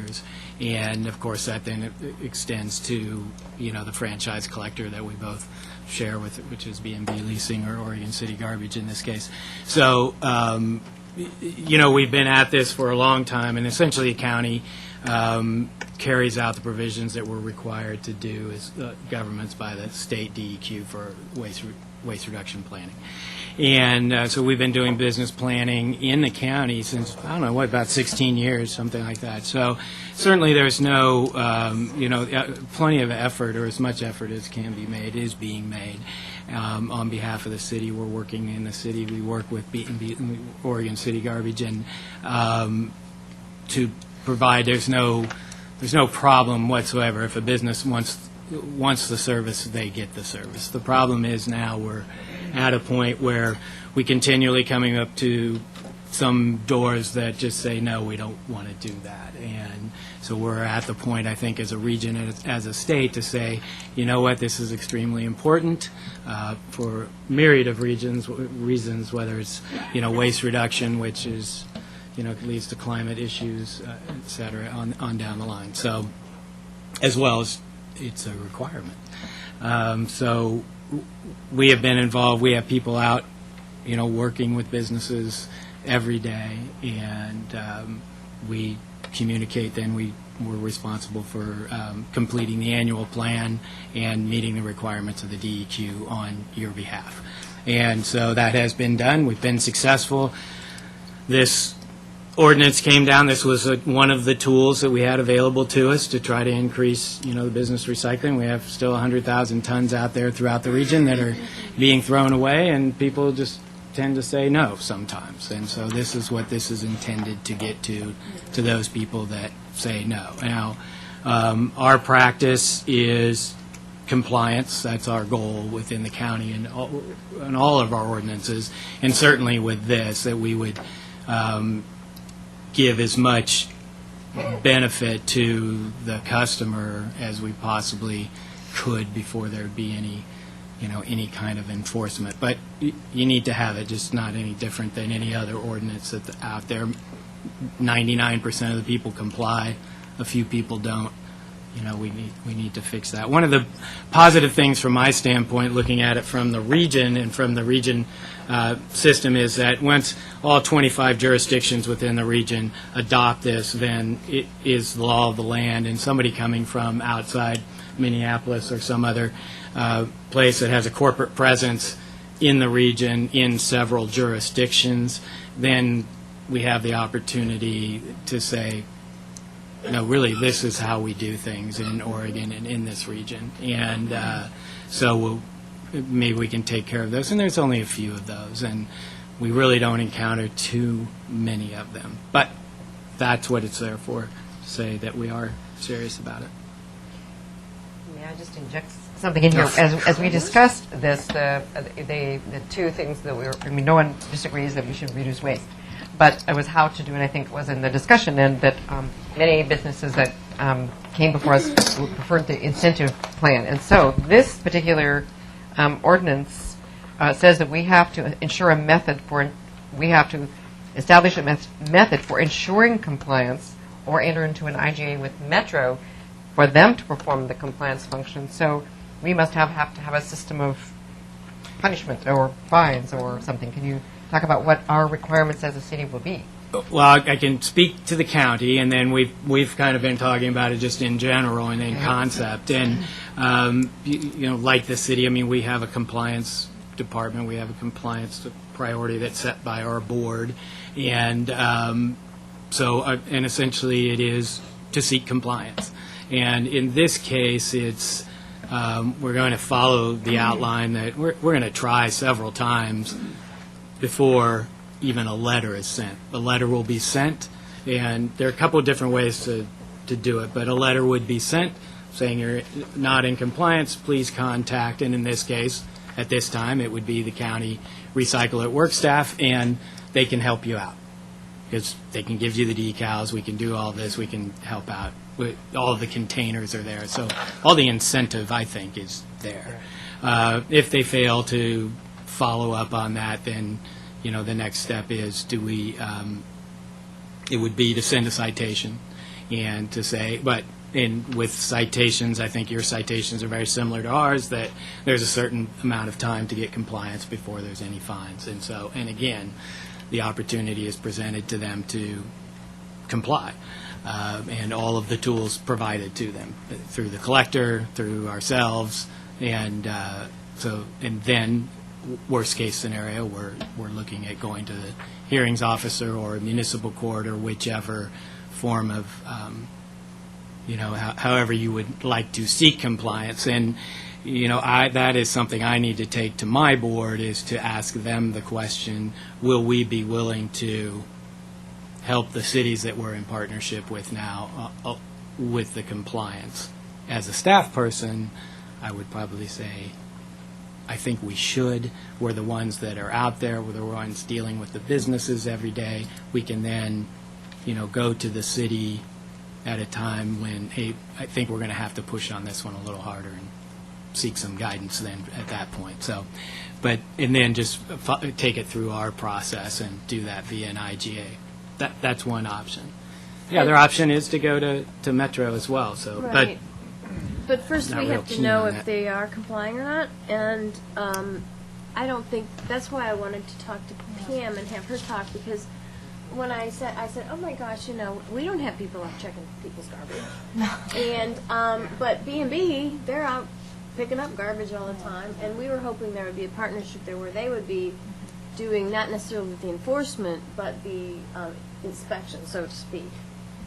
containers. And of course, that then extends to, the franchise collector that we both share with, which is B&B Leasing or Oregon City Garbage in this case. So, we've been at this for a long time, and essentially the county carries out the provisions that we're required to do as governments by the state DEQ for waste reduction planning. And so we've been doing business planning in the county since, I don't know, about 16 years, something like that. So certainly there's no, plenty of effort, or as much effort as can be made, is being made. On behalf of the city, we're working in the city. We work with Oregon City Garbage, and to provide, there's no problem whatsoever. If a business wants the service, they get the service. The problem is now we're at a point where we continually coming up to some doors that just say, no, we don't want to do that. And so we're at the point, I think, as a region, as a state, to say, you know what, this is extremely important for myriad of reasons, whether it's, waste reduction, which is, leads to climate issues, et cetera, on down the line. So, as well as it's a requirement. So we have been involved. We have people out, working with businesses every day, and we communicate. Then we're responsible for completing the annual plan and meeting the requirements of the DEQ on your behalf. And so that has been done. We've been successful. This ordinance came down. This was one of the tools that we had available to us to try to increase, the business recycling. We have still 100,000 tons out there throughout the region that are being thrown away, and people just tend to say no sometimes. And so this is what this is intended to get to those people that say no. Now, our practice is compliance. That's our goal within the county and all of our ordinances, and certainly with this, that we would give as much benefit to the customer as we possibly could before there would be any kind of enforcement. But you need to have it, just not any different than any other ordinance that's out there. 99% of the people comply. A few people don't. We need to fix that. One of the positive things from my standpoint, looking at it from the region and from the region system, is that once all 25 jurisdictions within the region adopt this, then it is the law of the land, and somebody coming from outside Minneapolis or some other place that has a corporate presence in the region in several jurisdictions, then we have the opportunity to say, no, really, this is how we do things in Oregon and in this region. And so maybe we can take care of those. And there's only a few of those, and we really don't encounter too many of them. But that's what it's there for, to say that we are serious about it. May I just inject something in here? As we discussed this, the two things that no one disagrees that we should reduce waste. But it was how to do it, I think, was in the discussion, and that many businesses that came before us preferred the incentive plan. And so this particular ordinance says that we have to ensure a method we have to establish a method for ensuring compliance or enter into an IGA with Metro for them to perform the compliance function. So we must have to have a system of punishment or fines or something. Can you talk about what our requirements as a city will be? Well, I can speak to the county, and then we've kind of been talking about it just in general and in concept. And like the city, we have a compliance department. We have a compliance priority that's set by our board, and and essentially it is to seek compliance. And in this case, it's we're going to follow the outline that we're going to try several times before even a letter is sent. A letter will be sent, and there are a couple of different ways to do it, but a letter would be sent saying you're not in compliance, please contact, and in this case, at this time, it would be the county Recycle at Work staff, and they can help you out because they can give you the decals, we can do all this, we can help out. All of the containers are there, so all the incentive, I think, is there. If they fail to follow up on that, then the next step is it would be to send a citation, and to say, but with citations, I think your citations are very similar to ours, that there's a certain amount of time to get compliance before there's any fines. And so, and again, the opportunity is presented to them to comply, and all of the tools provided to them through the collector, through ourselves, and and then worst case scenario, we're looking at going to the hearings officer or municipal court or whichever form of however you would like to seek compliance. And that is something I need to take to my board, is to ask them the question, will we be willing to help the cities that we're in partnership with now with the compliance? As a staff person, I would probably say, I think we should. We're the ones that are out there. We're the ones dealing with the businesses every day. We can then, go to the city at a time when, hey, I think we're going to have to push on this one a little harder and seek some guidance then at that point. So, and then just take it through our process and do that via an IGA. That's one option. The other option is to go to Metro as well. So, Right. But first Not we real have to keen know on if that. they are complying or not, and I don't think, that's why I wanted to talk to Pam and have her talk, because when I said, oh my gosh, we don't have people out checking people's garbage. And, but B&B, they're out picking up garbage all the time, and we were hoping there would be a partnership there where they would be doing not necessarily the enforcement, but the inspection, so to speak,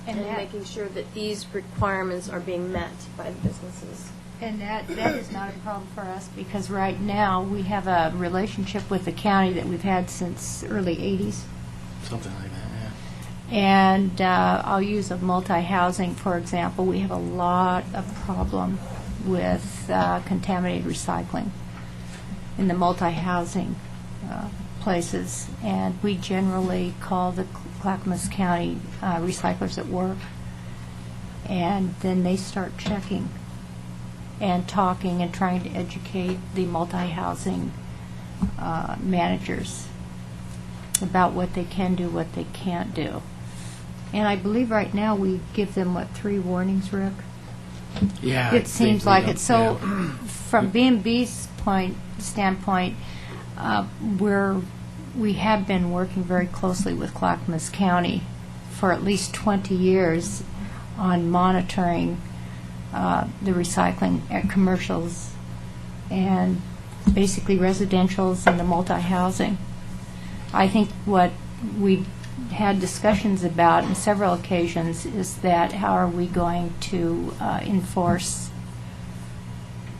and making sure that these requirements are being met by the businesses. And that is not a problem for us, because right now, we have a relationship with the county that we've had since early 80s. something like that, yeah. And I'll use a multi-housing, for example. We have a lot of problem with contaminated recycling in the multi-housing places. And we generally call the Clackamas County recyclers at work. And then they start checking and talking and trying to educate the multi-housing managers about what they can do, what they can't do. And I believe right now we give them, 3 warnings, Rick? Yeah. It seems like it. So from B&B's standpoint, we have been working very closely with Clackamas County for at least 20 years on monitoring the recycling at commercials and basically residentials and the multi-housing. I think what we had discussions about on several occasions is that how are we going to enforce,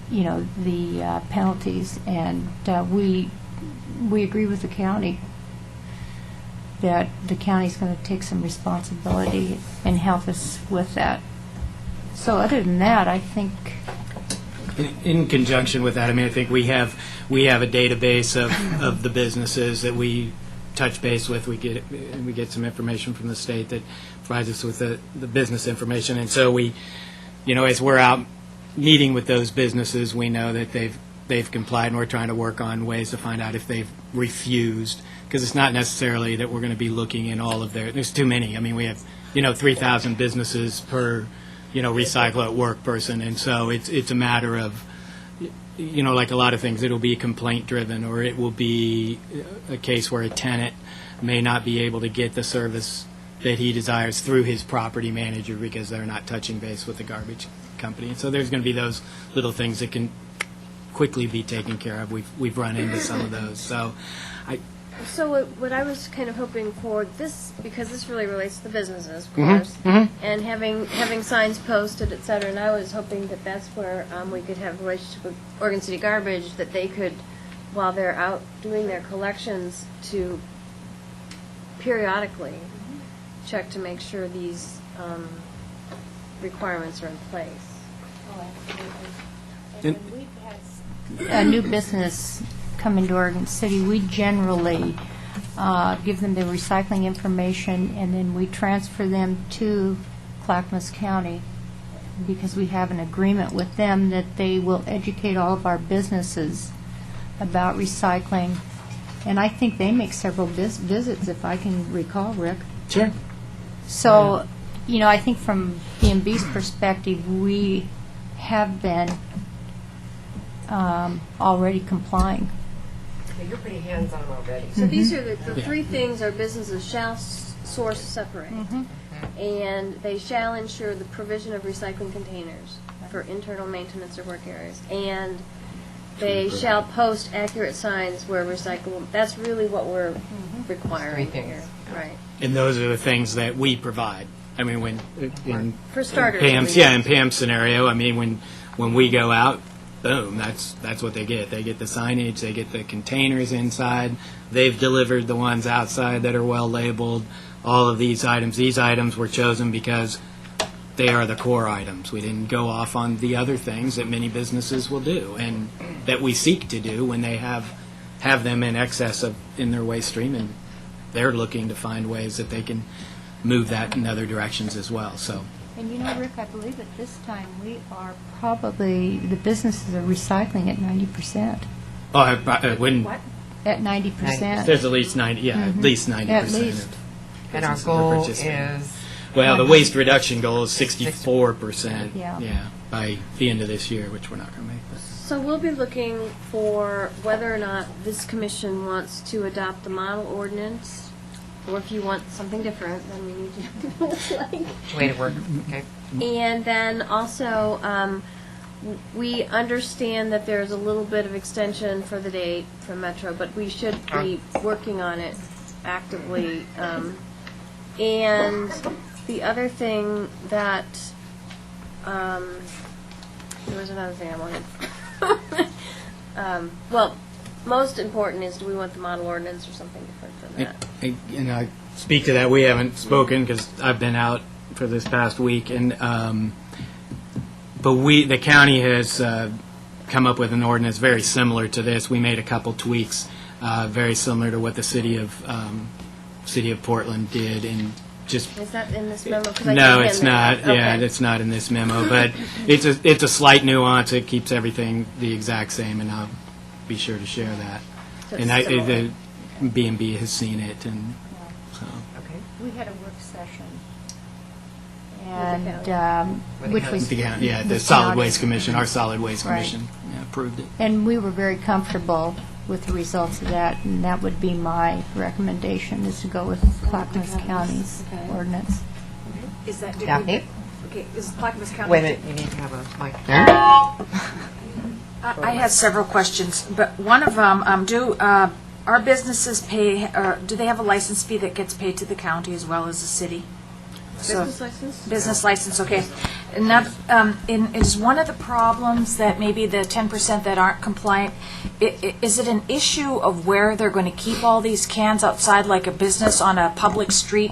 the penalties, and we agree with the county that the county's going to take some responsibility and help us with that. So other than that, I think In conjunction with that, I mean, I think we have a database of the businesses that we touch base with. We get some information from the state that provides us with the business information, and so we, as we're out meeting with those businesses, we know that they've complied, and we're trying to work on ways to find out if they've refused, because it's not necessarily that we're going to be looking in all of there's too many. I mean, we have 3,000 businesses per recycle at work person, and so it's a matter of, like a lot of things, it'll be complaint driven, or it will be a case where a tenant may not be able to get the service that he desires through his property manager because they're not touching base with the garbage company. And so there's going to be those little things that can quickly be taken care of. We've run into some of those. So So what I was kind of hoping for this, because this really relates to the businesses, of course, and having signs posted, et cetera, and I was hoping that that's where we could have a relationship with Oregon City Garbage, that they could, while they're out doing their collections, to periodically check to make sure these requirements are in place. and when we've had a new business come into Oregon City, we generally give them the recycling information, and then we transfer them to Clackamas County, because we have an agreement with them that they will educate all of our businesses about recycling. And I think they make several visits, if I can recall, Rick. sure. So you know, I think from B&B's perspective, we have been already complying. Okay, you're pretty hands-on already. So these are the three things our businesses shall source separate. And they shall ensure the provision of recycling containers for internal maintenance of work areas. And they shall post accurate signs where recyclable, that's really what we're requiring Three here. things. Right. And those are the things that we provide. I mean, when, in For starters. Pam's, yeah, in Pam's scenario, I mean, when we go out, boom, that's what they get. They get the signage, they get the containers inside. They've delivered the ones outside that are well labeled. All of these items were chosen because they are the core items. We didn't go off on the other things that many businesses will do and that we seek to do when they have them in excess of in their waste stream, and they're looking to find ways that they can move that in other directions as well. So. And you know, Rick, I believe at this time we are probably, the businesses are recycling at 90%. Oh, I wouldn't. At 90%. There's at least 90. Yeah, at least 90%. At least. And our businesses are goal participating. is, Well, the waste reduction goal is 64%. Yeah. By the end of this year, which we're not going to make. But. So we'll be looking for whether or not this commission wants to adopt the model ordinance, or if you want something different, then we need to know what it's like. way to work, okay? And then also, we understand that there's a little bit of extension for the date for Metro, but we should be working on it actively. And the other thing that, there was another thing I wanted. Well, most important is, do we want the model ordinance or something different than that? And I speak to that. We haven't spoken because I've been out for this past week, and but the county has come up with an ordinance very similar to this. We made a couple tweaks, very similar to what the city of Portland did, and just. Is that in this memo? 'Cause I No, didn't it's get that. not. Yeah, Okay. it's not in this memo, but it's a slight nuance. It keeps everything the exact same, and I'll be sure to share that. So And it's similar. the B&B has seen it, and so. Okay. We had a work session, the and, which was. The county, yeah, the the Solid county. Waste Commission, our Solid Waste Right. Commission approved it. And we were very comfortable with the results of that, and that would be my recommendation, is to go with Clackamas County's Okay. ordinance. Is that, did we- Daphne? okay, is Clackamas County? Wait a minute, you need to have a mic. I have several questions, but one of them, our businesses pay, do they have a license fee that gets paid to the county as well as the city? So- Business license? Business license, okay. And that, is one of the problems that maybe the 10% that aren't compliant, is it an issue of where they're going to keep all these cans outside like a business on a public street?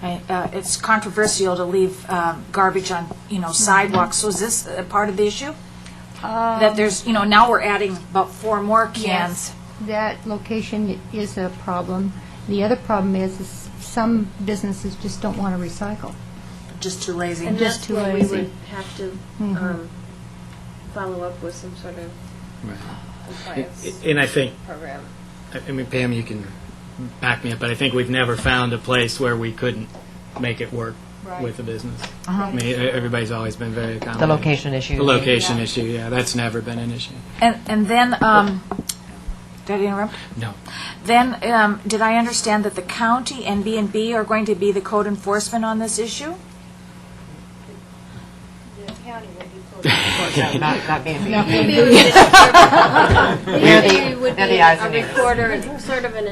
It's controversial to leave garbage on, sidewalks, so is this a part of the issue? That there's, now we're adding about 4 more cans. Yes, that location is a problem. The other problem is some businesses just don't want to recycle. Just too lazy. And Just that's too where we lazy. would have to follow up with some sort of compliance And I think, program. I mean, Pam, you can back me up, but I think we've never found a place where we couldn't make it work with a business. I mean, everybody's always been very accommodating. The location issue. The location issue, yeah, that's never been an issue. And then, did I interrupt? No. Then, did I understand that the county and B&B are going to be the code enforcement on this issue? Not being. Maybe we would they're be the eyes a and ears. recorder, sort of an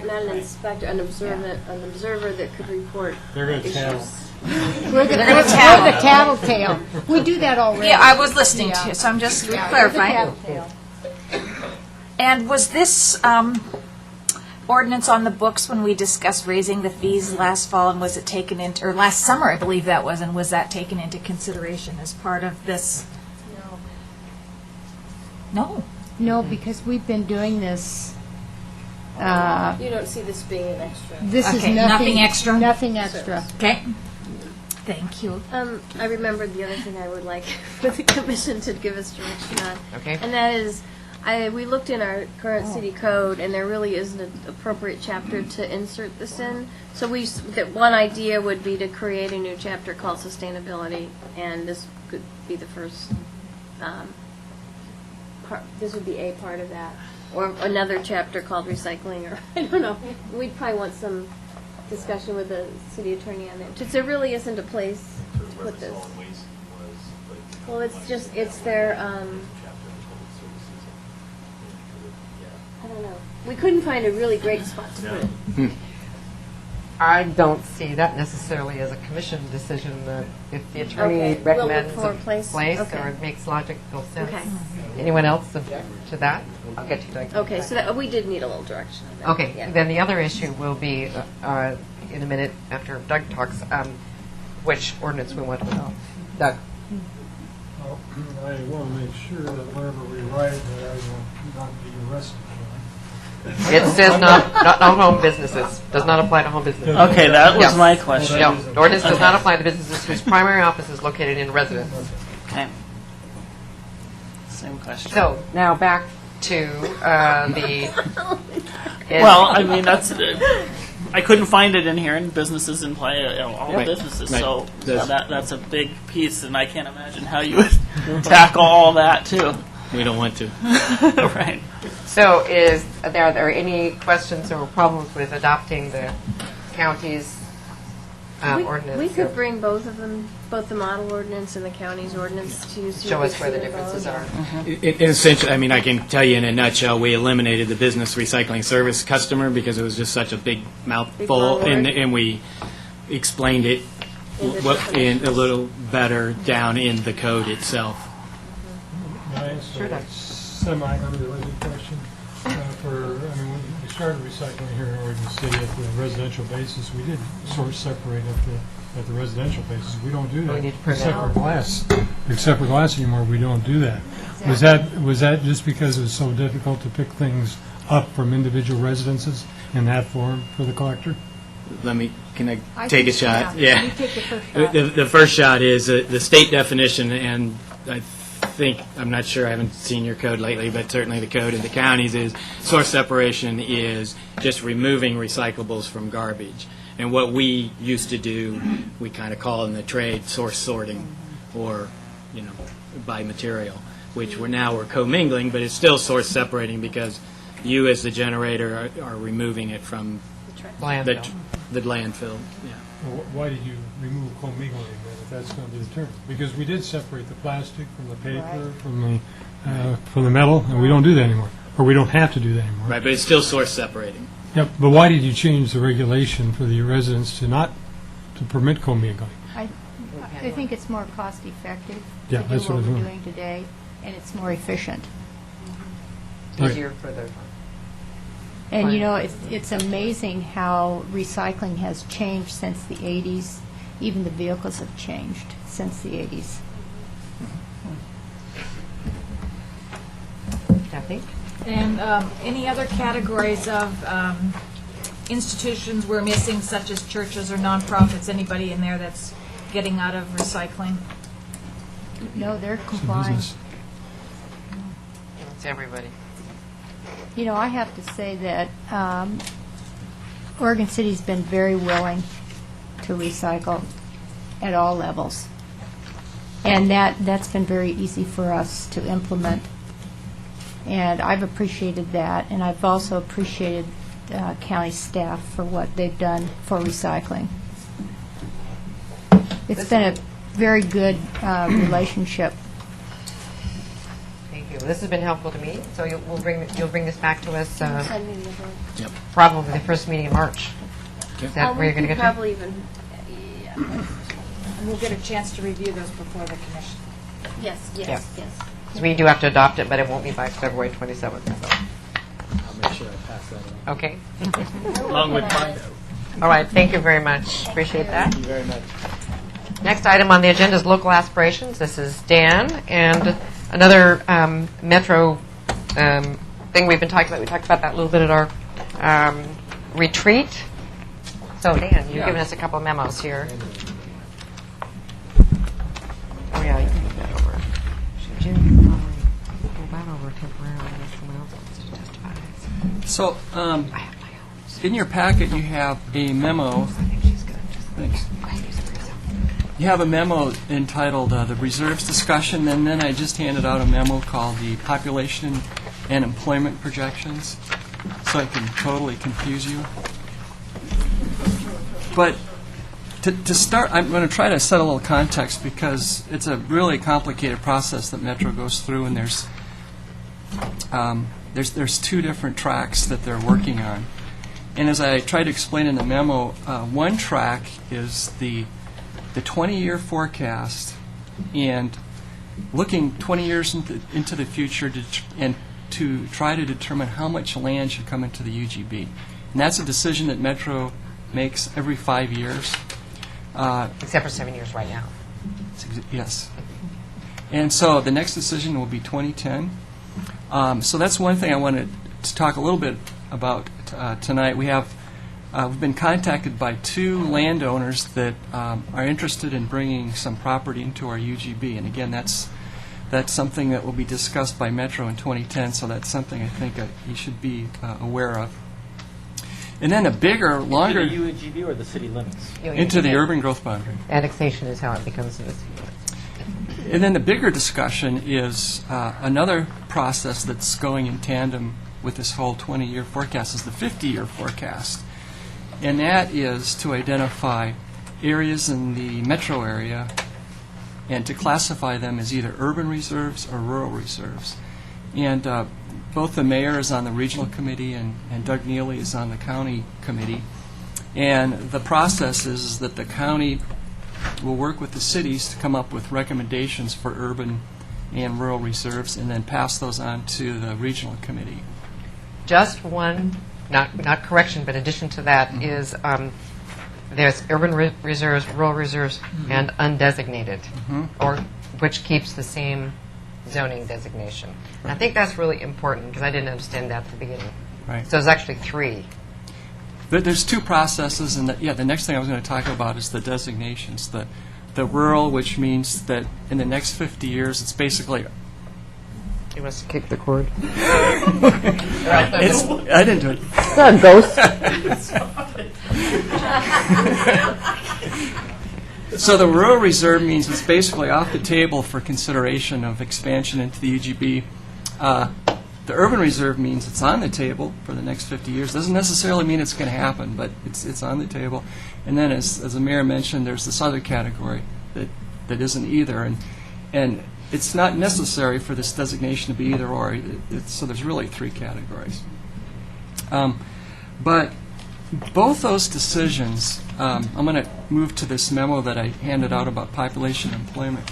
not an inspector, an observer that could report issues. We're the tattletale. We do that already. Yeah, I was listening Yeah. to you, so I'm just Yeah, we're the clarifying. tattletale. And was this ordinance on the books when we discussed raising the fees last fall, and was it taken into, or last summer, I believe that was, and was that taken into consideration as part of this? No. No, because we've been doing this, You don't see this being an extra. this is Okay, nothing extra? Nothing extra. Okay. Thank you. I remembered the other thing I would like for the commission to give us direction on. Okay. And that is, We looked in our current city code, and there really isn't an appropriate chapter to insert this in. So that one idea would be to create a new chapter called sustainability, and this could be the first, this would be a part of that. Or another chapter called recycling, or, I don't know. We'd probably want some discussion with the city attorney on that. Just there really isn't a place to put this. Well, it's their, I don't know. We couldn't find a really great spot to put it. I don't see that necessarily as a commission decision. If the attorney Okay, we'll look recommends for a a place. Okay. or it makes logical sense. Okay. Anyone else object to that? I'll get you to. Okay, so that, we did need a little direction on that. Okay, Yeah. then the other issue will be in a minute after Doug talks, which ordinance we want to adopt. Doug? Well, I want to make sure that whenever we write that I will not be arrested. It says not on home businesses, does not apply to home businesses. Okay, that was Yeah. my question. No, the ordinance does not apply to businesses whose primary office is located in residence. Okay. Same question. So, now back to the... Well, I mean, that's. I couldn't find it in here, and businesses imply all Right. businesses, Right. so Does- that's a big piece, and I can't imagine how you would tackle all that too. We don't want to. Right. So are there any questions or problems with adopting the county's ordinance? We could bring both of them, both the model ordinance and the county's ordinance to see Show what us where the they both- differences are. Essentially, I mean, I can tell you in a nutshell, we eliminated the business recycling service customer because it was just such a big mouthful, long word. and we explained it In the in a little better down in the code itself. May I answer Sure, a Doug. semi-unrelated question? When we started recycling here in Oregon City at the residential basis, we did source separate at the residential basis. We don't do that. We need to print Except out. for glass. Except for glass anymore, we don't do that. Was that just because it was so difficult to pick things up from individual residences in that form for the collector? Can I I take a think- shot? yeah. Yeah. You take the first shot. The first shot is the state definition, and I think, I'm not sure, I haven't seen your code lately, but certainly the code in the counties is source separation is just removing recyclables from garbage. And what we used to do, we kind of call in the trade source sorting, or, by material, which we're commingling, but it's still source separating because you as the generator are removing it from Landfill. the landfill. Yeah. Well, why did you remove commingling then, if that's going to be the term? Because we did separate the plastic from the paper, from the metal, and we don't do that anymore. Or we don't have to do that anymore. Right, but it's still source separating. Yep, but why did you change the regulation for the residents to permit commingling? I think it's more cost effective Yeah, to do that's what what I we're thought. doing today, and it's more efficient. Right. Easier for the... And it's amazing how recycling has changed since the 80s. Even the vehicles have changed since the 80s. Kathy? And any other categories of institutions we're missing, such as churches or nonprofits? Anybody in there that's getting out of recycling? No, they're It's a complying. business. It's everybody. I have to say that Oregon City's been very willing to recycle at all levels. And that's been very easy for us to implement. And I've appreciated that, and I've also appreciated county staff for what they've done for recycling. It's been a very good relationship. Thank you. This has been helpful to me, so you'll bring this back to us Send me the vote. probably the first meeting in March. Is that where you're going to We get could to? probably even, And we'll get a chance to review those before the commission. yes. So we do have to adopt it, but it won't be by February 27th. So. I'll make sure I pass that on. Okay. Along with Fido. All right. Thank you very much. Appreciate that. Thank you very much. Next item on the agenda is local aspirations. This is Dan, and another metro thing we've been talking about. We talked about that a little bit at our retreat. So, Dan, you've given us a couple of memos here. Oh, yeah, you can move that over. Should you pull that over temporarily? So, in your packet, you have a memo. Thanks. You have a memo entitled the Reserves Discussion, and then I just handed out a memo called the Population and Employment Projections, so I can totally confuse you. But to start, I'm going to try to set a little context because it's a really complicated process that Metro goes through, and there's two different tracks that they're working on. And as I tried to explain in the memo, one track is the 20-year forecast and looking 20 years into the future to try to determine how much land should come into the UGB. And that's a decision that Metro makes every 5 years. Except for 7 years right now. Yes. And so the next decision will be 2010. So that's one thing I wanted to talk a little bit about tonight. We've been contacted by 2 landowners that are interested in bringing some property into our UGB. And again, that's something that will be discussed by Metro in 2010, so that's something I think you should be aware of. And then a bigger, longer... Into the UGB or the city limits? Into the urban growth boundary. Annexation is how it becomes this. And then the bigger discussion is another process that's going in tandem with this whole 20-year forecast is the 50-year forecast. And that is to identify areas in the metro area and to classify them as either urban reserves or rural reserves. And both the mayor is on the regional committee and Doug Neely is on the county committee. And the process is that the county will work with the cities to come up with recommendations for urban and rural reserves and then pass those on to the regional committee. Just one, not correction, but addition to that is there's urban reserves, rural reserves, and undesignated, or which keeps the same zoning designation. And I think that's really important because I didn't understand that at the beginning. Right. So there's actually 3. But there's 2 processes, and the next thing I was going to talk about is the designations. The rural, which means that in the next 50 years, it's basically... You must have kicked the cord. I didn't do it. It's not a ghost. So the rural reserve means it's basically off the table for consideration of expansion into the UGB. The urban reserve means it's on the table for the next 50 years. Doesn't necessarily mean it's going to happen, but it's on the table. And then, as the mayor mentioned, there's this other category that isn't either. And it's not necessary for this designation to be either or. So there's really 3 categories. But both those decisions, I'm going to move to this memo that I handed out about population and employment.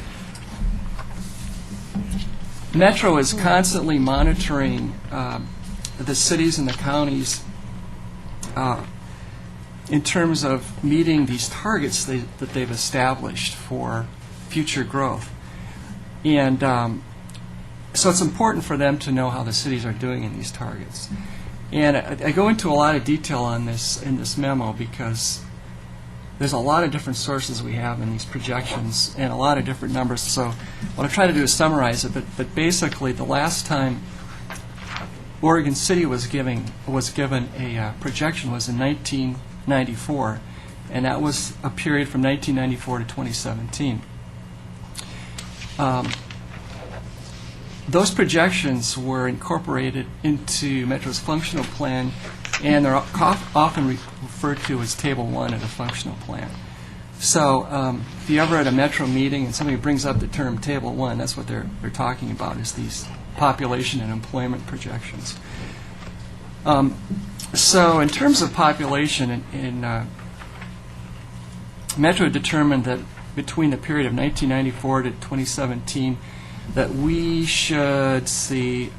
Metro is constantly monitoring the cities and the counties in terms of meeting these targets that they've established for future growth. And so it's important for them to know how the cities are doing in these targets. And I go into a lot of detail on this in this memo because there's a lot of different sources we have in these projections and a lot of different numbers. So what I try to do is summarize it. But basically, the last time Oregon City was given a projection was in 1994, and that was a period from 1994 to 2017. Those projections were incorporated into Metro's functional plan, and they're often referred to as Table 1 of the functional plan. So if you ever at a Metro meeting and somebody brings up the term Table 1, that's what they're talking about, is these population and employment projections. So in terms of population, Metro determined that between the period of 1994 to 2017, that we should see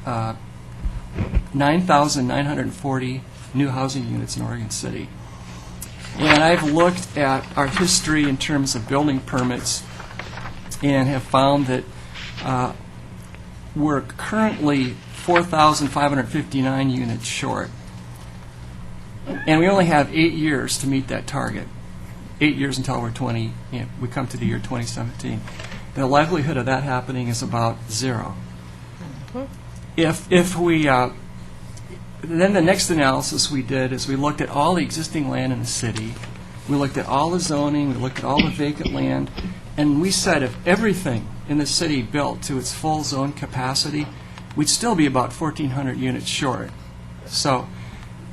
9,940 new housing units in Oregon City. And I've looked at our history in terms of building permits and have found that we're currently 4,559 units short. And we only have 8 years to meet that target. 8 years until we come to the year 2017. The likelihood of that happening is about 0. If we then the next analysis we did is we looked at all the existing land in the city, we looked at all the zoning, we looked at all the vacant land, and we said if everything in the city built to its full zone capacity, we'd still be about 1,400 units short. So,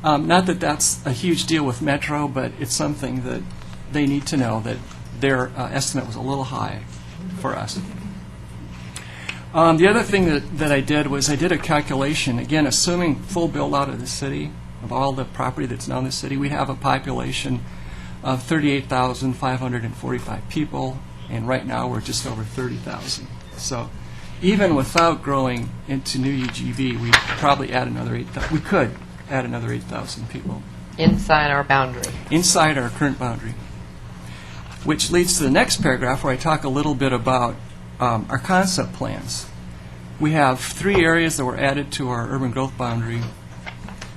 not that that's a huge deal with Metro, but it's something that they need to know that their estimate was a little high for us. The other thing that I did was I did a calculation, again, assuming full build-out of the city, of all the property that's now in the city. We have a population of 38,545 people, and right now we're just over 30,000. So even without growing into new UGB, we probably add another 8,000. We could add another 8,000 people Inside our boundary. inside our current boundary. Which leads to the next paragraph where I talk a little bit about our concept plans. We have 3 areas that were added to our urban growth boundary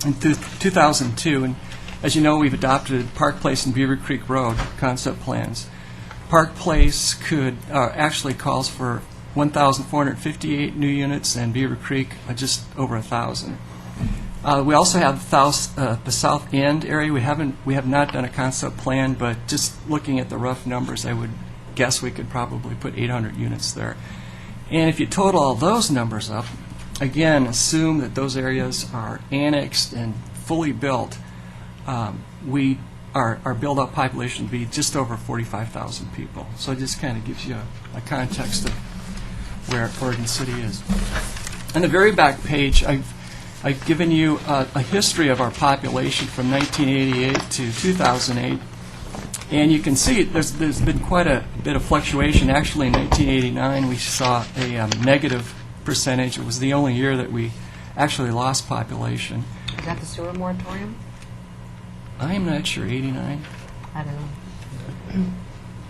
in 2002, and as you know, we've adopted Park Place and Beaver Creek Road concept plans. Park Place actually calls for 1,458 new units, and Beaver Creek just over 1,000. We also have the South End area. We have not done a concept plan, but just looking at the rough numbers, I would guess we could probably put 800 units there. And if you total all those numbers up, again, assume that those areas are annexed and fully built, our build-up population would be just over 45,000 people. So it just kind of gives you a context of where Oregon City is. On the very back page, I've given you a history of our population from 1988 to 2008. And you can see there's been quite a bit of fluctuation. Actually, in 1989, we saw a negative percentage. It was the only year that we actually lost population. Is that the sewer moratorium? I'm not sure, 89? I don't know.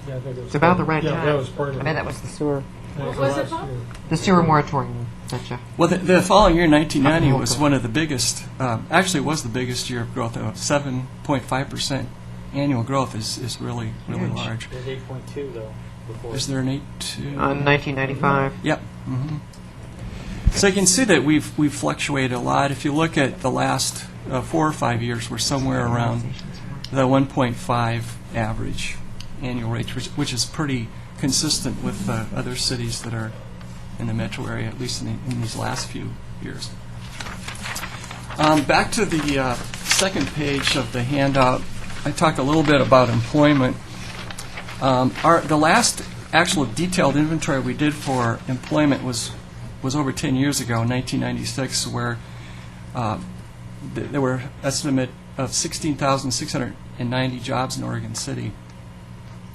Yeah, I think it was It's about the right yeah, time. that was part of I bet that was the sewer. What was it, Bob? The sewer moratorium. Gotcha. Well, the following year, 1990, was one of the biggest, actually was the biggest year of growth. 7.5% annual growth is really, really large. There's 8.2 though before. Is there an 8.2? 1995. Yep. So you can see that we've fluctuated a lot. If you look at the last 4 or 5 years, we're somewhere around the 1.5 average annual rate, which is pretty consistent with other cities that are in the metro area, at least in these last few years. Back to the second page of the handout, I talked a little bit about employment. The last actual detailed inventory we did for employment was over 10 years ago, in 1996, where there were an estimate of 16,690 jobs in Oregon City.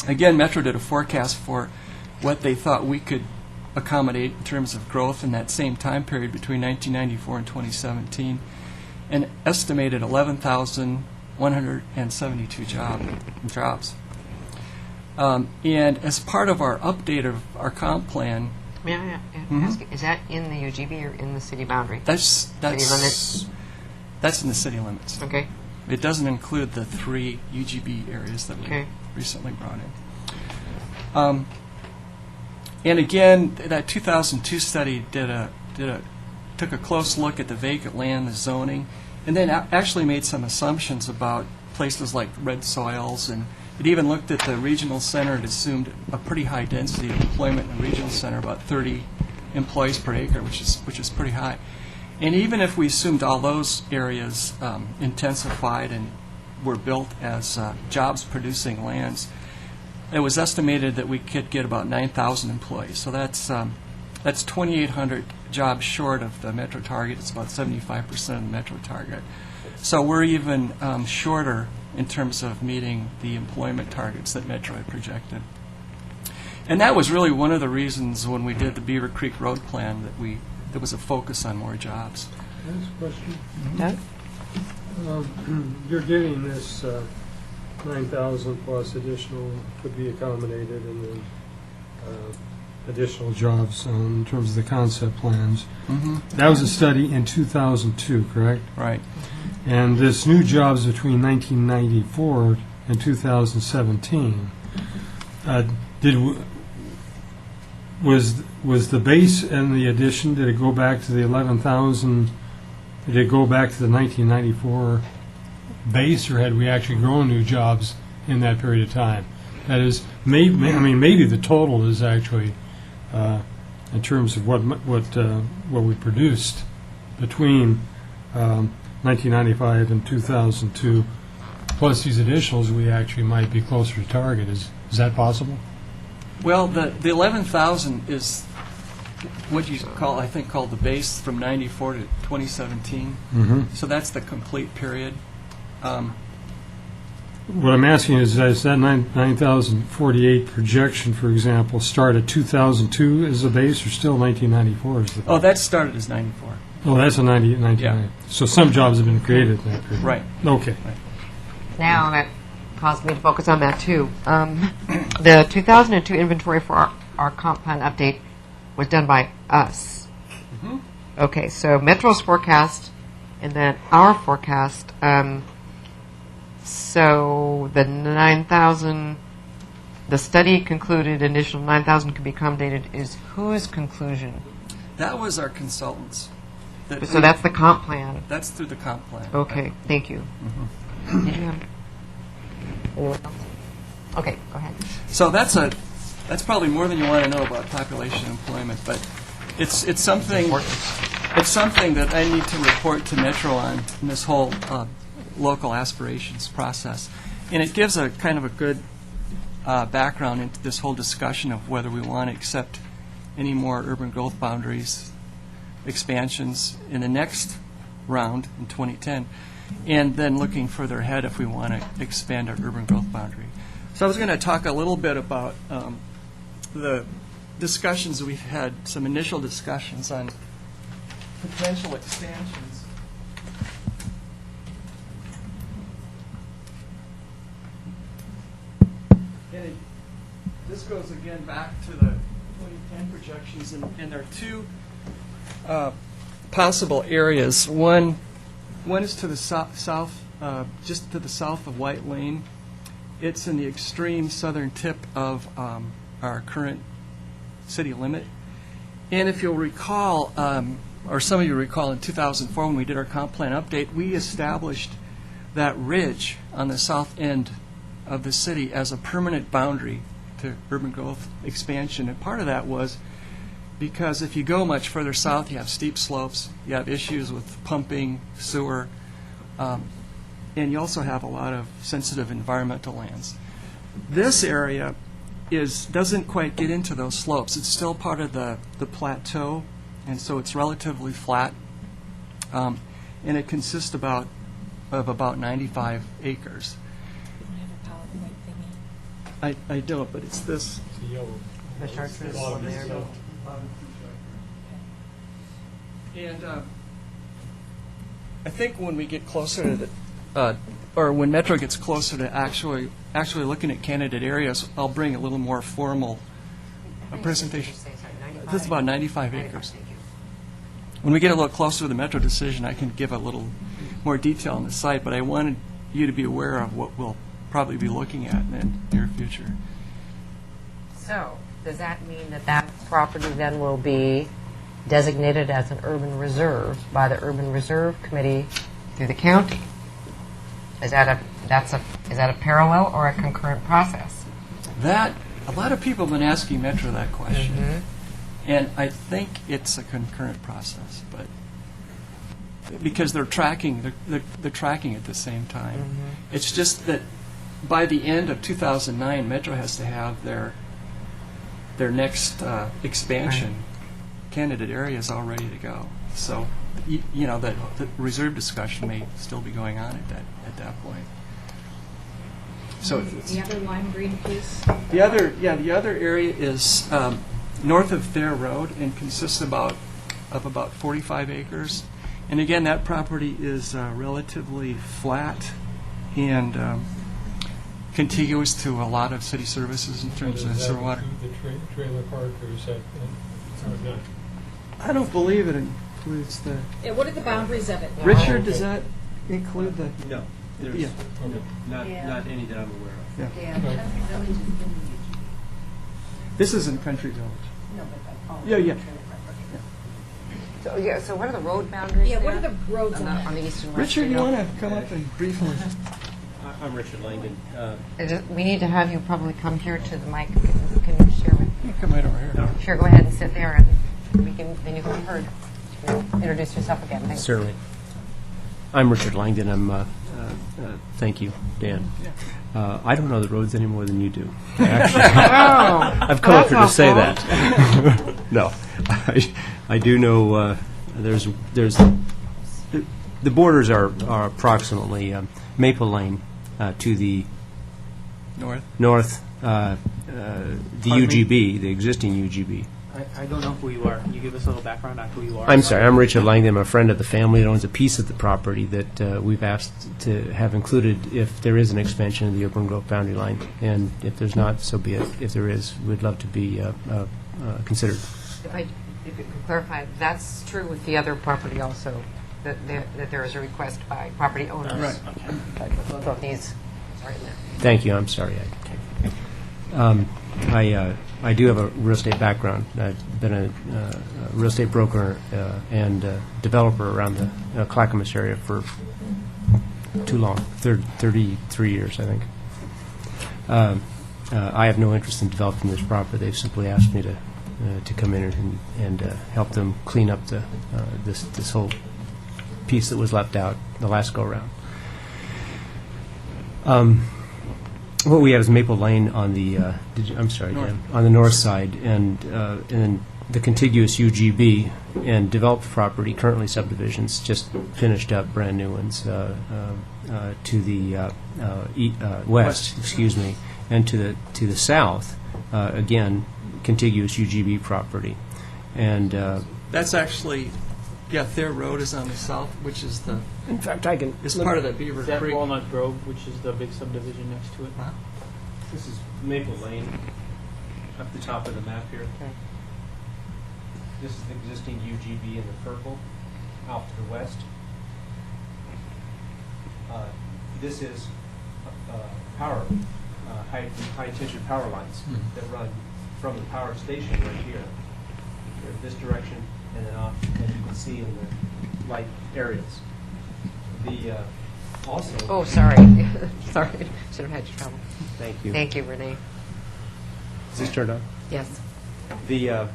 Again, Metro did a forecast for what they thought we could accommodate in terms of growth in that same time period between 1994 and 2017, and estimated 11,172 jobs. And as part of our update of our comp plan, May I ask, is that in the UGB or in the city boundary? that's limits? that's in the city limits. Okay. It doesn't include the 3 UGB areas that we Okay. recently brought in. And again, that 2002 study took a close look at the vacant land, the zoning, and then actually made some assumptions about places like red soils, and it even looked at the regional center. It assumed a pretty high density of employment in the regional center, about 30 employees per acre, which is pretty high. And even if we assumed all those areas intensified and were built as jobs-producing lands, it was estimated that we could get about 9,000 employees. So that's 2,800 jobs short of the metro target. It's about 75% of the metro target. So we're even shorter in terms of meeting the employment targets that Metro had projected. And that was really one of the reasons when we did the Beaver Creek Road plan that there was a focus on more jobs. Can I ask a question? Doug? You're getting this 9,000 plus additional could be accommodated, and then additional jobs in terms of the concept plans. That was a study in 2002, correct? Right. And this new jobs between 1994 and 2017, was the base and the addition, did it go back to the 11,000 did it go back to the 1994 base, or had we actually grown new jobs in that period of time? That is, maybe the total is actually, in terms of what we produced between 1995 and 2002, plus these additionals, we actually might be closer to target. Is that possible? Well, the 11,000 is what you call, I think, called the base from 94 to 2017. Mm-hmm. So that's the complete period. What I'm asking is that 9,048 projection, for example, start at 2002 as the base, or still 1994 as the base? Oh, that started as 94. Oh, that's a 1990. Yeah. So some jobs have been created in that period. Right. Okay. Now that caused me to focus on that too. The 2002 inventory for our comp plan update was done by us. Okay, so Metro's forecast and then our forecast. So the 9,000, the study concluded initial 9,000 could be accommodated is whose conclusion? That was our consultants. So that's the comp plan. That's through the comp plan. Okay, thank you. Did you have anyone else? Okay, go ahead. So that's probably more than you want to know about population employment, but it's something that I need to report to Metro on in this whole local aspirations process, and it gives a kind of a good background into this whole discussion of whether we want to accept any more urban growth boundaries expansions in the next round in 2010, and then looking further ahead if we want to expand our urban growth boundary. So I was going to talk a little bit about the discussions we've had, some initial discussions on potential expansions. And this goes again back to the 2010 projections, and there are two possible areas. One is to the south, just to the south of White Lane. It's in the extreme southern tip of our current city limit. And if you'll recall, or some of you recall, in 2004 when we did our comp plan update, we established that ridge on the south end of the city as a permanent boundary to urban growth expansion. And part of that was because if you go much further south, you have steep slopes, you have issues with pumping, sewer, and you also have a lot of sensitive environmental lands. This area doesn't quite get into those slopes. It's still part of the plateau, and so it's relatively flat, and it consists of about 95 acres. I don't, but it's this. The chartreuse one there. And I think when we get closer to the, or when Metro gets closer to actually looking at candidate areas, I'll bring a little more formal presentation. This is about 95 acres. When we get a little closer to the Metro decision, I can give a little more detail on the site, but I wanted you to be aware of what we'll probably be looking at in the near future. So, does that mean that that property then will be designated as an urban reserve by the Urban Reserve Committee through the county? Is that a parallel or a concurrent process? That, a lot of people have been asking Metro that question, and I think it's a concurrent process, but because they're tracking at the same time. It's just that by the end of 2009, Metro has to have their next expansion candidate areas all ready to go. So, you know, the reserve discussion may still be going on at that point. So The other lime green piece? the other area is north of Thayer Road and consists of about 45 acres. And again, that property is relatively flat and contiguous to a lot of city services in terms of sewer water. The trailer park, or is that not? I don't believe it includes the. What are the boundaries of it? Richard, does that include the? No, there's Yeah. not any that I'm aware of. This is in Country Village. Yeah. So what are the road boundaries Yeah, what there? are the roads on on the east and west? Richard, you know? want to come up and briefly? I'm Richard Langdon. We need to have you probably come here to the mic. Can you share with? You come right over here. Sure, go ahead and sit there, and then you can be heard. Introduce yourself again. Thanks. Certainly. I'm Richard Langdon. Thank you, Dan. I don't know the roads any more than you do. Actually, I've come up here to say that. No, I do know. There's the borders are approximately Maple Lane to the north, the UGB, the existing UGB. I don't know who you are. Can you give us a little background on who you are? I'm sorry, I'm Richard Langdon. I'm a friend of the family that owns a piece of the property that we've asked to have included if there is an expansion of the Urban Growth boundary line. And if there's not, so be it. If there is, we'd love to be considered. If you could clarify, that's true with the other property also, that there is a request by property owners. Right. Both of these are in there. Thank you, I'm sorry. I do have a real estate background. I've been a real estate broker and developer around the Clackamas area for too long, 33 years, I think. I have no interest in developing this property. They've simply asked me to come in and help them clean up this whole piece that was left out the last go-around. What we have is Maple Lane on the, Dan, on the north side, and the contiguous UGB and developed property, currently subdivisions, just finished up, brand new ones, to the west, excuse me, and to the south, again, contiguous UGB property. And That's actually, Thayer Road is on the south, which is in fact, I can. is part of the Beaver Is that Creek. Walnut Grove, which is the big subdivision next to it? This is Maple Lane, up the top of the map here. This is the existing UGB in the purple, out to the west. This is power, high-tension power lines that run from the power station right here, this direction, and then off, as you can see in the light areas. The also. Oh, sorry. Sorry. Should have had your trouble. Thank you. Thank you, Renee. Is this turned on? Yes. The,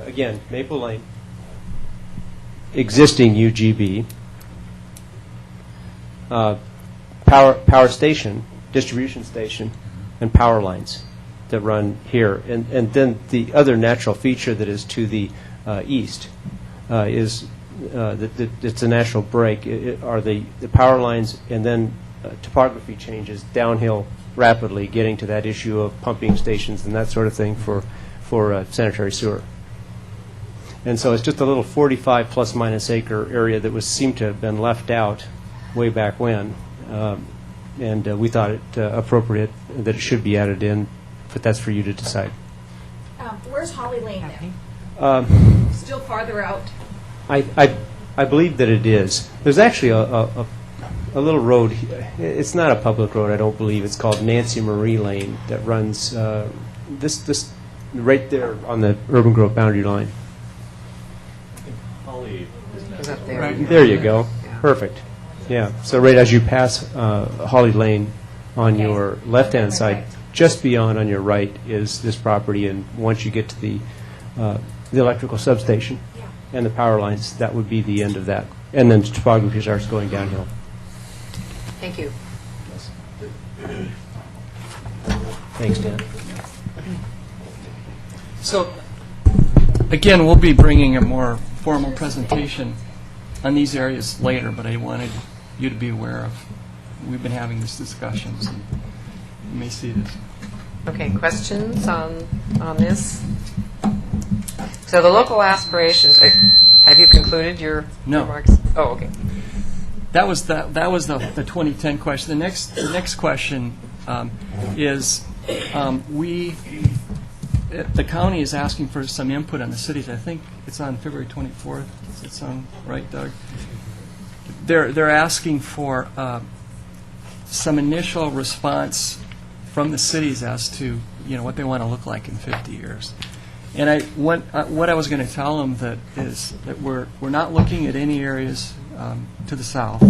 again, Maple Lane, existing UGB, power station, distribution station, and power lines that run here. And then the other natural feature that is to the east is that it's a natural break, are the power lines, and then topography changes downhill rapidly, getting to that issue of pumping stations and that sort of thing for sanitary sewer. And so it's just a little 45 plus minus acre area that seemed to have been left out way back when. And we thought it appropriate that it should be added in, but that's for you to decide. Where's Holly Lane now? Still farther out? I believe that it is. There's actually a little road. It's not a public road, I don't believe. It's called Nancy Marie Lane that runs this right there on the Urban Growth boundary line. Is up there. Right. There you go. Perfect. Yeah. So right as you pass Holly Lane on your left-hand side, just beyond on your right is this property, and once you get to the electrical substation and the power lines, that would be the end of that. And then topography starts going downhill. Thank you. Thanks, Dan. So, again, we'll be bringing a more formal presentation on these areas later, but I wanted you to be aware of, we've been having these discussions, and you may see this. Okay, questions on this? So the local aspirations, have you concluded your No. remarks? Oh, okay. That was the 2010 question. The next question is the county is asking for some input on the cities. I think it's on February 24th. Does it sound right, Doug? They're asking for some initial response from the cities as to what they want to look like in 50 years. And what I was going to tell them that is that we're not looking at any areas to the south.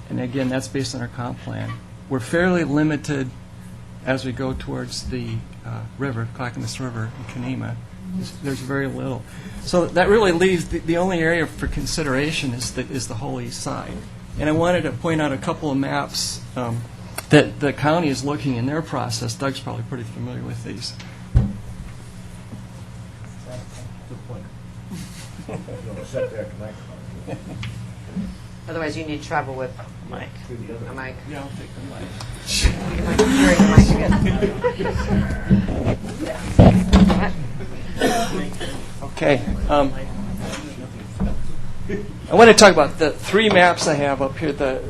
And again, that's based on our comp plan. We're fairly limited as we go towards the river, Clackamas River in Kanema. There's very little. So that really leaves the only area for consideration is the whole east side. And I wanted to point out a couple of maps that the county is looking in their process. Doug's probably pretty familiar with these. Otherwise, you need trouble with Mike. a mic. Yeah, I'll take the mic. Okay. I want to talk about the three maps I have up here. The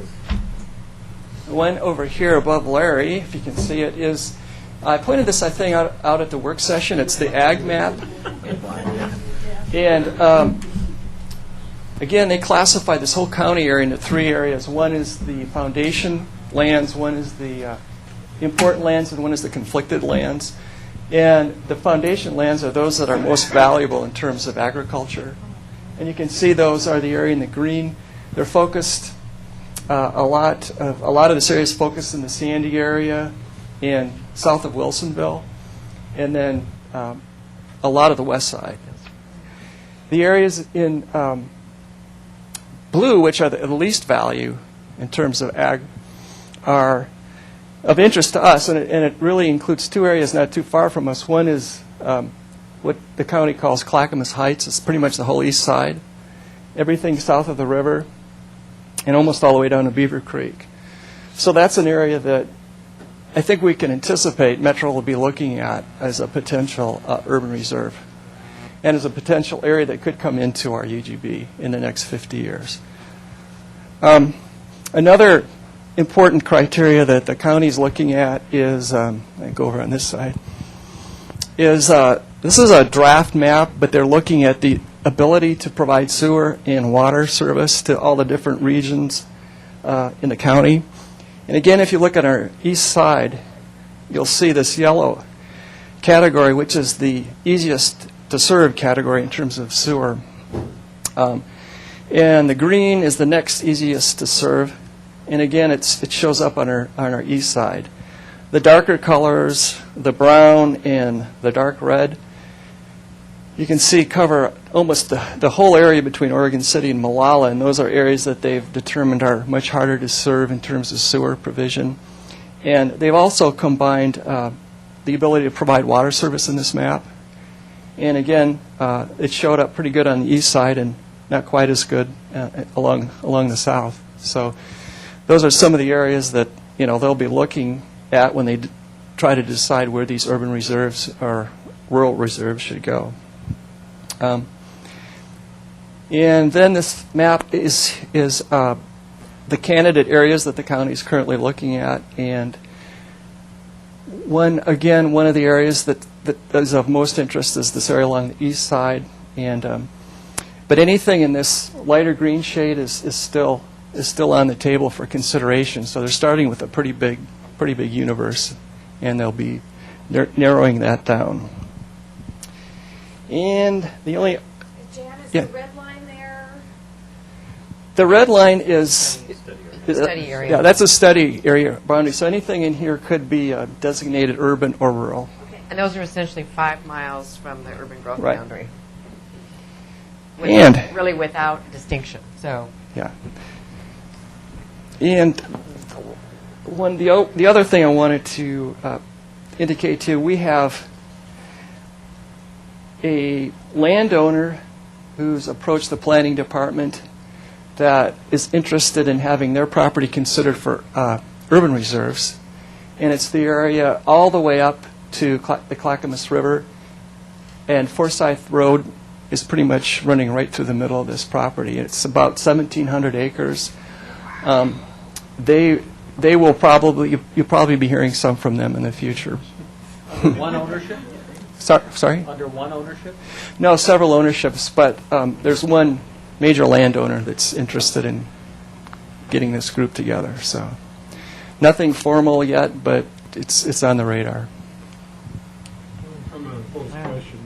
one over here above Larry, if you can see it, is I pointed this thing out at the work session. It's the ag map. And again, they classify this whole county area into three areas. One is the foundation lands, one is the important lands, and one is the conflicted lands. And the foundation lands are those that are most valuable in terms of agriculture. And you can see those are the area in the green. They're focused, a lot of this area is focused in the Sandy area and south of Wilsonville, and then a lot of the west side. The areas in blue, which are the least value in terms of ag, are of interest to us, and it really includes two areas not too far from us. One is what the county calls Clackamas Heights. It's pretty much the whole east side, everything south of the river, and almost all the way down to Beaver Creek. So that's an area that I think we can anticipate Metro will be looking at as a potential urban reserve and as a potential area that could come into our UGB in the next 50 years. Another important criteria that the county is looking at is, I go over on this side, is this is a draft map, but they're looking at the ability to provide sewer and water service to all the different regions in the county. And again, if you look at our east side, you'll see this yellow category, which is the easiest to serve category in terms of sewer. And the green is the next easiest to serve. And again, it shows up on our east side. The darker colors, the brown and the dark red, you can see cover almost the whole area between Oregon City and Molalla, and those are areas that they've determined are much harder to serve in terms of sewer provision. And they've also combined the ability to provide water service in this map. And again, it showed up pretty good on the east side and not quite as good along the south. So those are some of the areas that they'll be looking at when they try to decide where these urban reserves or rural reserves should go. And then this map is the candidate areas that the county is currently looking at. And one of the areas that is of most interest is this area along the east side. And but anything in this lighter green shade is still on the table for consideration. So they're starting with a pretty big universe, and they'll be narrowing that down. And the only Jan, is Yeah. the red line there? the red line is Study area. Yeah, that's a study area boundary. So anything in here could be designated urban or rural. And those are essentially 5 miles from the urban growth Right. boundary. And- really without distinction. So Yeah. And the other thing I wanted to indicate to you, we have a landowner who's approached the planning department that is interested in having their property considered for urban reserves. And it's the area all the way up to the Clackamas River. And Forsyth Road is pretty much running right through the middle of this property. It's about 1,700 acres. They will you'll probably be hearing some from them in the future. Under one ownership? Sorry? Under one ownership? No, several ownerships, but there's one major landowner that's interested in getting this group together. So nothing formal yet, but it's on the radar. From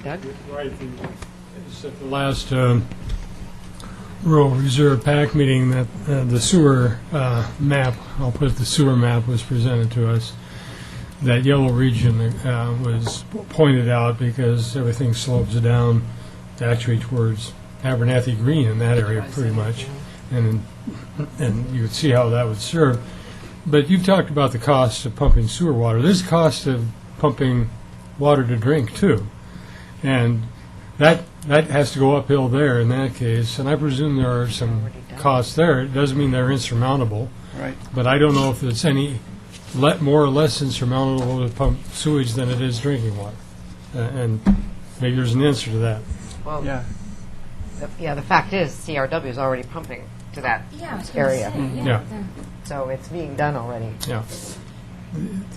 Doug? Right. Just at the last Rural Reserve PAC meeting, that the sewer map, I'll put the sewer map, was presented to us. That yellow region was pointed out because everything slopes down actually towards Abernathy Green in that area pretty much. And you would see how that would serve. But you've talked about the cost of pumping sewer water. There's a cost of pumping water to drink, too. And that has to go uphill there in that case. And I presume there are some costs there. It doesn't mean they're insurmountable. Right. But I don't know if it's any more or less insurmountable to pump sewage than it is drinking water. And maybe there's an answer to that. Well, Yeah. the fact is, CRW is already pumping to that area. Yeah. So it's being done already. Yeah.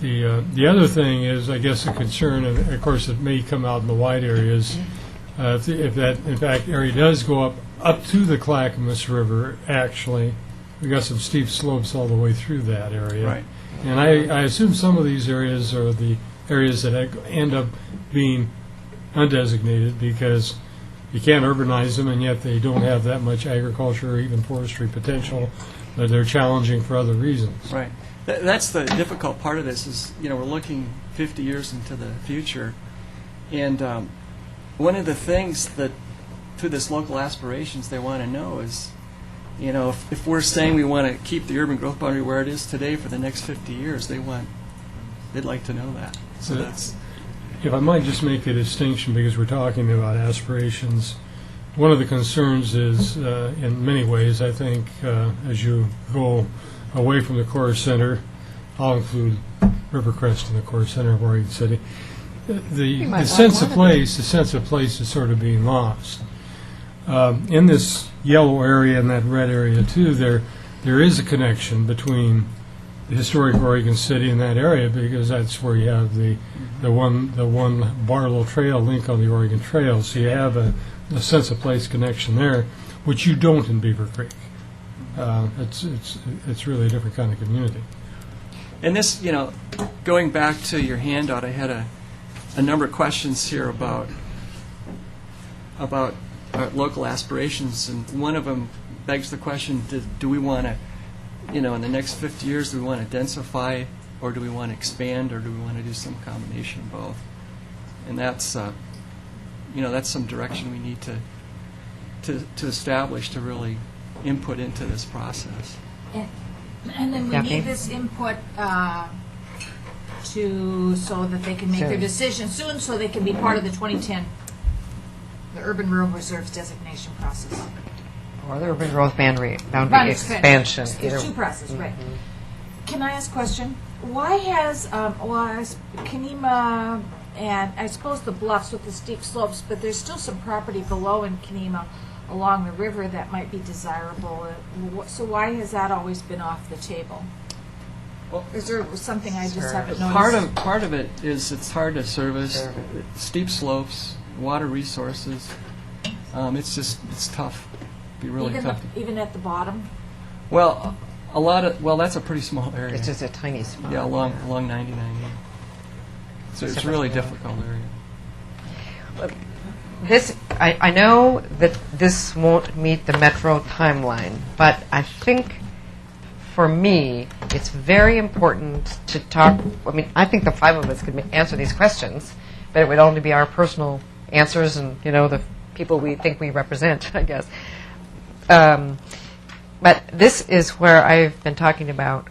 The other thing is, I guess, a concern, and of course, it may come out in the wide areas, if that, in fact, area does go up to the Clackamas River, actually, we got some steep slopes all the way through that area. Right. And I assume some of these areas are the areas that end up being undesignated because you can't urbanize them, and yet they don't have that much agriculture or even forestry potential, but they're challenging for other reasons. Right. That's the difficult part of this is, we're looking 50 years into the future. And one of the things that, through this local aspirations, they want to know is, if we're saying we want to keep the urban growth boundary where it is today for the next 50 years, they'd like to know that. So that's... If I might just make a distinction, because we're talking about aspirations, one of the concerns is, in many ways, I think, as you go away from the core center, I'll include Rivercrest in the core center of Oregon City, the sense of place is sort of being lost. In this yellow area and that red area too, there is a connection between the historic Oregon City and that area, because that's where you have the one Barlow Trail link on the Oregon Trail. So you have a sense of place connection there, which you don't in Beaver Creek. It's really a different kind of community. And this, going back to your handout, I had a number of questions here about our local aspirations, and one of them begs the question, do we want to, in the next 50 years, do we want to densify, or do we want to expand, or do we want to do some combination of both? And that's, that's some direction we need to establish to really input into this process. And then we Daphne? need this input so that they can make their Soon. decision soon, so they can be part of the 2010, the Urban Rural Reserves designation process. Or the urban growth boundary Boundary expansion. There's two processes, right. Can I ask a question? Why has Kenema, and I suppose the bluffs with the steep slopes, but there's still some property below in Kenema along the river that might be desirable. So why has that always been off the table? Well, is there something I just haven't noticed? Part of it is it's hard to service, steep slopes, water resources. It's tough. It'd be really tough. Even at the bottom? Well, that's a pretty small area. It's just a tiny spot. Yeah, along 99. So it's a really difficult area. I know that this won't meet the Metro timeline, but I think for me, it's very important to talk. I mean, I think the five of us could answer these questions, but it would only be our personal answers and, the people we think we represent, I guess. But this is where I've been talking about,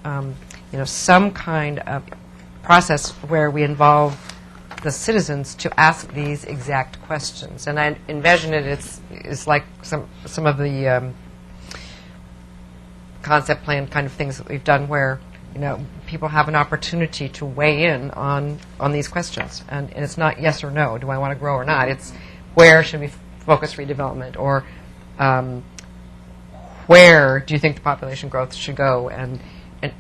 some kind of process where we involve the citizens to ask these exact questions. And I envision it's like some of the concept plan kind of things that we've done where, people have an opportunity to weigh in on these questions. And it's not yes or no, do I want to grow or not? It's where should we focus redevelopment, or where do you think the population growth should go? And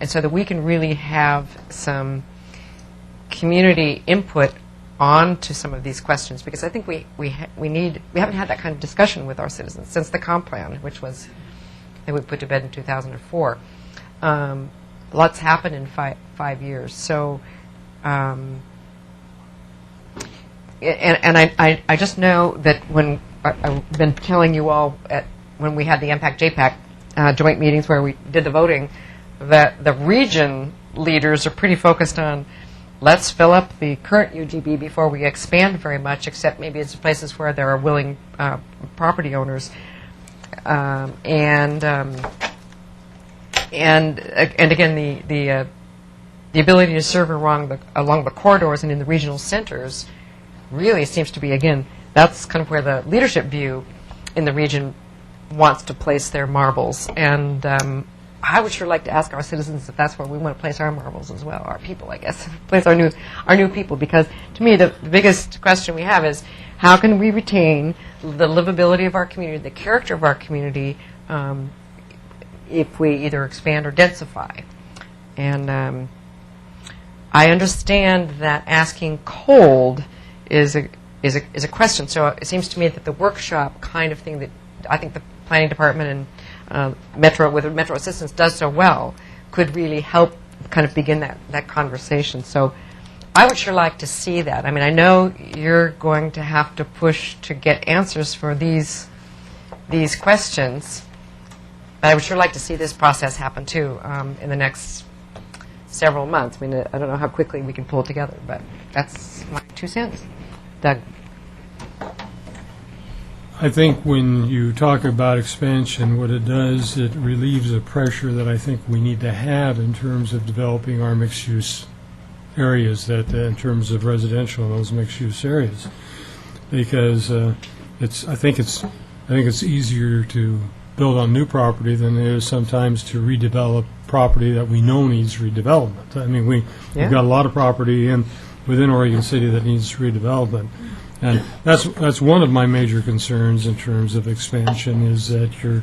so that we can really have some community input onto some of these questions, because I think we haven't had that kind of discussion with our citizens since the comp plan, which was that we put to bed in 2004. Lots happened in 5 years. So, and I just know that when I've been telling you all when we had the Impact JPAC joint meetings where we did the voting, that the region leaders are pretty focused on let's fill up the current UGB before we expand very much, except maybe it's places where there are willing property owners. And again, the ability to serve along the corridors and in the regional centers really seems to be, again, that's kind of where the leadership view in the region wants to place their marbles. And I would sure like to ask our citizens if that's where we want to place our marbles as well, our people, I guess, place our new people. Because to me, the biggest question we have is how can we retain the livability of our community, the character of our community, if we either expand or densify. And I understand that asking cold is a question. So it seems to me that the workshop kind of thing that I think the planning department and Metro Assistance does so well could really help kind of begin that conversation. So I would sure like to see that. I mean, I know you're going to have to push to get answers for these questions, but I would sure like to see this process happen too in the next several months. I mean, I don't know how quickly we can pull it together, but that's my 2 cents. Doug? I think when you talk about expansion, what it does, it relieves the pressure that I think we need to have in terms of developing our mixed-use areas, that in terms of residential, those mixed-use areas, because I think it's easier to build on new property than it is sometimes to redevelop property that we know needs redevelopment. I mean, we've got a lot of property within Oregon City that needs redevelopment. And that's one of my major concerns in terms of expansion, is that you're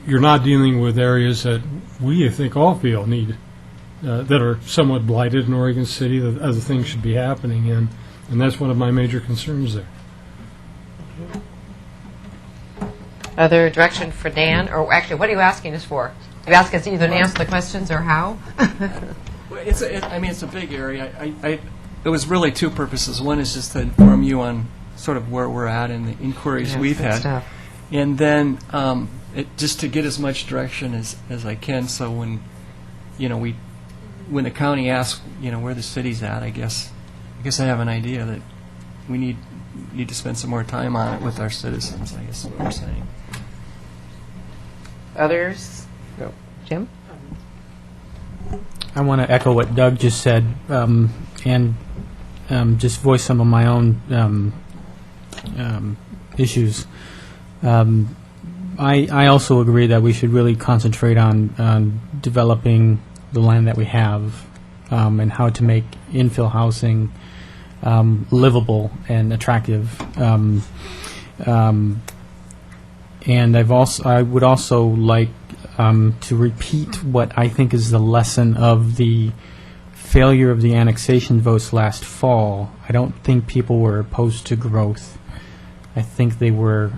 not dealing with areas that we, I think, all feel need, that are somewhat blighted in Oregon City, that other things should be happening in, and that's one of my major concerns there. Other direction for Dan? Or actually, what are you asking us for? You ask us either to answer the questions or how? Well, it's a big area. It was really 2 purposes. One is just to inform you on sort of where we're at in the inquiries we've had. Stuff. And then just to get as much direction as I can, so when the county asks, where the city's at, I guess I have an idea that we need to spend some more time on it with our citizens, I guess is what I'm saying. Others? No. Jim? I want to echo what Doug just said, and just voice some of my own issues. I also agree that we should really concentrate on developing the land that we have, and how to make infill housing livable and attractive. And I would also like to repeat what I think is the lesson of the failure of the annexation votes last fall. I don't think people were opposed to growth. I think they were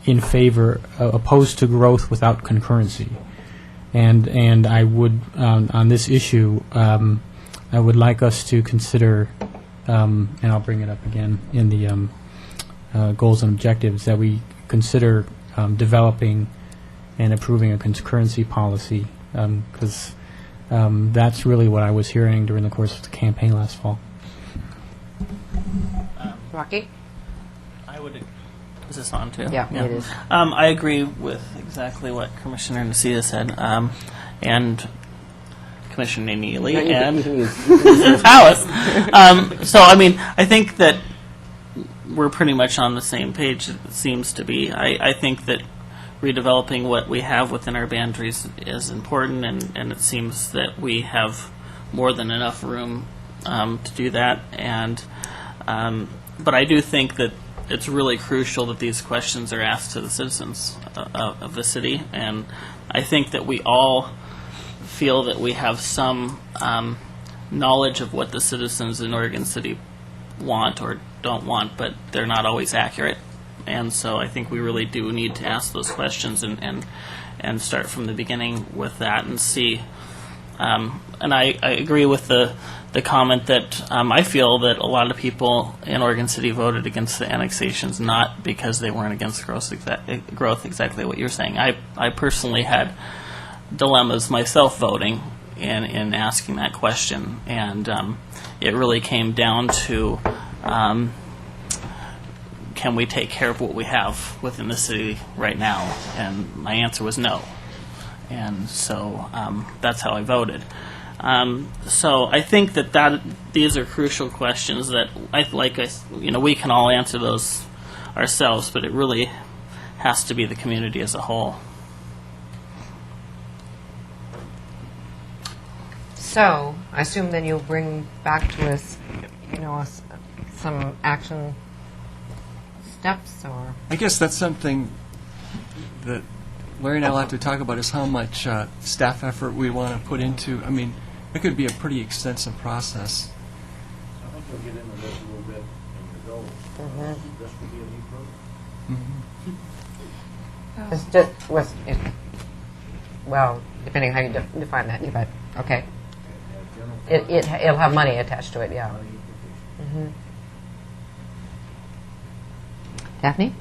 in favor, opposed to growth without concurrency. And I would, on this issue, I would like us to consider, and I'll bring it up again in the goals and objectives, that we consider developing and approving a concurrency policy, because that's really what I was hearing during the course of the campaign last fall. Rocky? I would. Is this on too? Yeah, it is. I agree with exactly what Commissioner Nocita said, and Commissioner Neely and Alice. So, I mean, I think that we're pretty much on the same page, it seems to be. I think that redeveloping what we have within our boundaries is important, and it seems that we have more than enough room to do that. And but I do think that it's really crucial that these questions are asked to the citizens of the city, and I think that we all feel that we have some knowledge of what the citizens in Oregon City want or don't want, but they're not always accurate. And so I think we really do need to ask those questions and start from the beginning with that and see And I agree with the comment that I feel that a lot of people in Oregon City voted against the annexations not because they weren't against growth, exactly what you're saying. I personally had dilemmas myself voting in asking that question, and it really came down to can we take care of what we have within the city right now? And my answer was no. And so that's how I voted. So I think that these are crucial questions that we can all answer those ourselves, but it really has to be the community as a whole. So, I assume then you'll bring back to us, some action steps, or? I guess that's something that Larry and I will have to talk about, is how much staff effort we want to put into. I mean, it could be a pretty extensive process. I think we'll get into this a little bit in your goals. This will be a new program. It's just, well, depending how you define that, but, okay. It'll have money attached to it, yeah. Daphne?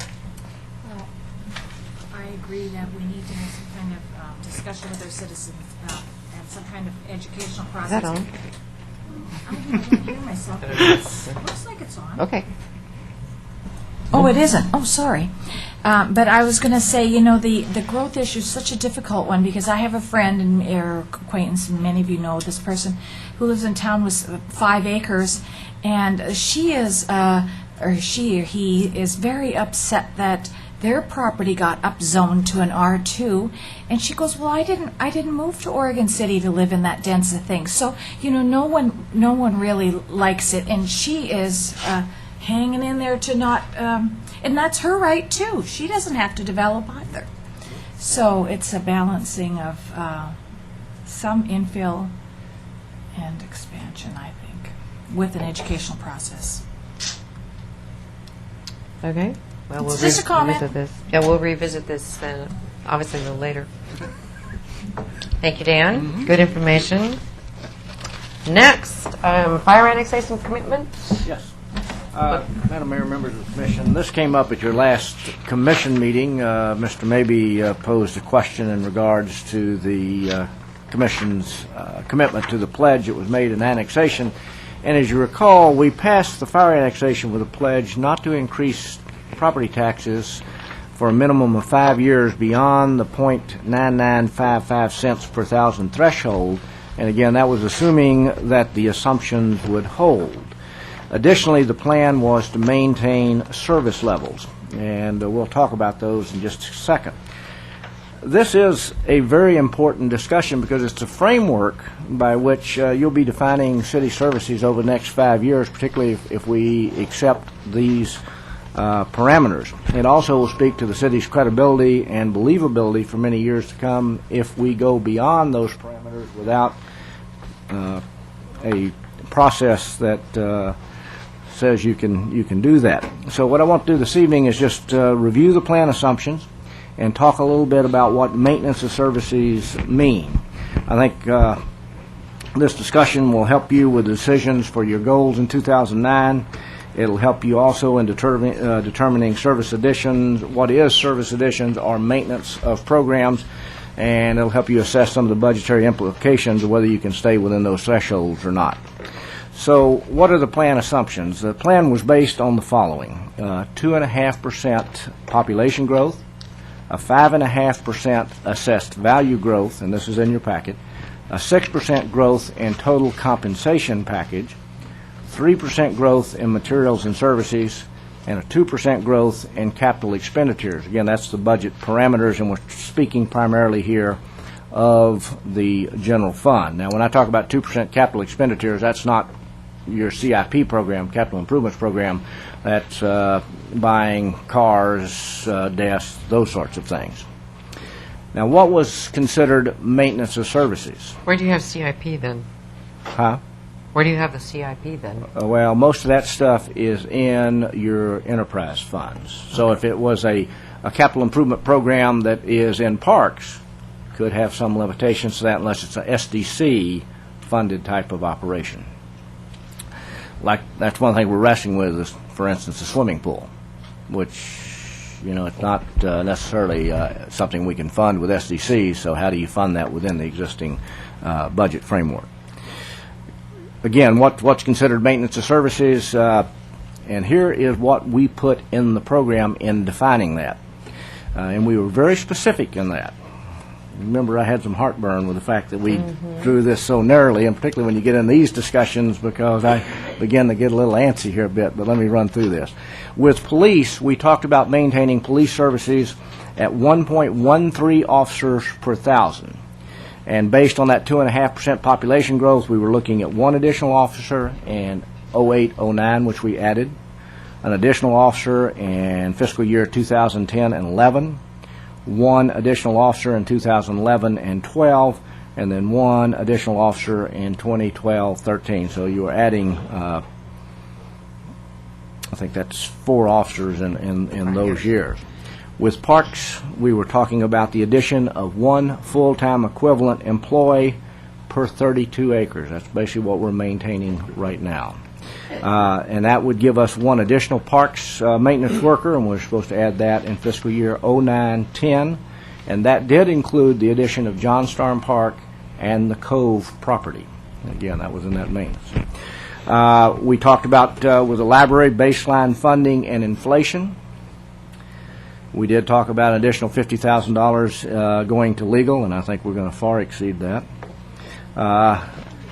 I agree that we need to have some kind of discussion with our citizens and some kind of educational Is process. that on? I can't hear myself. It looks like it's on. Okay. Oh, it isn't. Oh, sorry. But I was going to say, the growth issue is such a difficult one, because I have a friend or acquaintance, and many of you know this person, who lives in town with 5 acres, and she or he is very upset that their property got upzoned to an R2, and she goes, "Well, I didn't move to Oregon City to live in that dense of things." So, no one really likes it, and she is hanging in there to not, and that's her right too. She doesn't have to develop either. So it's a balancing of some infill and expansion, I think, with an educational process. Okay. Well, we'll Just a comment. revisit this. Yeah, we'll revisit this then, obviously a little later. Thank you, Dan. Good information. Next, fire annexation commitment. Yes. Madam Mayor, members of the commission, this came up at your last commission meeting. Mr. Mabee posed a question in regards to the commission's commitment to the pledge that was made in annexation. And as you recall, we passed the fire annexation with a pledge not to increase property taxes for a minimum of 5 years beyond the .9955 cents per thousand threshold. And again, that was assuming that the assumptions would hold. Additionally, the plan was to maintain service levels, and we'll talk about those in just a second. This is a very important discussion because it's a framework by which you'll be defining city services over the next 5 years, particularly if we accept these parameters. It also will speak to the city's credibility and believability for many years to come if we go beyond those parameters without a process that says you can do that. So what I want to do this evening is just review the plan assumptions and talk a little bit about what maintenance of services mean. I think this discussion will help you with decisions for your goals in 2009. It'll help you also in determining service additions, what is service additions or maintenance of programs, and it'll help you assess some of the budgetary implications of whether you can stay within those thresholds or not. So what are the plan assumptions? The plan was based on the following: 2.5% population growth, a 5.5% assessed value growth, and this is in your packet, a 6% growth in total compensation package, 3% growth in materials and services, and a 2% growth in capital expenditures. Again, that's the budget parameters, and we're speaking primarily here of the general fund. Now, when I talk about 2% capital expenditures, that's not your CIP program, capital improvements program. That's buying cars, desks, those sorts of things. Now, what was considered maintenance of services? Where do you have CIP then? Huh? Where do you have the CIP then? Well, most of that stuff is in your enterprise funds. So if it was a capital improvement program that is in parks, could have some limitations to that unless it's a SDC-funded type of operation. Like, that's one thing we're wrestling with is, for instance, a swimming pool, which, it's not necessarily something we can fund with SDC, so how do you fund that within the existing budget framework? Again, what's considered maintenance of services, and here is what we put in the program in defining that. And we were very specific in that. Remember, I had some heartburn with the fact that we drew this so narrowly, and particularly when you get in these discussions, because I begin to get a little antsy here a bit, but let me run through this. With police, we talked about maintaining police services at 1.13 officers per 1,000. And based on that 2.5% population growth, we were looking at one additional officer in 08-09, which we added, an additional officer in fiscal year 2010 and 11, one additional officer in 2011 and 12, and then one additional officer in 2012-13. So you are adding, I think that's 4 officers in those years. With parks, we were talking about the addition of one full-time equivalent employee per 32 acres. That's basically what we're maintaining right now. And that would give us one additional parks maintenance worker, and we're supposed to add that in fiscal year 09-10. And that did include the addition of John Starm Park and the Cove property. Again, that was in that maintenance. We talked about with the library baseline funding and inflation. We did talk about an additional $50,000 going to legal, and I think we're going to far exceed that.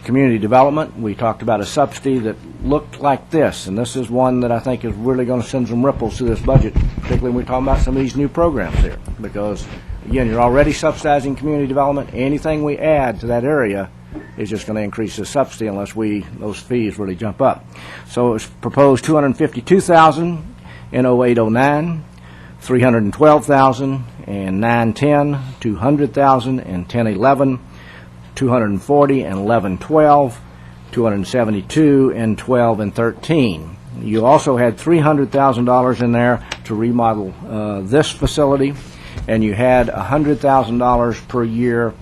Community development, we talked about a subsidy that looked like this, and this is one that I think is really going to send some ripples to this budget, particularly when we're talking about some of these new programs here, because, again, you're already subsidizing community development. Anything we add to that area is just going to increase the subsidy unless those fees really jump up. So it was proposed $252,000 in 08-09, $312,000 in 9-10, $200,000 in 10-11, $240 in 11-12, $272 in 12 and 13. You also had $300,000 in there to remodel this facility, and you had $100,000 per year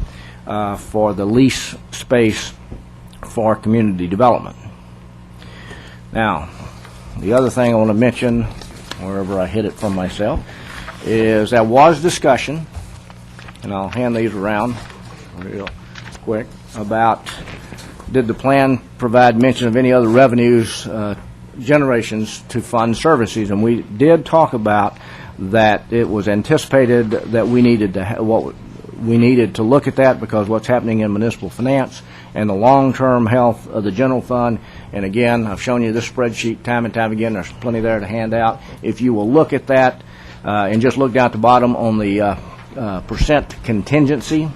for the lease space for community development. Now, the other thing I want to mention, wherever I hit it from myself, is there was discussion, and I'll hand these around real quick, about did the plan provide mention of any other revenues generations to fund services, and we did talk about that it was anticipated that we needed to we needed to look at that because what's happening in municipal finance and the long-term health of the general fund. And again, I've shown you this spreadsheet time and time again. There's plenty there to hand out. If you will look at that and just look down at the bottom on the percent contingency,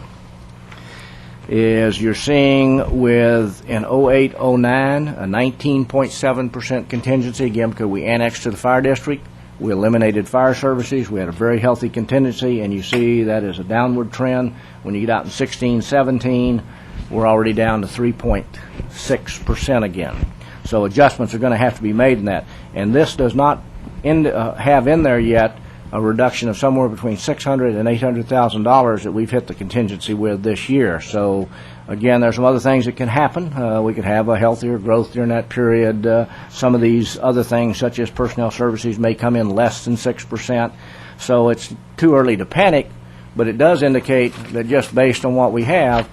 is you're seeing with in 08-09 a 19.7% contingency, again because we annexed to the fire district. We eliminated fire services. We had a very healthy contingency, and you see that is a downward trend. When you get out in 16-17, we're already down to 3.6% again. So adjustments are going to have to be made in that. And this does not have in there yet a reduction of somewhere between $600,000 and $800,000 that we've hit the contingency with this year. So again, there's some other things that can happen. We could have a healthier growth during that period. Some of these other things, such as personnel services, may come in less than 6%. So it's too early to panic, but it does indicate that just based on what we have,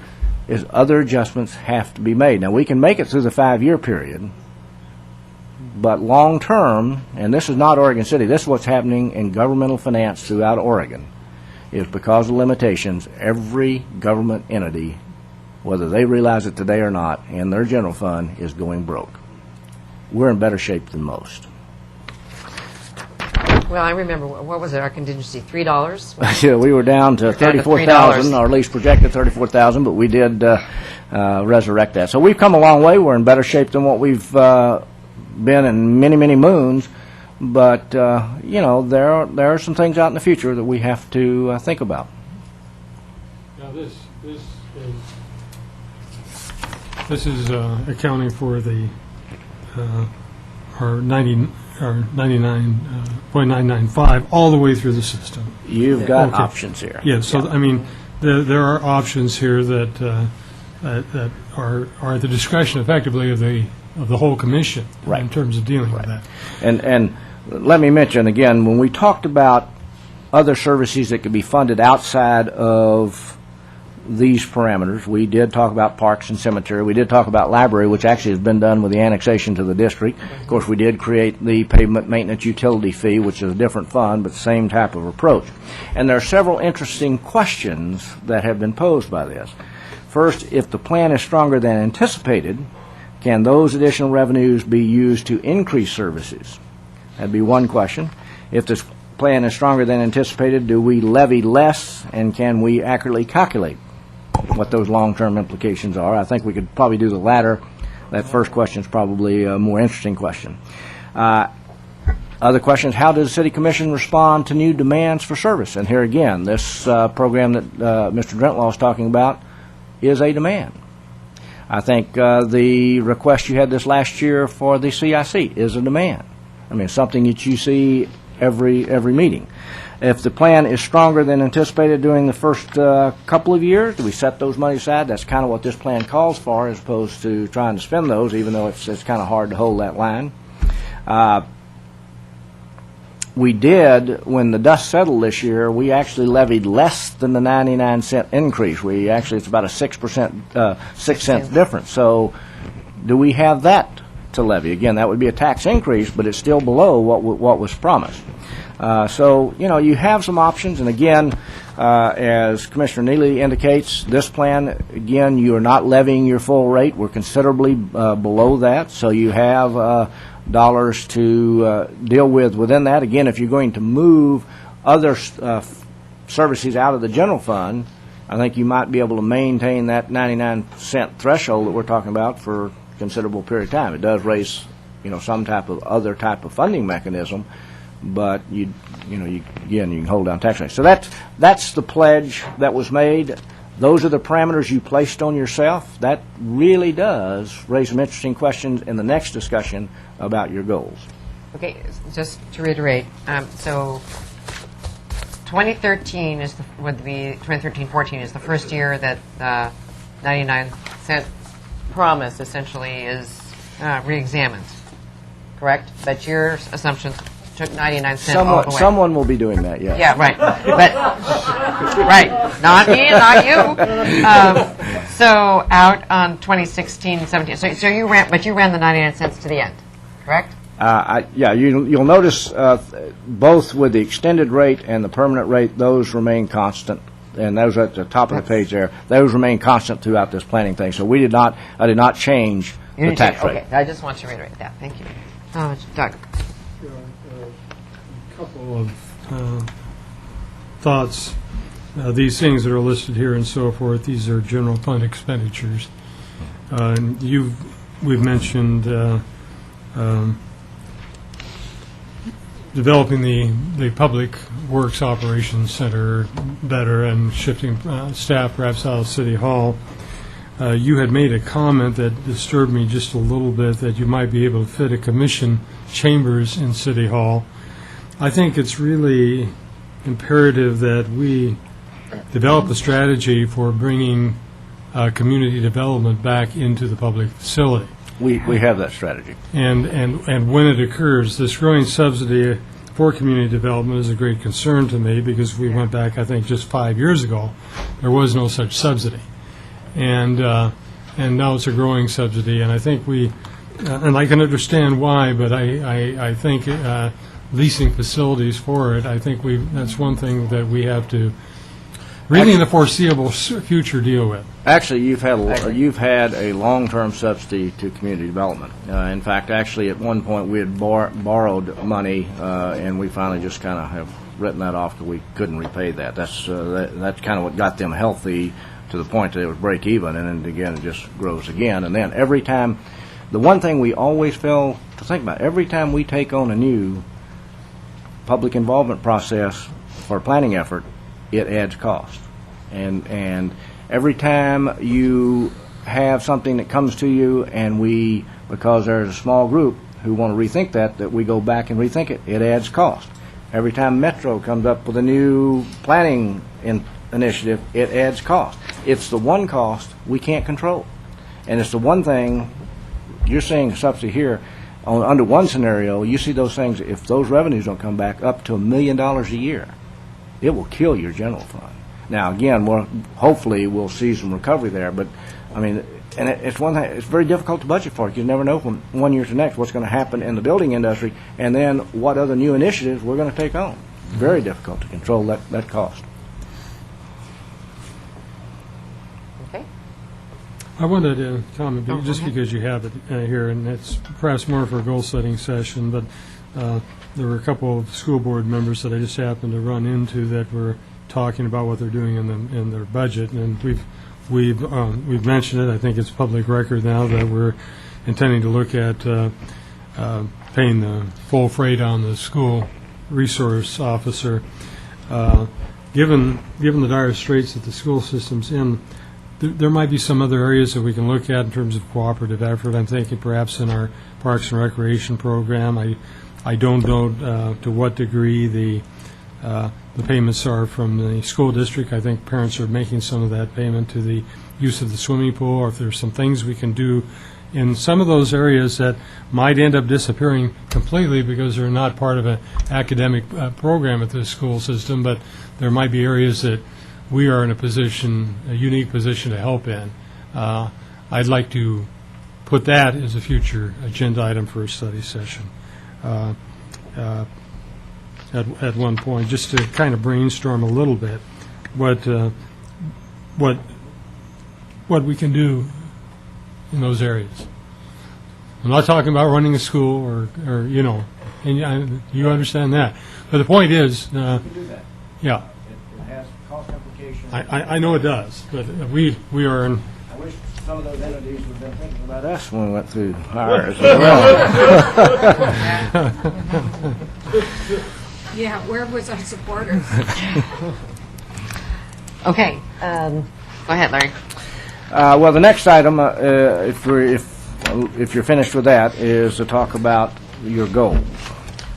is other adjustments have to be made. Now, we can make it through the 5-year period, but long term, and this is not Oregon City, this is what's happening in governmental finance throughout Oregon, is because of limitations, every government entity, whether they realize it today or not, in their general fund is going broke. We're in better shape than most. Well, I remember, what was it, our contingency, $3? Yeah, we were down to down to $34,000, or at least projected $34,000, but we did resurrect that. So we've come a long way. We're in better shape than what we've been in many, many moons. But, you know, there are some things out in the future that we have to think about. Now, this is accounting for the our 99.995 all the way through the system. You've got Okay. options here. Yeah, so, I mean, there are options here that are at the discretion, effectively, of the whole commission Right. in terms of dealing with that. And let me mention, again, when we talked about other services that could be funded outside of these parameters, we did talk about parks and cemetery. We did talk about library, which actually has been done with the annexation to the district. Of course, we did create the pavement maintenance utility fee, which is a different fund, but same type of approach. And there are several interesting questions that have been posed by this. First, if the plan is stronger than anticipated, can those additional revenues be used to increase services? That'd be one question. If this plan is stronger than anticipated, do we levy less, and can we accurately calculate what those long-term implications are? I think we could probably do the latter. That first question is probably a more interesting question. Other questions, how does the City Commission respond to new demands for service? And here again, this program that Mr. Drentlaw is talking about is a demand. I think the request you had this last year for the CIC is a demand. I mean, something that you see every meeting. If the plan is stronger than anticipated during the first couple of years, do we set those money aside? That's kind of what this plan calls for, as opposed to trying to spend those, even though it's kind of hard to hold that line. We did, when the dust settled this year, we actually levied less than the 99-cent increase. It's about a 6% difference. So do we have that to levy? Again, that would be a tax increase, but it's still below what was promised. So, you have some options, and again, as Commissioner Neely indicates, this plan, again, you are not levying your full rate. We're considerably below that, so you have dollars to deal with within that. Again, if you're going to move other services out of the general fund, I think you might be able to maintain that 99-cent threshold that we're talking about for a considerable period of time. It does raise, some type of other type of funding mechanism, but you can hold down tax rates. So that's the pledge that was made. Those are the parameters you placed on yourself. That really does raise some interesting questions in the next discussion about your goals. Okay, just to reiterate, so 2013 would be 2013-14 is the first year that 99-cent promise essentially is re-examined, correct? But your assumptions took 99 cents all the way. Someone will be doing that, yes. Yeah, right. But right, not me, not you. So out on 2016-17. So you ran the 99 cents to the end, correct? You'll notice both with the extended rate and the permanent rate, those remain constant, and those are at the top of the page there. Those remain constant throughout this planning thing. So I did not change the tax rate. Okay, I just want to reiterate that. Thank you. Doug. A couple of thoughts. These things that are listed here and so forth, these are general fund expenditures. We've mentioned developing the Public Works Operations Center better and shifting staff perhaps out of City Hall. You had made a comment that disturbed me just a little bit, that you might be able to fit a commission chambers in City Hall. I think it's really imperative that we develop a strategy for bringing community development back into the public facility. We have that strategy. And when it occurs, this growing subsidy for community development is a great concern to me, because we went back, I think, just 5 years ago, there was no such subsidy. And now it's a growing subsidy, and I think and I can understand why, but I think leasing facilities for it, I think that's one thing that we have to really in the foreseeable future deal with. Actually, you've had a long-term subsidy to community development. In fact, actually, at one point we had borrowed money, and we finally just kind of have written that off because we couldn't repay that. That's kind of what got them healthy to the point that it would break even, and then again it just grows again. And then every time, the one thing we always fail to think about, every time we take on a new public involvement process for a planning effort, it adds cost. And every time you have something that comes to you, and because there's a small group who want to rethink that we go back and rethink it, it adds cost. Every time Metro comes up with a new planning initiative, it adds cost. It's the one cost we can't control. And it's the one thing, you're seeing a subsidy here, under one scenario, you see those things, if those revenues don't come back, up to $1 million a year. It will kill your general fund. Now, again, hopefully we'll see some recovery there, but, I mean, and it's one thing, it's very difficult to budget for. You never know from one year to the next what's going to happen in the building industry, and then what other new initiatives we're going to take on. Very difficult to control that cost. Okay. I wanted to comment, just because you have it here, and it's perhaps more for a goal-setting session, but there were a couple of school board members that I just happened to run into that were talking about what they're doing in their budget, and we've mentioned it. I think it's public record now that we're intending to look at paying the full freight on the school resource officer. Given the dire straits that the school system's in, there might be some other areas that we can look at in terms of cooperative effort. I'm thinking perhaps in our Parks and Recreation program. I don't know to what degree the payments are from the school district. I think parents are making some of that payment to the use of the swimming pool, or if there's some things we can do in some of those areas that might end up disappearing completely because they're not part of an academic program at the school system, but there might be areas that we are in a unique position to help in. I'd like to put that as a future agenda item for a study session at one point, just to kind of brainstorm a little bit what we can do in those areas. I'm not talking about running a school or you know, and you understand that. But the point is, yeah. It has cost implications. I know it does, but we are in. I wish some of those entities would have been thinking about us when we went through ours as well. Yeah, where was our supporters? Okay. Go ahead, Larry. Well, the next item, if you're finished with that, is to talk about your goals.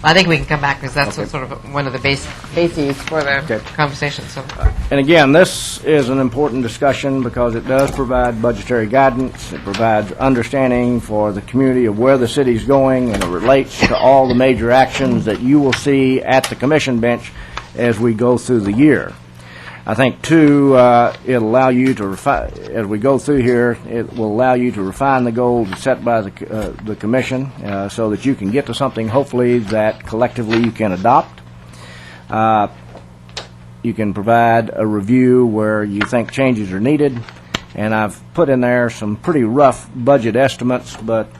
I think we can come back because that's sort of one of the bases for the conversation. So, And again, this is an important discussion because it does provide budgetary guidance. It provides understanding for the community of where the city's going, and it relates to all the major actions that you will see at the commission bench as we go through the year. I think, too, it'll allow you to refine, as we go through here, it will allow you to refine the goals set by the commission so that you can get to something, hopefully, that collectively you can adopt. You can provide a review where you think changes are needed, and I've put in there some pretty rough budget estimates, but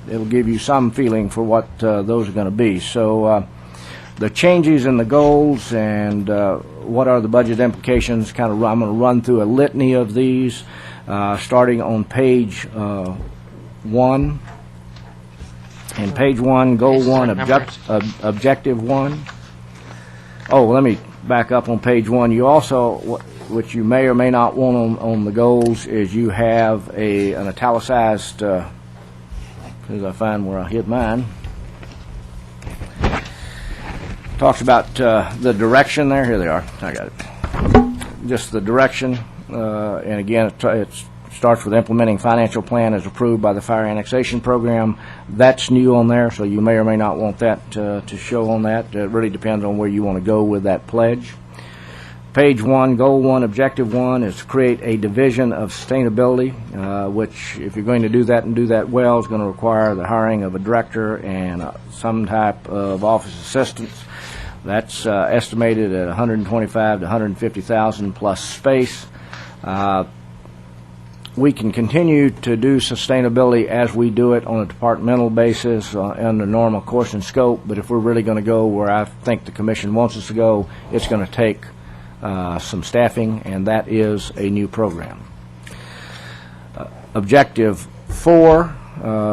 it'll give you some feeling for what those are going to be. So the changes in the goals and what are the budget implications, I'm going to run through a litany of these, starting on page 1. And page 1, goal 1, objective 1. Oh, let me back up on page 1. You also, which you may or may not want on the goals, is you have an italicized, as I find where I hid mine, talks about the direction there. Here they are. I got it. Just the direction. And again, it starts with implementing financial plan as approved by the Fire Annexation Program. That's new on there, so you may or may not want that to show on that. It really depends on where you want to go with that pledge. Page 1, Goal 1, Objective 1 is to create a division of sustainability, which, if you're going to do that and do that well, is going to require the hiring of a director and some type of office assistants. That's estimated at $125,000 to $150,000 plus space. We can continue to do sustainability as we do it on a departmental basis in the normal course and scope, but if we're really going to go where I think the Commission wants us to go, it's going to take some staffing, and that is a new program. Objective 4,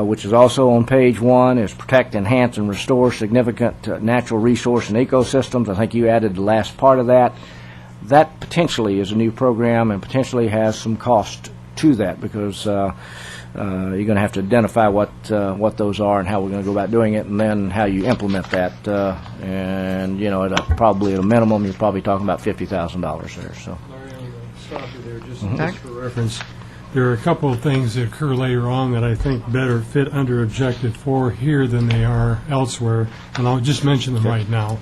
which is also on page 1, is protect, enhance, and restore significant natural resource and ecosystems. I think you added the last part of that. That potentially is a new program and potentially has some cost to that because you're going to have to identify what those are and how we're going to go about doing it, and then how you implement that. And probably at a minimum, you're probably talking about $50,000 there. So. Larry, I'm going to stop you there just for reference. There are a couple of things that occur later on that I think better fit under Objective 4 here than they are elsewhere, and I'll just mention them right now.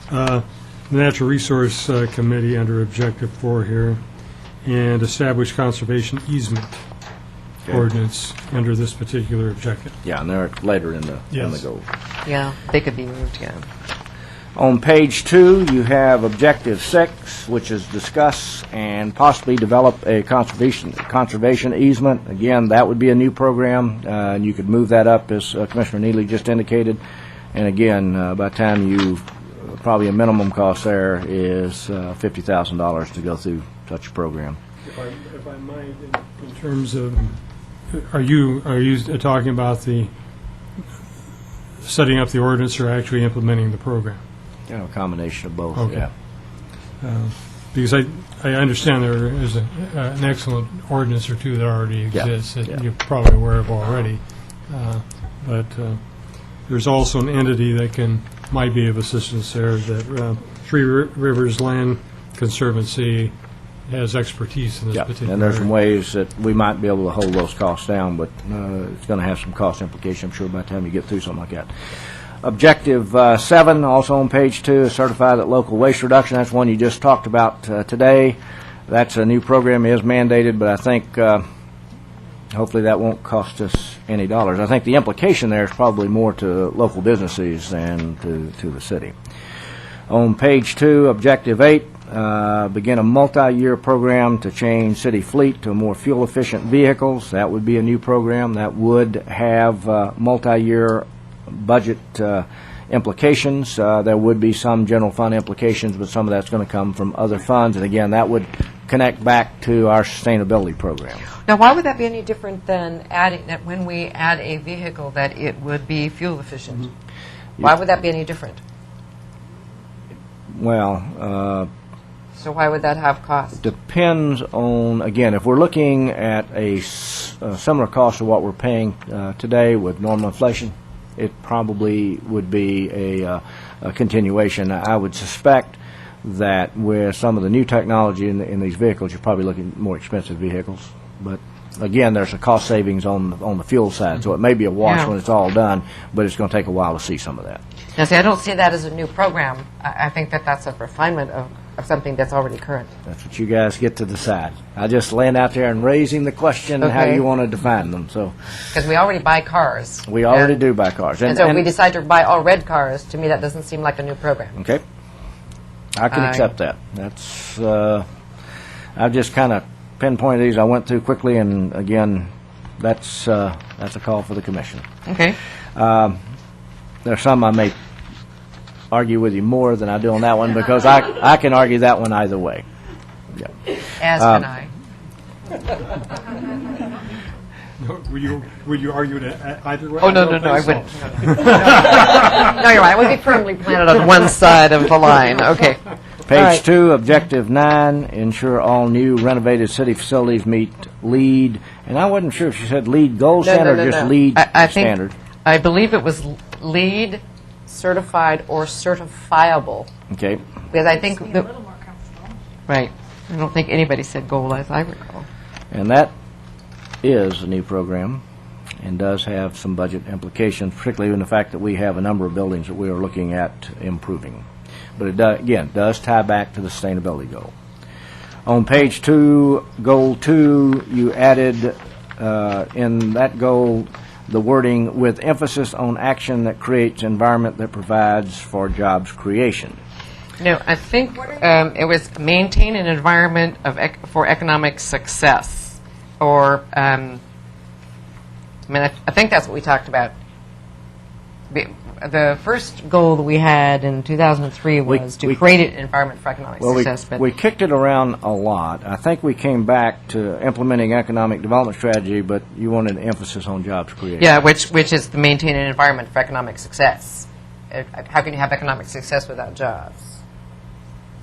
The Natural Resource Committee under Objective 4 here, and establish conservation easement ordinance under this particular objective. Yeah, and they're later in the Yes. goal. Yeah, they could be moved, yeah. On page 2, you have Objective 6, which is discuss and possibly develop a conservation easement. Again, that would be a new program, and you could move that up, as Commissioner Neely just indicated. And again, by the time probably a minimum cost there is $50,000 to go through such a program. If I might, in terms of, are you talking about the setting up the ordinance or actually implementing the program? A combination of both, Okay. yeah. Because I understand there is an excellent ordinance or two that already exists that yeah. you're probably aware of already. But there's also an entity that might be of assistance there, that Three Rivers Land Conservancy has expertise in this Yeah, particular and there's some area. ways that we might be able to hold those costs down, but it's going to have some cost implications, I'm sure, by the time you get through something like that. Objective 7, also on page 2, is certify that local waste reduction. That's one you just talked about today. That's a new program, it is mandated, but I think hopefully that won't cost us any dollars. I think the implication there is probably more to local businesses than to the city. On page 2, Objective 8, begin a multi-year program to change city fleet to more fuel-efficient vehicles. That would be a new program that would have multi-year budget implications. There would be some general fund implications, but some of that's going to come from other funds. And again, that would connect back to our sustainability program. Now, why would that be any different than adding, that when we add a vehicle, that it would be fuel efficient? Why would that be any different? Well, So why would that have cost? depends on, again, if we're looking at a similar cost to what we're paying today with normal inflation, it probably would be a continuation. I would suspect that with some of the new technology in these vehicles, you're probably looking at more expensive vehicles. But again, there's a cost savings on the fuel side, so it may be a wash Yeah. when it's all done, but it's going to take a while to see some of that. Now, see, I don't see that as a new program. I think that that's a refinement of something that's already current. That's what you guys get to decide. I just laying out there and raising the question how Okay. you want to define them. So Because we already buy cars. we already And- do buy cars. And so if we decide to buy all red cars, to me, that doesn't seem like a new program. Okay. I can I- accept that. That's, I've just kind of pinpointed these. I went through quickly, and again, that's a call for the commission. Okay. There's some I may argue with you more than I do on that one, because I can argue that one either way. Yeah. As can I. Would you argue it either way? Oh, no, I wouldn't. No, you're right. I would be firmly planted on one side of the line. Okay. Page right. 2, Objective 9, ensure all new renovated city facilities meet LEED. And I wasn't sure if you said LEED Gold Standard or just LEED I think, Standard. I believe it was LEED certified or certifiable. Okay. Because I think, right. I don't think anybody said gold, as I recall. And that is a new program and does have some budget implications, particularly in the fact that we have a number of buildings that we are looking at improving. But it does tie back to the sustainability goal. On page 2, goal 2, you added in that goal the wording with emphasis on action that creates environment that provides for jobs creation. No, I think it was maintain an environment for economic success. Or, I think that's what we talked about. The first goal that we had in 2003 was to create an environment for economic success. We kicked it around a lot. I think we came back to implementing economic development strategy, but you wanted an emphasis on jobs creation. Yeah, which is to maintain an environment for economic success. How can you have economic success without jobs?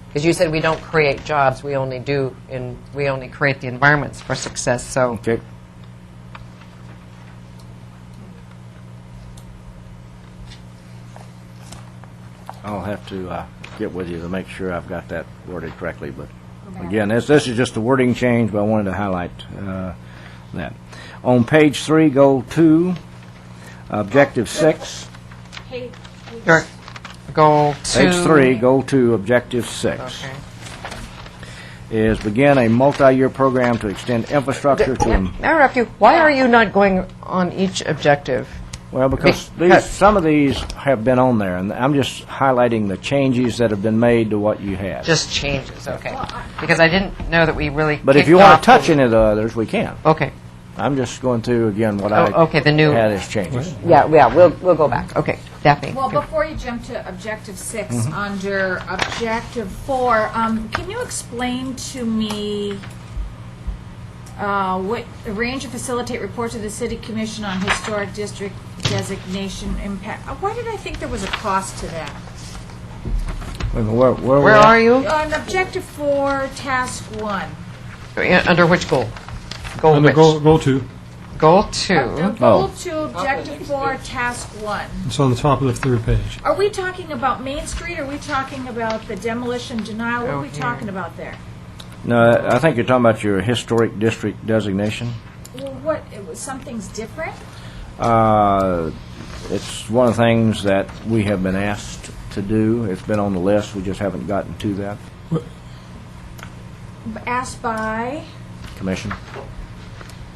Because you said we don't create jobs, we only create the environments for success. So Okay. I'll have to get with you to make sure I've got that worded correctly, but again, this is just a wording change, but I wanted to highlight that. On page 3, goal 2, objective 6. Your goal to... Page 3, goal 2, objective 6. Okay. Is begin a multi-year program to extend infrastructure to... I interrupt you. Why are you not going on each objective? Well, because some of these have been on there, and I'm just highlighting the changes that have been made to what you had. Just changes, okay. Because I didn't know that we really But if kicked you want off to touch the- any of the others, we can. Okay. I'm just going through, again, what I okay, the new... had as changes. Yeah, we'll go back. Okay, Daphne. Well, before you jump to objective 6, under objective 4, can you explain to me what arrange to facilitate report to the city commission on historic district designation impact? Why did I think there was a cost to that? Where are you? On objective 4, task 1. Under which goal? Goal Under which? goal 2. Goal 2. Goal 2, objective 4, task 1. It's on the top of the third page. Are we talking about Main Street? Are we talking about the demolition denial? What are we talking about there? No, I think you're talking about your historic district designation. Well, something's different? It's one of the things that we have been asked to do. It's been on the list. We just haven't gotten to that. Asked by? Commission.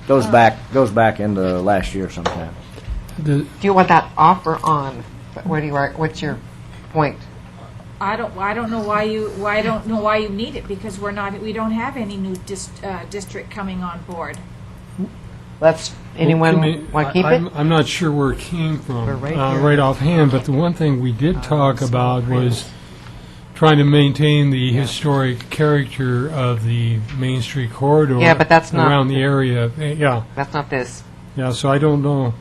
Goes back into last year sometime. Do you want that off or on? Where do you are? What's your point? I don't know why you need it, because we don't have any new district coming on board. Anyone want to keep it? I'm not sure where it came from We're right here. right offhand, but the one thing we did talk about was trying to maintain the historic character of the Main Street corridor. Yeah, but that's not- around the area. Yeah, That's not this. yeah. So I don't know.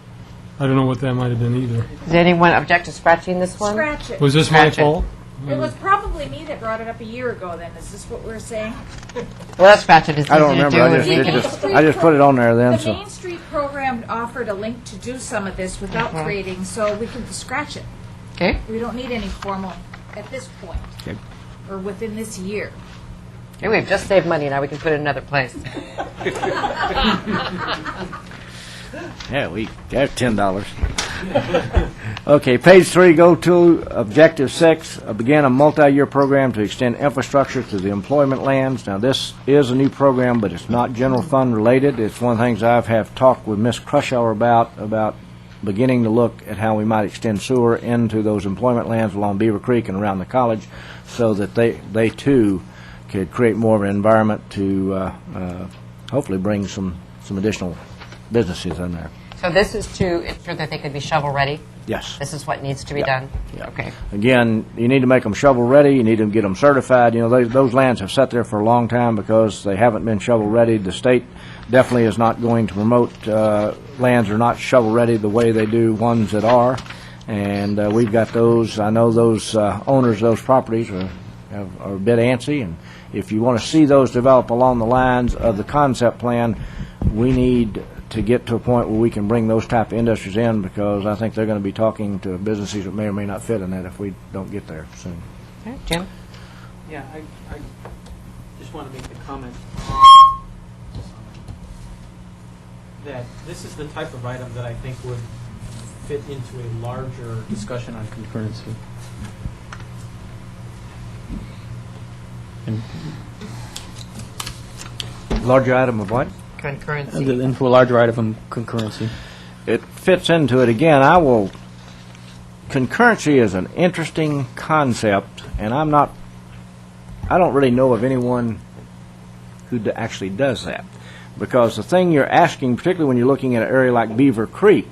I don't know what that might have been either. Does anyone object to scratching this one? Scratch it. Was this my Scratch it. fault? It was probably me that brought it up a year ago then. Is this what we're saying? Well, let's scratch it. It's I don't easy to remember. do. I just put it on there then. The So Main Street program offered a link to do some of this without creating, so we can scratch it. Okay. We don't need any formal at this point. Okay. Or within this year. Okay, we've just saved money. Now we can put it in another place. yeah, we got $10. Okay, page 3, go to objective 6. Begin a multi-year program to extend infrastructure to the employment lands. Now, this is a new program, but it's not general fund related. It's one of the things I've have talked with Ms. Crushauer about beginning to look at how we might extend sewer into those employment lands along Beaver Creek and around the college, so that they too could create more of an environment to hopefully bring some additional businesses in there. So this is to ensure that they can be shovel-ready? Yes. This is what needs to be done? Yeah. Okay. Again, you need to make them shovel-ready, you need to get them certified. You know, those lands have sat there for a long time because they haven't been shovel-ready. The state definitely is not going to promote lands that are not shovel-ready the way they do ones that are. And we've got those. I know those owners of those properties are a bit antsy, and if you want to see those develop along the lines of the concept plan, we need to get to a point where we can bring those type of industries in, because I think they're going to be talking to businesses that may or may not fit in that if we don't get there soon. Okay, Jim? Yeah, I just want to make the comment that this is the type of item that I think would fit into a larger discussion on concurrency. And Larger item of what? Concurrency. into a larger item of concurrency. It fits into it again. Concurrency is an interesting concept, and I don't really know of anyone who actually does that. Because the thing you're asking, particularly when you're looking at an area like Beaver Creek,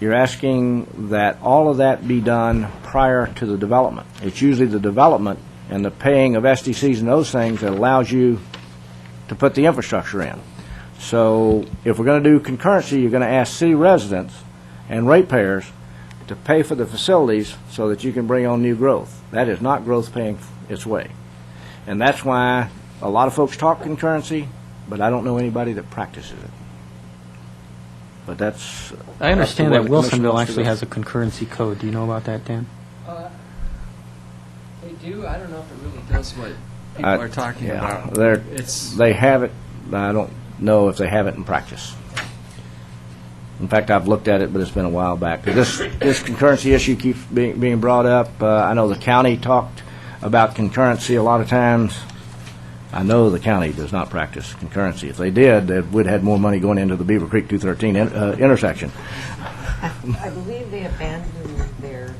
you're asking that all of that be done prior to the development. It's usually the development and the paying of SDCs and those things that allows you to put the infrastructure in. So if we're going to do concurrency, you're going to ask city residents and ratepayers to pay for the facilities so that you can bring on new growth. That is not growth paying its way. And that's why a lot of folks talk concurrency, but I don't know anybody that practices it. But that's... I understand that's that the way the commission Wilsonville wants to actually go. has a concurrency code. Do you know about that, Dan? They do. I don't know if it really does what people are talking Yeah, about. they're, It's they have it, I don't know if they have it in practice. In fact, I've looked at it, but it's been a while back. This concurrency issue keeps being brought up. I know the county talked about concurrency a lot of times. I know the county does not practice concurrency. If they did, they would have had more money going into the Beaver Creek 213 intersection. I believe they abandoned their,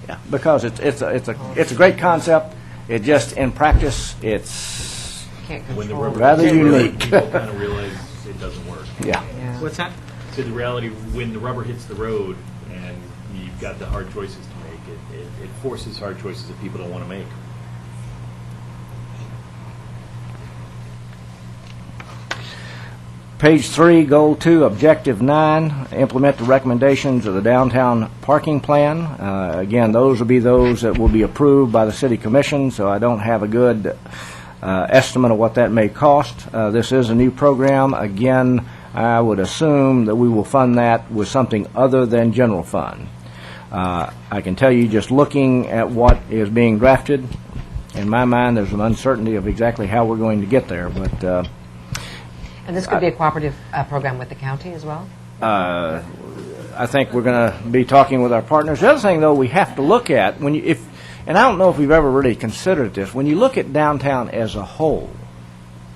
Yeah, because it's a great concept. It just, in practice, it's can't When the control. rubber Rather hits the road, unique. people kind of realize it doesn't work. yeah. Yeah. What's that? So the reality, when the rubber hits the road and you've got the hard choices to make, it forces hard choices that people don't want to make. Page 3, Goal 2, Objective 9, implement the recommendations of the downtown parking plan. Again, those will be those that will be approved by the city commission, so I don't have a good estimate of what that may cost. This is a new program. Again, I would assume that we will fund that with something other than general fund. I can tell you, just looking at what is being drafted, in my mind, there's an uncertainty of exactly how we're going to get there, but And this could be a cooperative program with the county as well? I think we're going to be talking with our partners. The other thing, though, we have to look at, and I don't know if we've ever really considered this, when you look at downtown as a whole,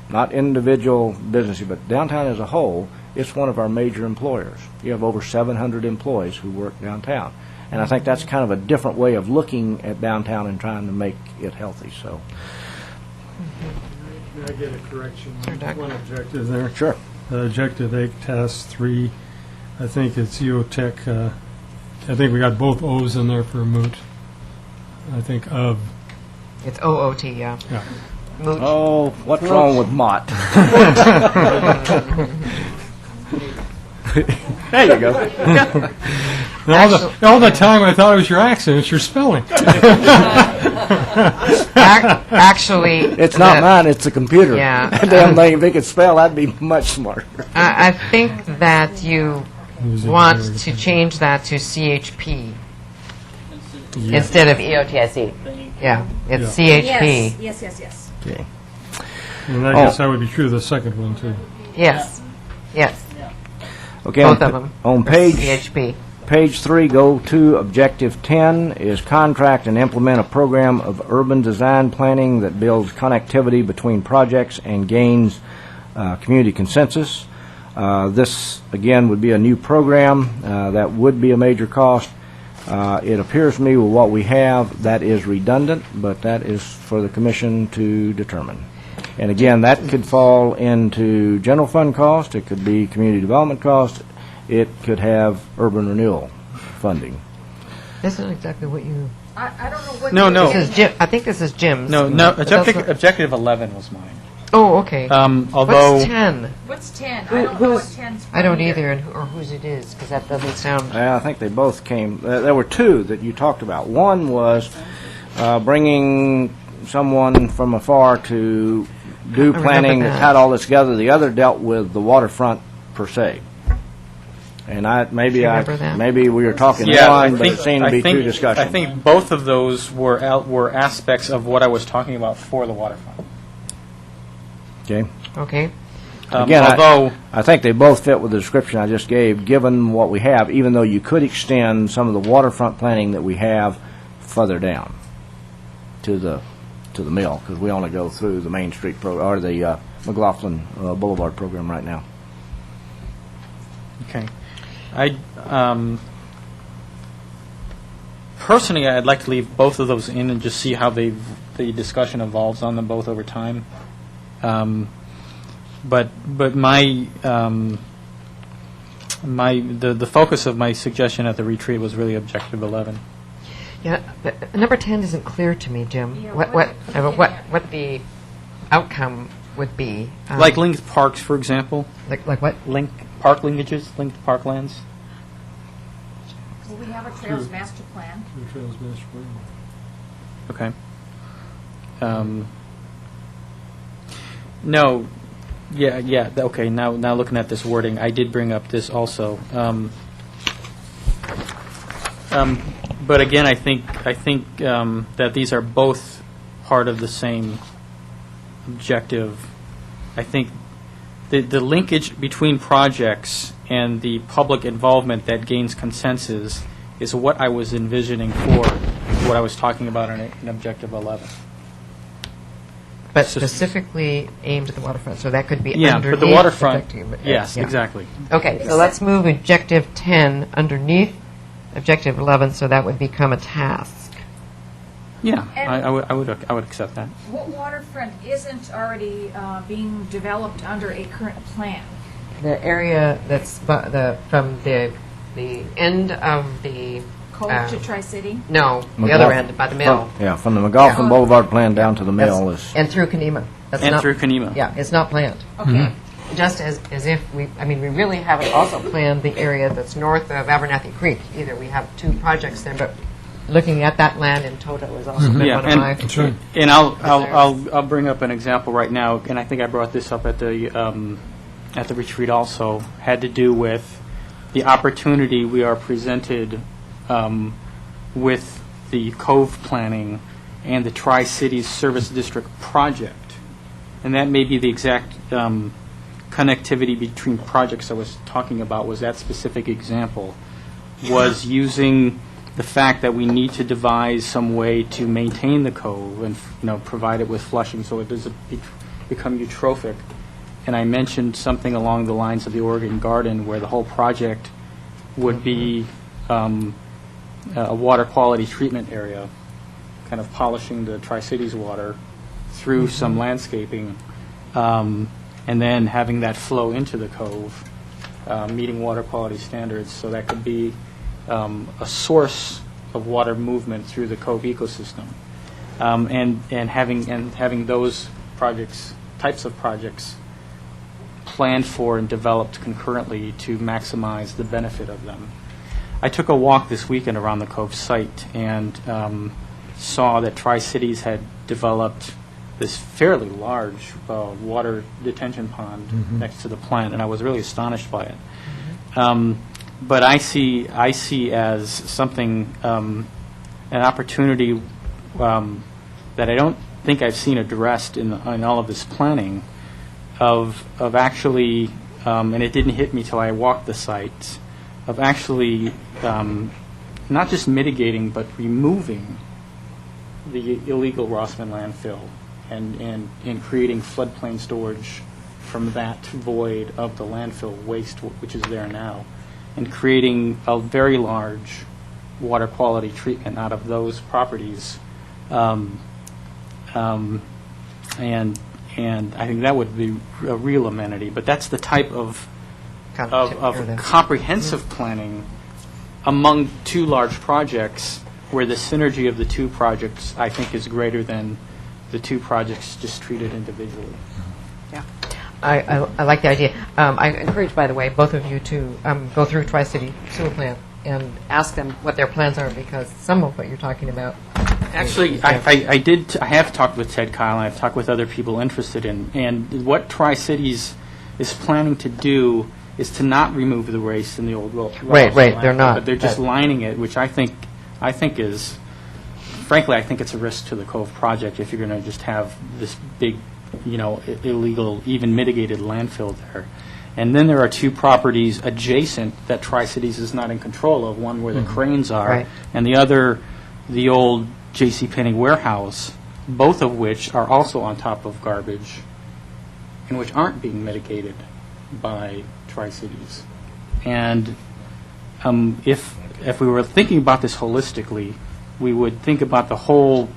not individual businesses, but downtown as a whole, it's one of our major employers. You have over 700 employees who work downtown. And I think that's kind of a different way of looking at downtown and trying to make it healthy, so. May I get a correction? Sure, Doc. One objective there. Sure. Objective 8, Task 3, I think it's EOTech. I think we got both O's in there for moot. I think of. It's OOT, yeah. Yeah. Mooch. Oh, what's wrong with Mott? There you go. All the time I thought it was your accent, it's your spelling. Actually, It's not mine, it's the computer. Yeah. Damn thing, if it could spell, I'd be much smarter. I think that you Using want very- to change that to CHP instead of EOTSE. Yeah, it's CHP. Yes. Okay. And I guess that would be true of the second one, too. Yes, yes, Okay, both of them. On CHP. page 3, Goal 2, Objective 10 is contract and implement a program of urban design planning that builds connectivity between projects and gains community consensus. This, again, would be a new program. That would be a major cost. It appears to me with what we have, that is redundant, but that is for the commission to determine. And again, that could fall into general fund cost, it could be community development cost, it could have urban renewal funding. This isn't exactly what you. I don't know what. No, no. This is Jim. I think this is Jim's. No, But that's not- objective 11 was mine. Oh, okay. Although What's 10? What's 10? Who- I don't know what who's- 10's I don't from either, or whose it is, because that doesn't sound. I think they both came, there were two that you talked about. One was bringing someone from afar to do remember planning that that. tied all this together. The other dealt with the waterfront per se. And Remember that? maybe we were talking Yeah, one, but it seemed to be two discussions. I think both of those were aspects of what I was talking about for the waterfront. Okay. Okay. Again, although I think they both fit with the description I just gave, given what we have, even though you could extend some of the waterfront planning that we have further down to the mill, because we only go through the Main Street or the McLaughlin Boulevard program right now. Okay. Personally, I'd like to leave both of those in and just see how the discussion evolves on them both over time. But my the focus of my suggestion at the retreat was really objective 11. Yeah, but number 10 isn't clear to me, Jim. Yeah, What the outcome would be? Like linked parks, for example. Like what? Linked park linkages, linked parklands. Well, we have a Trails Master Plan. Okay. No, Yeah, okay, now looking at this wording, I did bring up this also. But again, I think that these are both part of the same objective. I think the linkage between projects and the public involvement that gains consensus is what I was envisioning for what I was talking about in Objective 11. But specifically aimed at the waterfront, so that could be Yeah, underneath. for the waterfront, objective, yes, yeah. exactly. Okay, so let's move Objective 10 underneath Objective 11, so that would become a task. Yeah, And- I would accept that. What waterfront isn't already being developed under a current plan? The area that's from the end of the... Cove to Tri-City? No, the other end, by the mill. Yeah, from the McGoffin Boulevard plan down to the mill is, And through Kenema. That's And not- through Kenema. Yeah, it's not planned. Okay. Just as if we really haven't also planned the area that's north of Abernathy Creek either. We have two projects there, but looking at that land in total has also been Yeah, one of and- my... That's right. And I'll bring up an example right now, and I think I brought this up at the retreat also, had to do with the opportunity we are presented with the Cove planning and the Tri-Cities Service District project. And that may be the exact connectivity between projects I was talking about, was that specific example, was using the fact that we need to devise some way to maintain the cove and provide it with flushing so it doesn't become eutrophic. And I mentioned something along the lines of the Oregon Garden where the whole project would be a water quality treatment area, kind of polishing the Tri-Cities water through some landscaping, and then having that flow into the cove, meeting water quality standards. So that could be a source of water movement through the cove ecosystem, and having those types of projects planned for and developed concurrently to maximize the benefit of them. I took a walk this weekend around the Cove site and saw that Tri-Cities had developed this fairly large water detention pond next to the plant, and I was really astonished by it. But I see as something, an opportunity that I don't think I've seen addressed in all of this planning, of actually, and it didn't hit me till I walked the site, of actually not just mitigating but removing the illegal Rossman landfill and creating floodplain storage from that void of the landfill waste which is there now, and creating a very large water quality treatment out of those properties, and I think that would be a real amenity. But that's the type of comprehensive planning among two large projects, where the synergy of the two projects, I think, is greater than the two projects just treated individually. Yeah. I like the idea. I encourage, by the way, both of you to go through Tri-City Sewer Plant and ask them what their plans are, because some of what you're talking about... Actually, I have talked with Ted Kyle, and I've talked with other people interested in, and what Tri-Cities is planning to do is to not remove the waste in the old Right, they're not. But they're just lining it, which I think is, frankly, I think it's a risk to the Cove project if you're going to just have this big, illegal, even mitigated landfill there. And then there are two properties adjacent that Tri-Cities is not in control of, one where the cranes are, Right. and the other, the old J.C. Penney warehouse, both of which are also on top of garbage and which aren't being mitigated by Tri-Cities. And if we were thinking about this holistically, we would think about the whole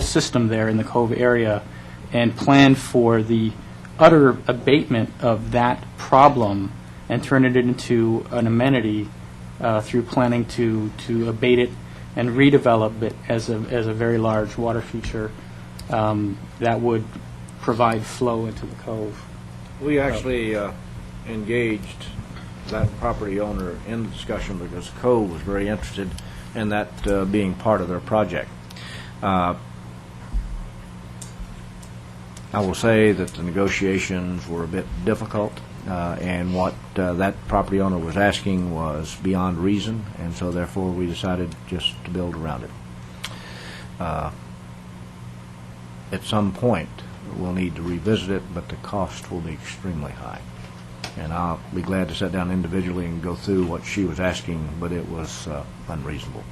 system there in the Cove area and plan for the utter abatement of that problem and turn it into an amenity through planning to abate it and redevelop it as a very large water feature that would provide flow into the Cove. we actually engaged that property owner in the discussion because Cove was very interested in that being part of their project. I will say that the negotiations were a bit difficult, and what that property owner was asking was beyond reason, and so therefore we decided just to build around it. At some point, we'll need to revisit it, but the cost will be extremely high. And I'll be glad to sit down individually and go through what she was asking, but it was unreasonable.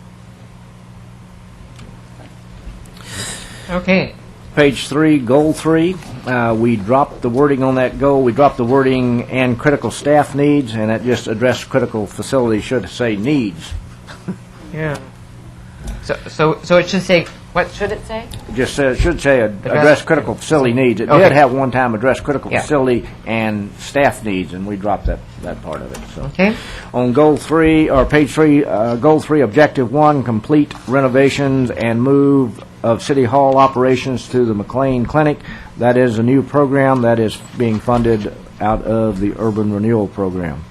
Okay. Page 3, goal 3, we dropped the wording on that goal. We dropped the wording "and critical staff needs," and that just addressed critical facilities, should say needs. Yeah. So it should say, what should it say? It just says, should say address critical facility needs. It Okay. did have one time address critical Yeah. facility and staff needs, and we dropped that part of it. So. Okay. On goal 3, or page 3, goal 3, objective 1, complete renovations and move of City Hall operations to the McLean Clinic. That is a new program that is being funded out of the Urban Renewal Program.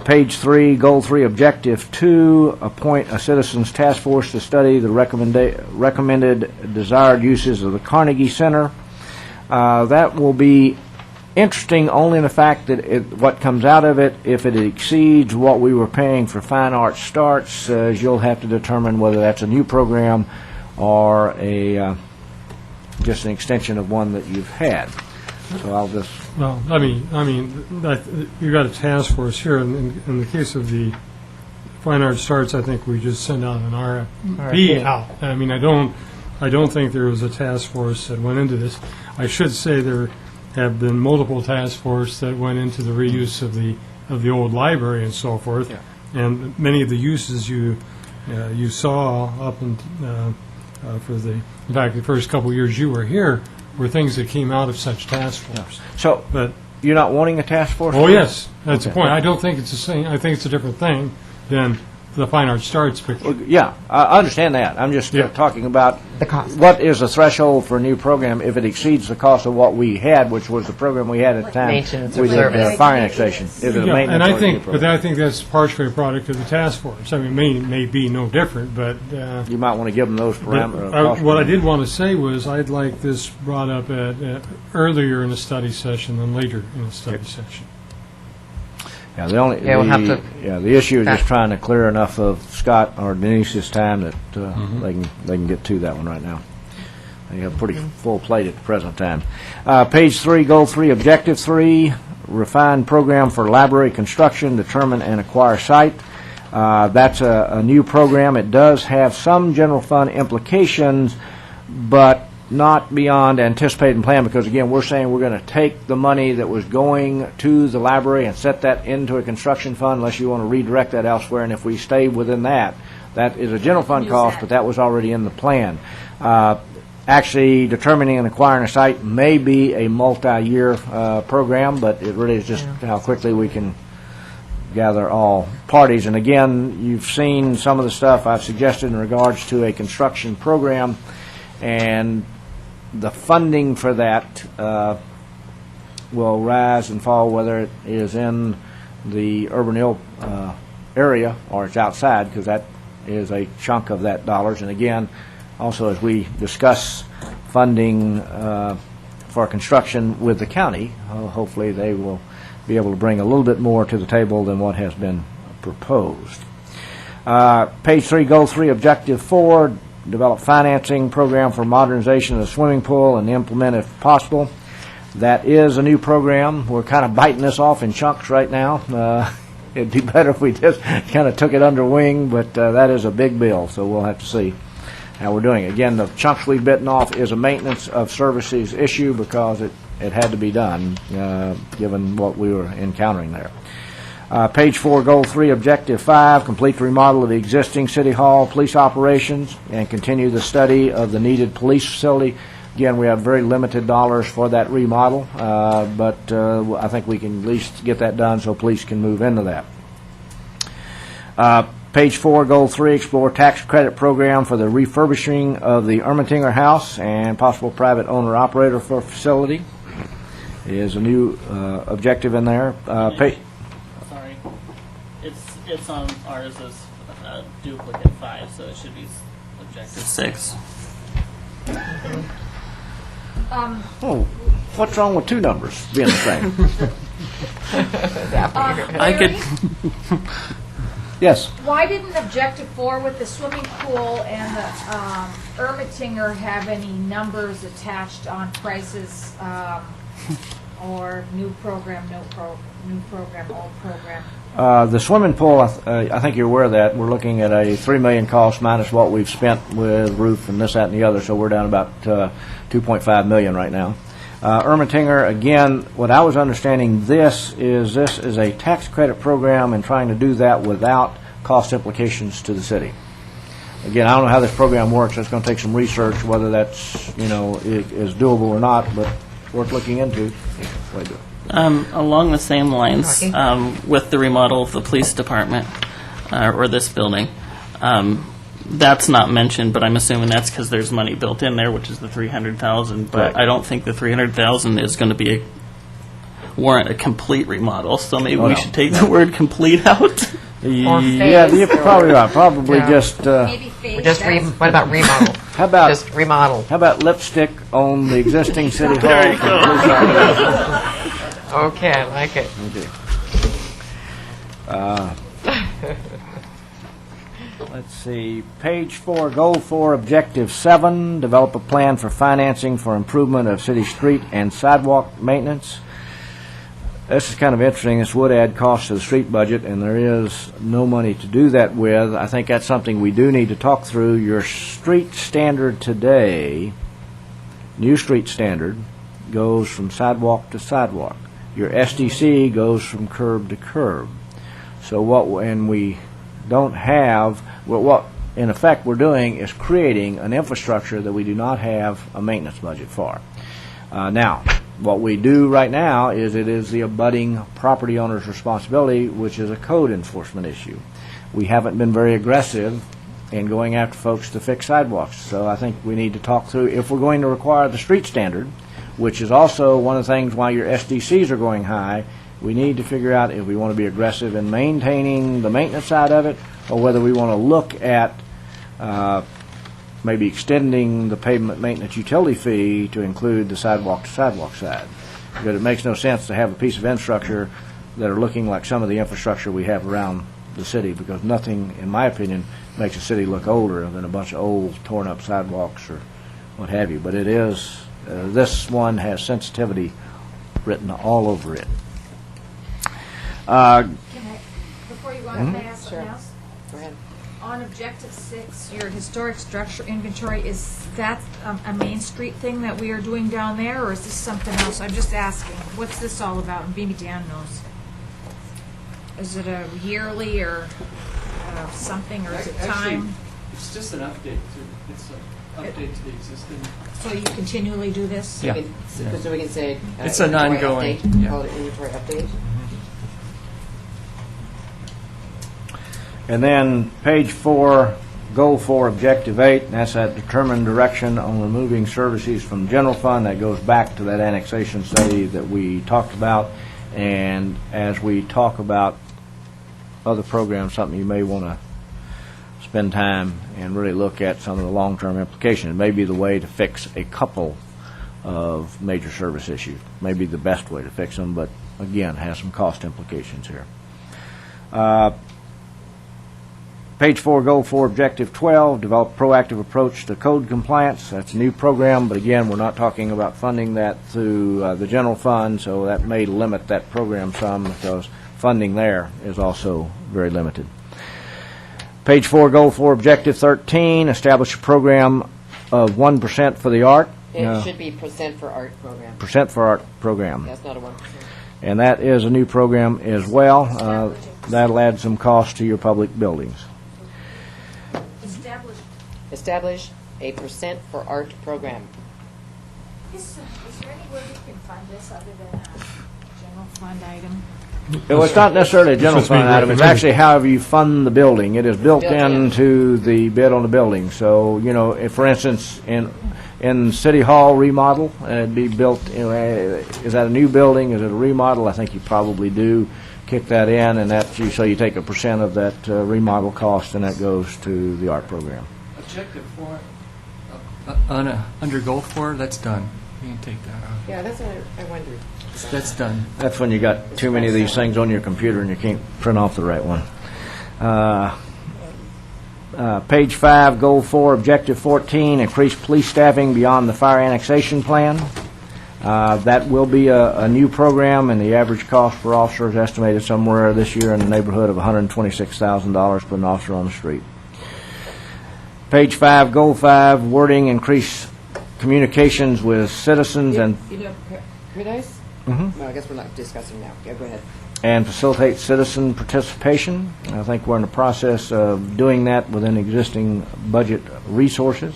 Page 3, goal 3, objective 2, appoint a citizens task force to study the recommended desired uses of the Carnegie Center. That will be interesting only in the fact that what comes out of it, if it exceeds what we were paying for Fine Arts Starts, you'll have to determine whether that's a new program or just an extension of one that you've had. So I'll just... Well, I mean, you got a task force here. In the case of the Fine Arts Starts, I think we just send out an RFP out. I mean, I don't think there was a task force that went into this. I should say there have been multiple task forces that went into the reuse of the old library and so forth. Yeah. And many of the uses you saw up and in fact, the first couple of years you were here were things that came out of such task force. So, But you're not wanting a task force? oh yes, that's the Okay. point. I don't think it's the same. I think it's a different thing than the Fine Arts Starts picture. Well, yeah, I understand that. I'm just Yeah. talking about The cost. what is the threshold for a new program if it exceeds the cost of what we had, which was the program we had at the time. Maintenance We of did service. fire annexation. Is it a Yeah, maintenance and or I a new think, program? but I think that's partially a product of the task force. I mean, it may be no different, but. You might want to give them those parameters. What I did want to say was I'd like this brought up earlier in a study session than later in a study session. Yeah, the only, Yeah, we'll have to- the issue is just trying to clear enough of Scott or Denise's time that they can get to that one right now. They have a pretty full plate at the present time. Page 3, goal 3, objective 3, refine program for library construction, determine and acquire site. That's a new program. It does have some general fund implications, but not beyond anticipated and plan, because again, we're saying we're going to take the money that was going to the library and set that into a construction fund, unless you want to redirect that elsewhere. And if we stay within that, that is a general fund cost, but that was already in the plan. Actually, determining and acquiring a site may be a multi-year program, but it really is just how quickly we can gather all parties. And again, you've seen some of the stuff I've suggested in regards to a construction program, and the funding for that will rise and fall whether it is in the urban hill area or it's outside, because that is a chunk of that dollars. And again, also as we discuss funding for construction with the county, hopefully they will be able to bring a little bit more to the table than what has been proposed. Page 3, goal 3, objective 4, develop financing program for modernization of the swimming pool and implement if possible. That is a new program. We're kind of biting this off in chunks right now. It'd be better if we just kind of took it under wing, but that is a big bill, so we'll have to see how we're doing. Again, the chunks we've bitten off is a maintenance of services issue because it had to be done, given what we were encountering there. Page 4, goal 3, objective 5, complete the remodel of the existing City Hall police operations and continue the study of the needed police facility. Again, we have very limited dollars for that remodel, but I think we can at least get that done so police can move into that. Page 4, goal 3, explore tax credit program for the refurbishing of the Ermentinger House and possible private owner-operator for facility. Is a new objective in there. Sorry. It's on ours as duplicate 5, so it should be objective 6. Oh, what's wrong with two numbers being the same? I could. Yes. Why didn't Objective 4 with the swimming pool and the Ermitinger have any numbers attached on prices or new program, new program, old program? The swimming pool, I think you're aware of that. We're looking at a $3 million cost minus what we've spent with roof and this, that, and the other, so we're down about $2.5 million right now. Ermitinger, again, what I was understanding this is a tax credit program and trying to do that without cost implications to the city. Again, I don't know how this program works. It's going to take some research whether that's, is doable or not, but worth looking into. Way to do it. Along the same lines, with the remodel of the police department, or this building, that's not mentioned, but I'm assuming that's because there's money built in there, which is the $300,000. But Right. I don't think the $300,000 is going to be warrant a complete remodel. So maybe we should take the word "complete" out. Yeah, phase, you're probably right. Probably Yeah. just. Maybe phase What about remodel? How about Just remodel. How about lipstick on the existing city hall? There you go. Okay, I like it. Let's see, page 4, goal 4, objective 7, develop a plan for financing for improvement of city street and sidewalk maintenance. This is kind of interesting. This would add cost to the street budget, and there is no money to do that with. I think that's something we do need to talk through. Your street standard today, new street standard, goes from sidewalk to sidewalk. Your SDC goes from curb to curb. So and we don't have, what in effect we're doing is creating an infrastructure that we do not have a maintenance budget for. Now, what we do right now is it is the abutting property owner's responsibility, which is a code enforcement issue. We haven't been very aggressive in going after folks to fix sidewalks. So I think we need to talk through, if we're going to require the street standard, which is also one of the things why your SDCs are going high, we need to figure out if we want to be aggressive in maintaining the maintenance side of it, or whether we want to look at maybe extending the pavement maintenance utility fee to include the sidewalk-to-sidewalk side. Because it makes no sense to have a piece of infrastructure that are looking like some of the infrastructure we have around the city, because nothing, in my opinion, makes a city look older than a bunch of old, torn-up sidewalks or what have you. But it is, this one has sensitivity written all over it. Before you go on, can I ask something else? Go ahead. On Objective 6, your historic structure inventory, is that a Main Street thing that we are doing down there, or is this something else? I'm just asking. What's this all about? And maybe Dan knows. Is it a yearly or something, or is it time? It's just an update. It's an update to the existing. So you continually do this? Yeah. So we can say. It's an inventory ongoing, update, yeah. Call it inventory update. And then page 4, goal 4, objective 8, and that's that determined direction on removing services from general fund. That goes back to that annexation study that we talked about. And as we talk about other programs, something you may want to spend time and really look at some of the long-term implications. It may be the way to fix a couple of major service issues. Maybe the best way to fix them, but again, has some cost implications here. Page 4, goal 4, objective 12, develop proactive approach to code compliance. That's a new program, but again, we're not talking about funding that through the general fund, so that may limit that program some, because funding there is also very limited. Page 4, goal 4, objective 13, establish a program of 1% for the art. It should be percent for art program. Percent for art program. That's not a 1%. And that is a new program as well. That'll add some cost to your public buildings. Establish a percent for art program. Is there any way we can fund this other than a general fund item? Well, it's not necessarily a general fund item. It's actually however you fund the building. It is built into the bid on the building. So, if, for instance, in City Hall remodel, it'd be built, is that a new building? Is it a remodel? I think you probably do kick that in, and so you take a percent of that remodel cost, and that goes to the art program. Objective 4, under goal 4, that's done. You can take that out. Yeah, that's what I wondered. That's done. That's when you got too many of these things on your computer and you can't print off the right one. Page 5, Goal 4, Objective 14, increase police staffing beyond the fire annexation plan. That will be a new program, and the average cost per officer is estimated somewhere this year in the neighborhood of $126,000 to put an officer on the street. Page 5, Goal 5, wording, increase communications with citizens and Could I? No, I guess we're not discussing now. Yeah, go ahead. and facilitate citizen participation. I think we're in the process of doing that within existing budget resources.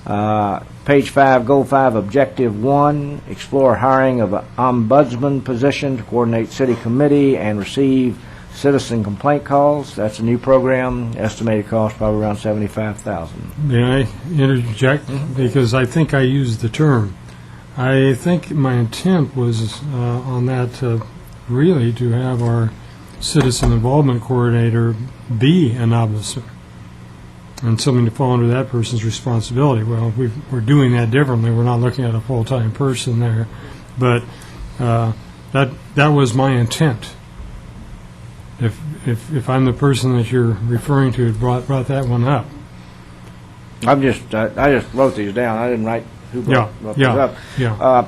Page 5, Goal 5, Objective 1, explore hiring of an ombudsman position to coordinate city committee and receive citizen complaint calls. That's a new program, estimated cost probably around $75,000. May I interject? Because I think I used the term. I think my intent was on that really to have our citizen involvement coordinator be an ombudsman and something to fall under that person's responsibility. Well, we're doing that differently. We're not looking at a full-time person there. But that was my intent. If I'm the person that you're referring to brought that one up. I just wrote these down. I didn't write who brought these up. Yeah.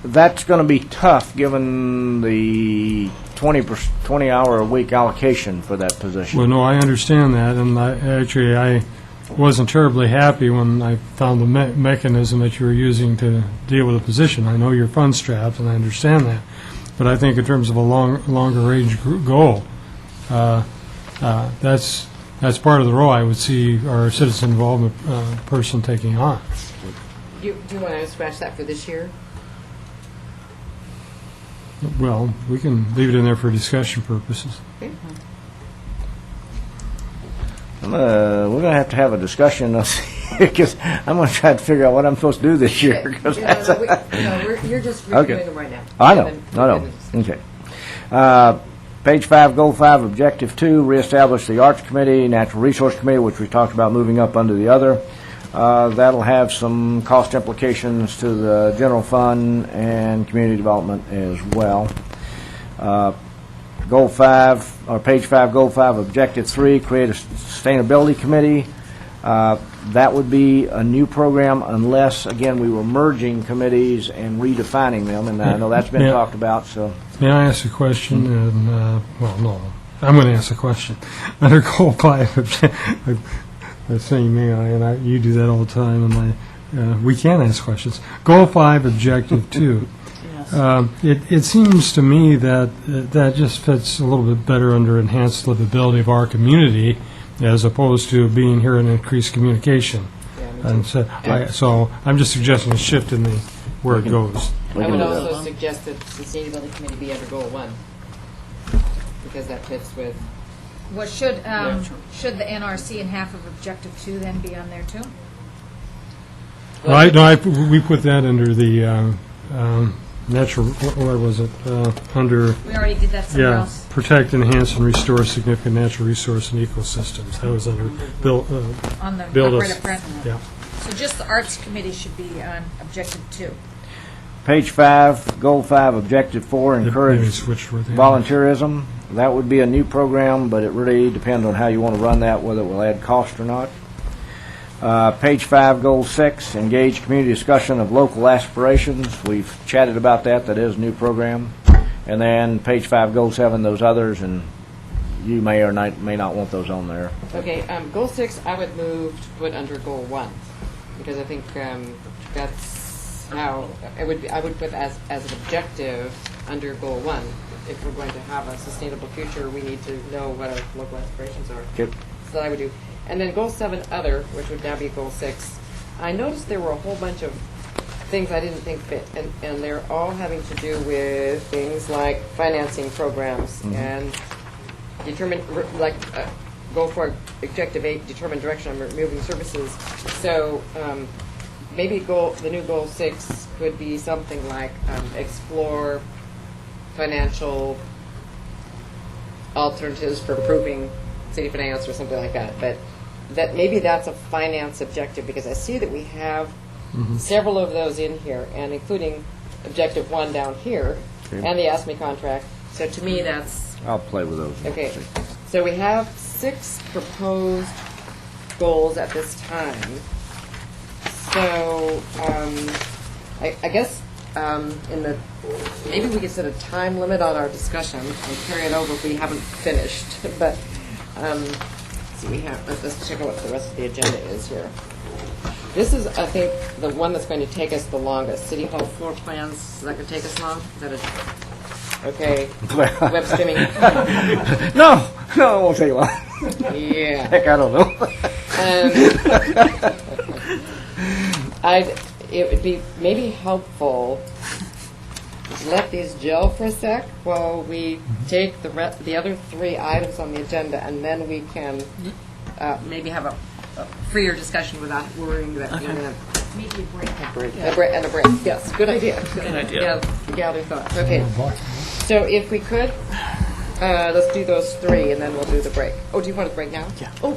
That's going to be tough given the 20-hour-a-week allocation for that position. Well, no, I understand that, and I wasn't terribly happy when I found the mechanism that you were using to deal with the position. I know you're fund-strapped, and I understand that, but I think in terms of a longer-range goal, that's part of the role I would see our citizen involvement person taking on. Do you want to scratch that for this year? Well, we can leave it in there for discussion purposes. We're going to have a discussion because I'm going to try to figure out what I'm supposed to do this year. You're just reviewing them right now. I know. Okay. Page 5, Goal 5, Objective 2, reestablish the Arts Committee, Natural Resource Committee, which we talked about moving up under the other. That'll have some cost implications to the general fund and community development as well. Goal 5, or page 5, Goal 5, Objective 3, create a sustainability committee. That would be a new program unless, again, we were merging committees and redefining them, and I know that's been talked about. So, may I ask a question? And well, no, I'm going to ask a question. Under Goal 5, I'm saying may I, and you do that all the time, and we can ask questions. Goal 5, Objective 2. It seems to me that that just fits a little bit better under enhanced livability of our community, as opposed to being here in increased communication. And so I'm just suggesting a shift in where it goes. I would also suggest that the Sustainability Committee be under Goal 1, because that fits with... Well, should the NRC and half of Objective 2 then be on there too? Well, we put that under the natural, what was it? Under... We already did that somewhere else. Protect, enhance, and restore significant natural resource and ecosystems. That was under build right up front. Yeah. So just the Arts Committee should be on Objective 2. Page 5, Goal 5, Objective 4, encourage volunteerism. That would be a new program, but it really depends on how you want to run that, whether it will add cost or not. Page 5, Goal 6, engage community discussion of local aspirations. We've chatted about that. That is a new program. And then page 5, Goal 7, those others, and you may or may not want those on there. Okay, Goal 6 I would move to put under Goal 1, because I think that's how I would put as an objective under Goal 1. If we're going to have a sustainable future, we need to know what our local aspirations are. Yep. So that I would do. And then Goal 7, Other, which would now be Goal 6. I noticed there were a whole bunch of things I didn't think fit, and they're all having to do with things like financing programs and determine, like Goal 4, Objective 8, determine direction on removing services. So maybe the new Goal 6 could be something like explore financial alternatives for improving city finance or something like that. But maybe that's a finance objective, because I see that we have several of those in here, and including Objective 1 down here, Okay. and the ASME contract. So to me, that's, I'll play with those. okay. So we have 6 proposed goals at this time. So I guess in the, maybe we could set a time limit on our discussion and carry it over if we haven't finished. But so we have, let's check out what the rest of the agenda is here. This is, I think, the one that's going to take us the longest. City Hall floor plans, is that going to take us long? Is that a, okay, web streaming? No, it won't take long. Yeah. Heck, I don't know. It would be maybe helpful to let these gel for a sec while we take the other 3 items on the agenda, and then we can maybe have a freer discussion without worrying that we're going to Maybe a break. and a break. Yes, good idea. Good idea. Gather thoughts. Okay. So if we could, let's do those 3, and then we'll do the break. Oh, do you want to break now? Yeah. Oh,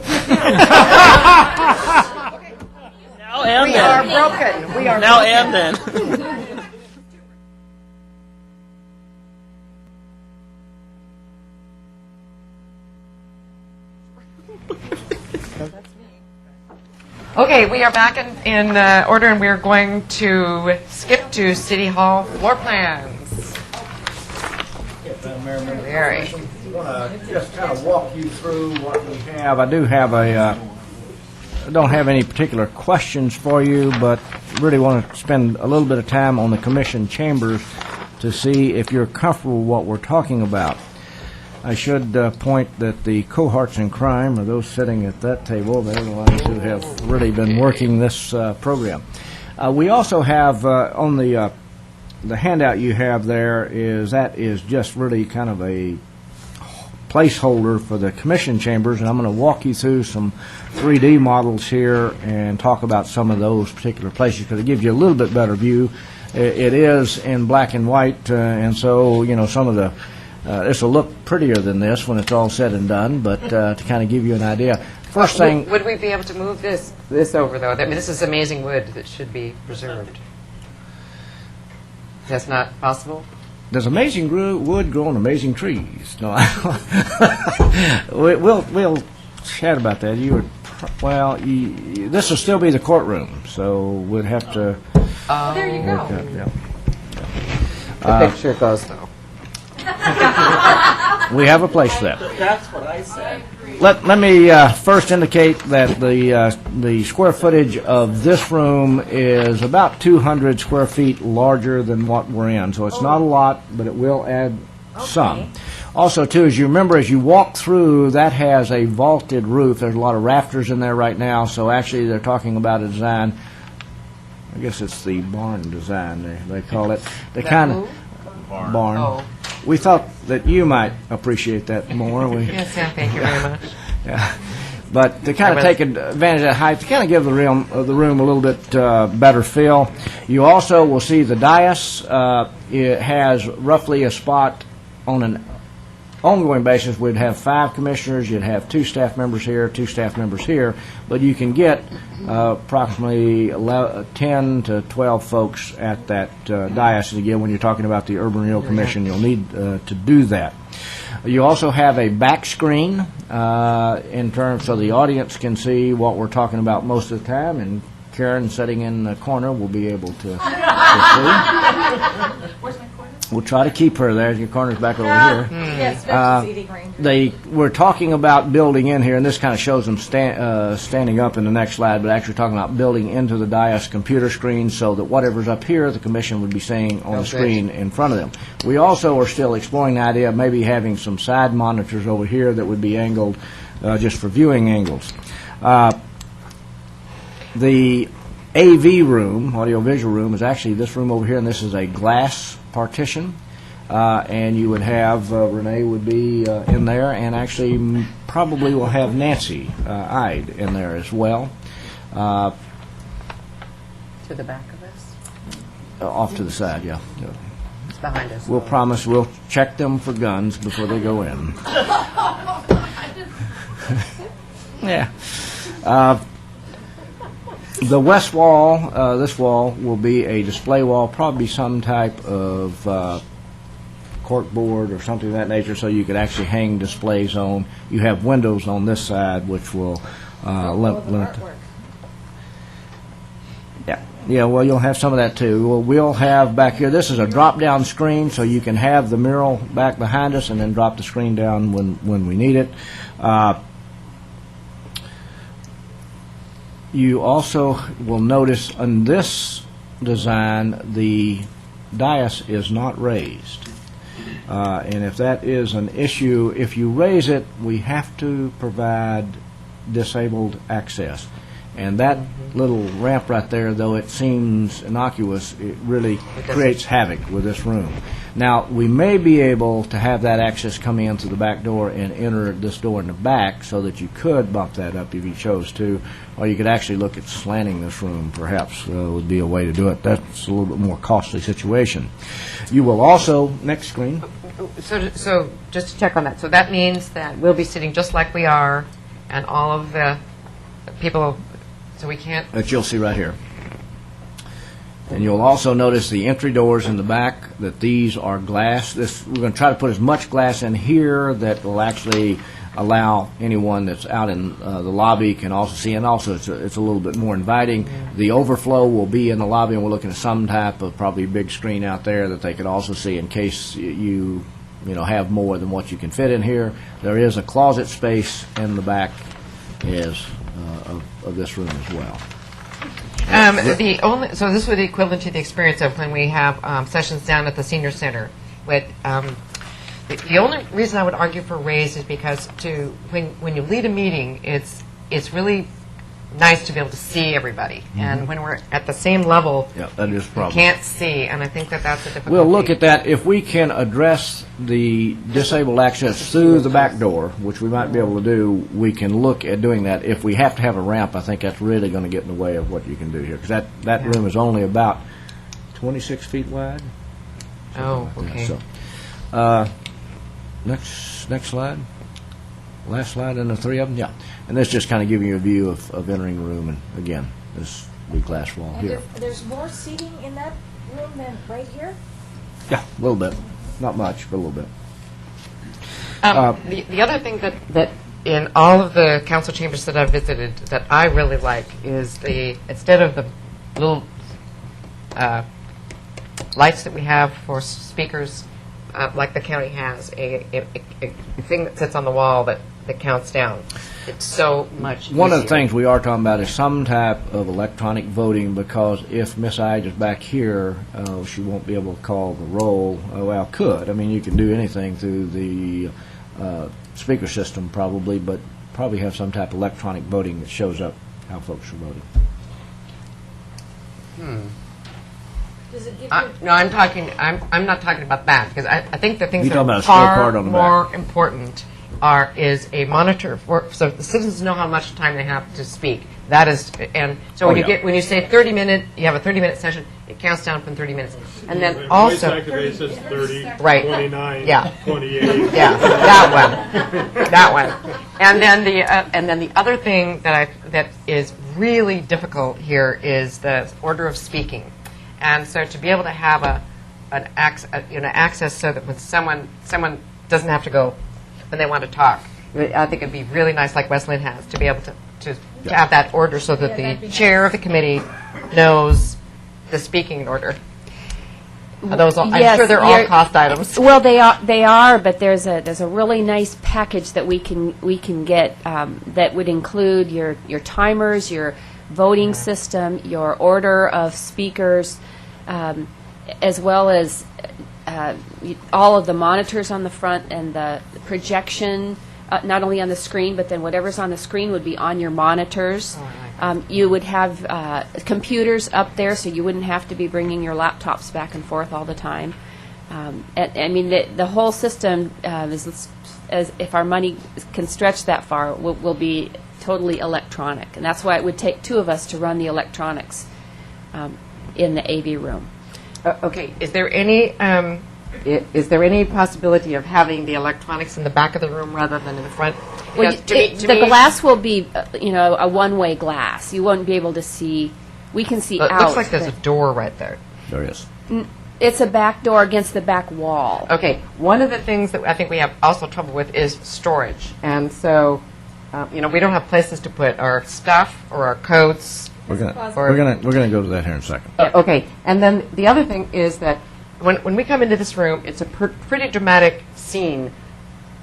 Now and we are then. broken. We are Now broken. and then. Okay, we are back in order, and we are going to skip to City Hall floor plans. Very. I want to just kind of walk you through what we have. I do have I don't have any particular questions for you, but really want to spend a little bit of time on the commission chambers to see if you're comfortable with what we're talking about. I should point that the cohorts in crime are those sitting at that table. They're the ones who have really been working this program. We also have on the handout you have there is just really kind of a placeholder for the commission chambers, and I'm going to walk you through some 3D models here and talk about some of those particular places because it gives you a little bit better view. It is in black and white, and so some of the this will look prettier than this when it's all said and done, but to kind of give you an idea. First thing... Would we be able to move this over, though? I mean, this is amazing wood that should be preserved. That's not possible? There's amazing wood growing amazing trees. No, we'll chat about that. This will still be the courtroom, so we'd have to... there you go. Yeah. The picture goes, though. We have a place for that. That's what I said. Let me first indicate that the square footage of this room is about 200 square feet larger than what we're in. So it's not a lot, but it will add some. Also, too, as you remember, as you walk through, that has a vaulted roof. There's a lot of rafters in there right now. So actually, they're talking about a design. I guess it's the barn design they call it. The kind of barn. Oh. We thought that you might appreciate that more. Yes, thank you very much. Yeah. But to kind of take advantage of that height, to kind of give the room a little bit better feel. You also will see the dais. It has roughly a spot on an ongoing basis. We'd have 5 commissioners. You'd have 2 staff members here, 2 staff members here. But you can get approximately 10 to 12 folks at that dais. And again, when you're talking about the Urban Renewal Commission, you'll need to do that. You also have a back screen in terms so the audience can see what we're talking about most of the time, and Karen sitting in the corner will be able to see. Where's my corner? We'll try to keep her there. Your corner's back over here. Yes, Betsy's eating range. We're talking about building in here, and this kind of shows them standing up in the next slide, but actually talking about building into the dais computer screen so that whatever's up here, the commission would be seeing on the screen in front of them. We also are still exploring the idea of maybe having some side monitors over here that would be angled just for viewing angles. The AV room, audiovisual room, is actually this room over here, and this is a glass partition. And you would have, Renee would be in there, and actually probably will have Nancy Ide in there as well. To the back of us? Off to the side, yeah. It's behind us. We'll promise we'll check them for guns before they go in. Yeah. The west wall, this wall, will be a display wall, probably some type of corkboard or something of that nature, so you could actually hang displays on. You have windows on this side, which will limit. Yeah, well, you'll have some of that too. We'll have back here, this is a drop-down screen, so you can have the mural back behind us and then drop the screen down when we need it. You also will notice on this design, the dais is not raised. And if that is an issue, if you raise it, we have to provide disabled access. And that little ramp right there, though it seems innocuous, it really creates havoc with this room. Now, we may be able to have that access come in through the back door and enter this door in the back so that you could bump that up if you chose to, or you could actually look at slanting this room, perhaps, would be a way to do it. That's a little bit more costly situation. You will also, next screen. So just to check on that, so that means that we'll be sitting just like we are, and all of the people, so we can't... That you'll see right here. And you'll also notice the entry doors in the back, that these are glass. We're going to try to put as much glass in here that will actually allow anyone that's out in the lobby can also see, and also it's a little bit more inviting. The overflow will be in the lobby, and we're looking at some type of probably big screen out there that they could also see in case you have more than what you can fit in here. There is a closet space in the back of this room as well. So this would be equivalent to the experience of when we have sessions down at the senior center. The only reason I would argue for raised is because when you lead a meeting, it's really nice to be able to see everybody. And when we're at the same level, that is a problem. You can't see, and I think that's a difficulty. We'll look at that. If we can address the disabled access through the back door, which we might be able to do, we can look at doing that. If we have to have a ramp, I think that's really going to get in the way of what you can do here, because that room is only about 26 feet wide. Oh, okay. So, next slide. Last slide in the three of them? Yeah. And this just kind of giving you a view of entering the room, and again, this big glass wall here. There's more seating in that room than right here? Yeah, a little bit. Not much, but a little bit. The other thing that in all of the council chambers that I've visited that I really like is instead of the little lights that we have for speakers, like the county has, a thing that sits on the wall that counts down. It's so much easier. One of the things we are talking about is some type of electronic voting, because if Miss Ige is back here, she won't be able to call the roll. Well, could. I mean, you can do anything through the speaker system probably, but probably have some type of electronic voting that shows up how folks are voting. Does it give No, I'm not talking about that, because I think the things You're that talking are about a scorecard far on the more important is a monitor so the citizens know how much time they have to speak. That is, and so when you say 30 minute, you have a 30-minute session, it counts down from 30 minutes, and then also Activate says 30, right, 29, yeah, 28. yeah, that one, and then the other thing that is really difficult here is the order of speaking, and so to be able to have access so that when someone doesn't have to go when they want to talk. I think it'd be really nice, like Wesleyan has, to be able to have that order so that the chair of the committee knows the speaking order. I'm sure they're all cost items. Well, they are, but there's a really nice package that we can get that would include your timers, your voting system, your order of speakers, as well as all of the monitors on the front and the projection, not only on the screen, but then whatever's on the screen would be on your monitors. You would have computers up there, so you wouldn't have to be bringing your laptops back and forth all the time. I mean, the whole system, as if our money can stretch that far, will be totally electronic. And that's why it would take two of us to run the electronics in the AV room. Okay. Is there any is there any possibility of having the electronics in the back of the room rather than in the front? Well, Because to me- to the me, glass will be, a one-way glass. You won't be able to see. We can see it out. looks like there's a but door right there. There is. It's a back door against the back wall. Okay, one of the things that I think we have also trouble with is storage. And so, we don't have places to put our stuff or our coats. We're gonna Or- we're gonna go to that here in a second. Okay, and then the other thing is that when we come into this room, it's a pretty dramatic scene.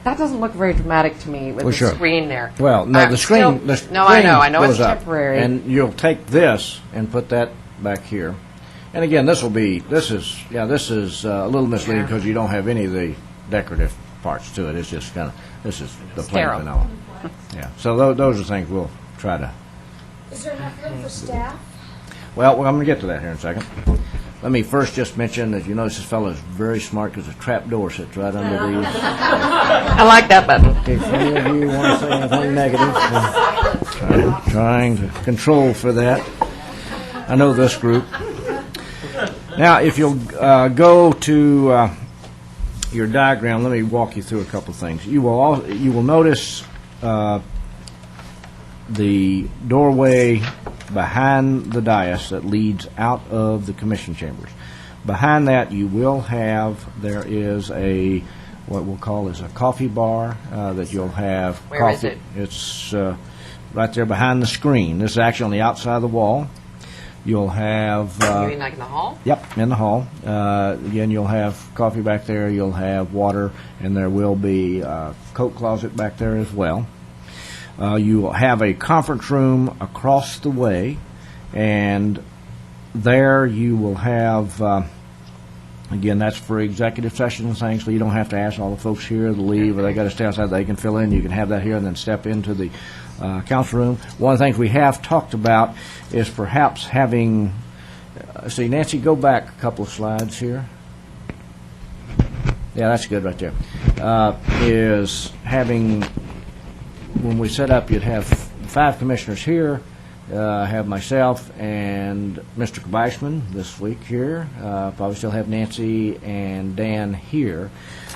That doesn't look very dramatic to me with Well, the sure. screen there. Well, no, the screen. Still- The screen no, I know it's goes up, temporary. and you'll take this and put that back here. And again, this is a little misleading Yeah. because you don't have any of the decorative parts to it. It's just this is the plain Sterile. vanilla. Yeah. So those are things we'll try to. Is there enough room for staff? Well, I'm going to get to that here in a second. Let me first just mention that you notice this fellow is very smart because a trap door sits right under these. I like that button. If any of you want to say anything negative, trying to control for that. I know this group. Now, if you'll go to your diagram, let me walk you through a couple of things. You will notice the doorway behind the dais that leads out of the commission chambers. Behind that, you will have, there is what we'll call is a coffee bar that you'll have Where coffee. is it? It's right there behind the screen. This is actually on the outside of the wall. You'll have. You mean like in the hall? Yep, in the hall. Again, you'll have coffee back there, you'll have water, and there will be a coat closet back there as well. You will have a conference room across the way, and there you will have, again, that's for executive sessions and things, so you don't have to ask all the folks here to leave, or they got to stay outside, they can fill in. You can have that here and then step into the council room. One of the things we have talked about is perhaps having, see, Nancy, go back a couple of slides here. Yeah, that's good right there. Is having, when we set up, you'd have 5 commissioners here, have myself and Mr. Kabishman this week here, probably still have Nancy and Dan here.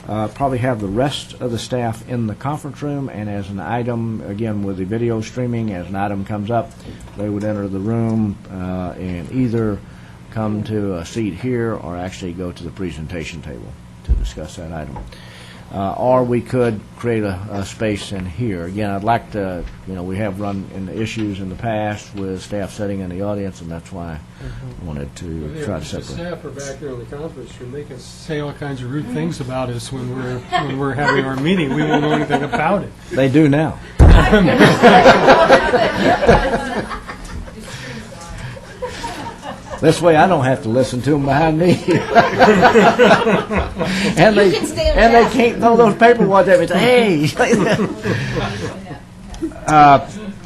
Probably have the rest of the staff in the conference room, and as an item, again, with the video streaming, as an item comes up, they would enter the room and either come to a seat here or actually go to the presentation table to discuss that item. Or we could create a space in here. Again, I'd like to, we have run into issues in the past with staff sitting in the audience, and that's why I wanted to try to The separate. staff are back there in the conference room. They can say all kinds of rude things about us when we're having our meeting. We won't know anything about it. They do now. This way I don't have to listen to them behind me. and they can't throw those paperwork at me and say, hey.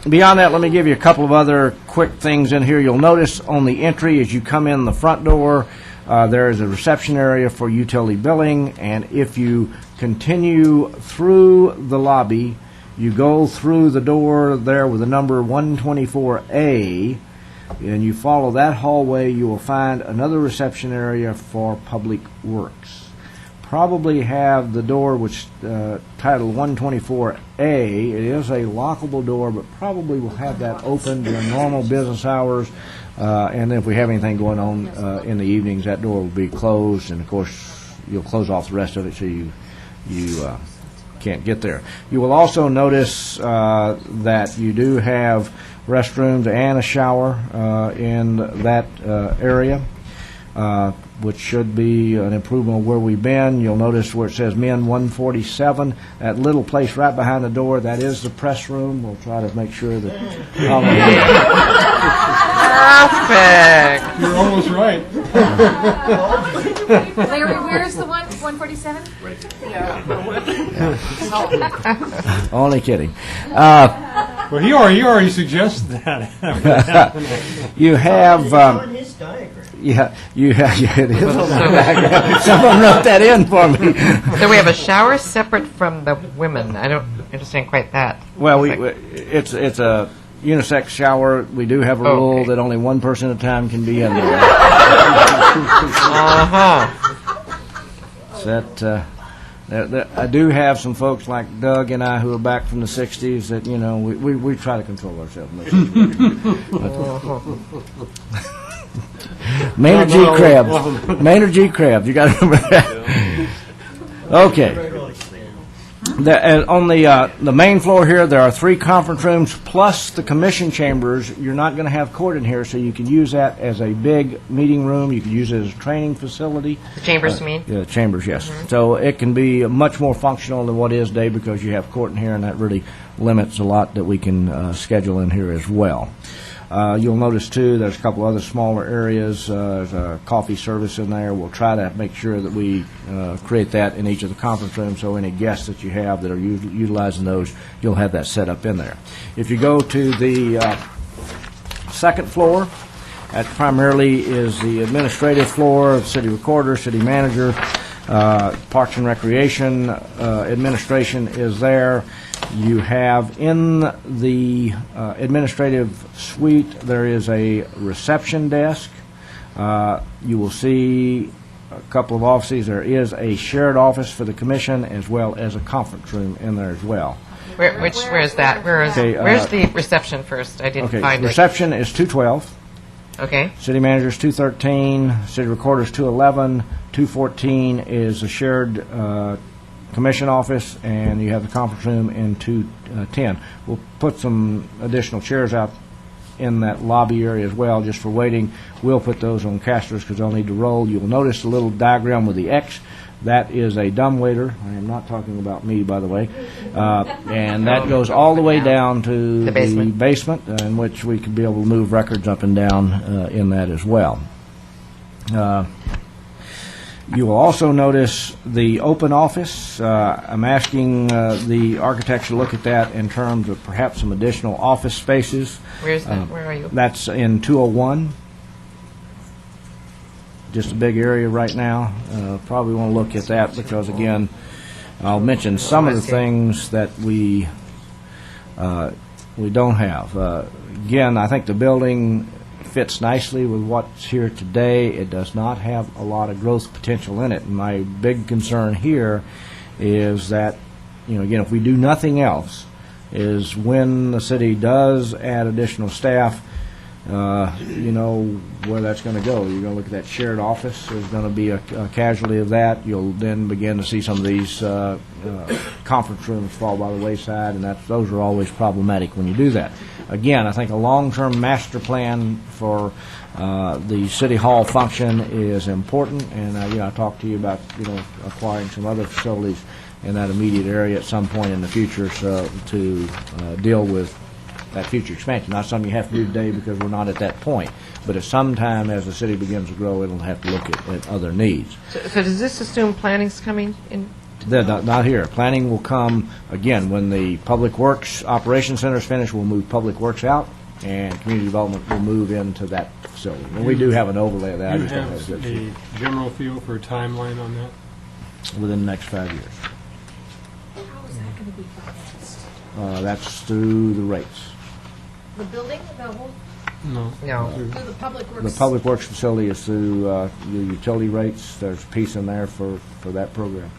Beyond that, let me give you a couple of other quick things in here. You'll notice on the entry as you come in the front door, there is a reception area for utility billing, and if you continue through the lobby, you go through the door there with the number 124A, and you follow that hallway, you will find another reception area for Public Works. Probably have the door which titled 124A. It is a lockable door, but probably will have that open during normal business hours. And then if we have anything going on in the evenings, that door will be closed. And of course, you'll close off the rest of it so you can't get there. You will also notice that you do have restrooms and a shower in that area, which should be an improvement of where we've been. You'll notice where it says Men 147, that little place right behind the door, that is the press room. We'll try to make sure that... Perfect. You're almost right. Larry, where's the 147? Only kidding. Well, he already suggested that. You have... Yeah, it is on the diagram. Someone wrote that in for me. So we have a shower separate from the women. I don't understand quite that. Well, it's a unisex shower. We do have a rule Okay. that only one person at a time can be in there. Uh-huh. Yes, I do have some folks like Doug and I who are back from the 60s that, you know, we try to control ourselves. Maynard G. Krebs. Maynard G. Krebs, you got to remember that. Okay. On the main floor here, there are 3 conference rooms plus the commission chambers. You're not going to have court in here, so you can use that as a big meeting room. You can use it as a training facility. The chambers, you mean? Yeah, chambers, yes. So it can be much more functional than what is today because you have court in here, and that really limits a lot that we can schedule in here as well. You'll notice, too, there's a couple other smaller areas. There's a coffee service in there. We'll try to make sure that we create that in each of the conference rooms, so any guests that you have that are utilizing those, you'll have that set up in there. If you go to the second floor, that primarily is the administrative floor, the city recorder, city manager, Parks and Recreation administration is there. You have in the administrative suite, there is a reception desk. You will see a couple of offices. There is a shared office for the commission as well as a conference room in there as well. Where is that? Where's the reception first? I didn't find it. Reception is 212. Okay. City manager's 213. City recorder's 211. 214 is a shared commission office, and you have the conference room in 210. We'll put some additional chairs out in that lobby area as well, just for waiting. We'll put those on casters because they'll need to roll. You'll notice the little diagram with the X. That is a dumbwaiter. I am not talking about me, by the way. And that goes all the way down to the basement, in which we could be able to move records up and down in that as well. You will also notice the open office. I'm asking the architects to look at that in terms of perhaps some additional office spaces. Where's that? Where are you? That's in 201. Just a big area right now. Probably want to look at that because, again, I'll mention some of the things that we don't have. Again, I think the building fits nicely with what's here today. It does not have a lot of growth potential in it. And my big concern here is that, you know, again, if we do nothing else, is when the city does add additional staff, you know where that's going to go. You're going to look at that shared office. There's going to be a casualty of that. You'll then begin to see some of these conference rooms fall by the wayside, and those are always problematic when you do that. Again, I think a long-term master plan for the city hall function is important, and I talked to you about acquiring some other facilities in that immediate area at some point in the future to deal with that future expansion. Not something you have to do today because we're not at that point, but at some time as the city begins to grow, it'll have to look at other needs. So does this assume planning's coming in? Not here. Planning will come, again, when the Public Works Operations Center is finished, we'll move Public Works out, and Community Development will move into that facility. And we do have an overlay of that. Do you have a general feel for a timeline on that? Within the next 5 years. How is that going to be financed? That's through the rates. The building, the whole, No. through the public works? The Public Works facility is through the utility rates. There's a piece in there for that program.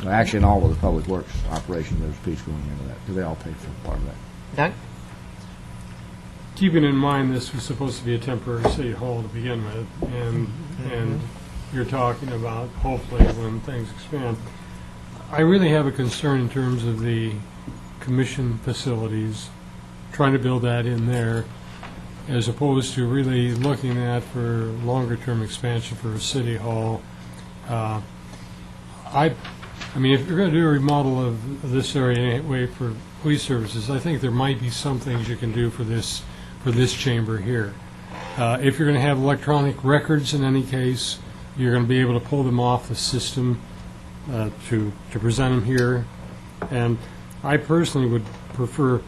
Well, actually, in all of the Public Works operation, there's a piece going into that, because they all pay for part of that. Doug? Keeping in mind this was supposed to be a temporary city hall to begin with, and you're talking about hopefully when things expand. I really have a concern in terms of the commission facilities, trying to build that in there, as opposed to really looking at for longer-term expansion for a city hall. I mean, if you're going to do a remodel of this area anyway for police services, I think there might be some things you can do for this chamber here. If you're going to have electronic records in any case, you're going to be able to pull them off the system to present them here. And I personally would prefer,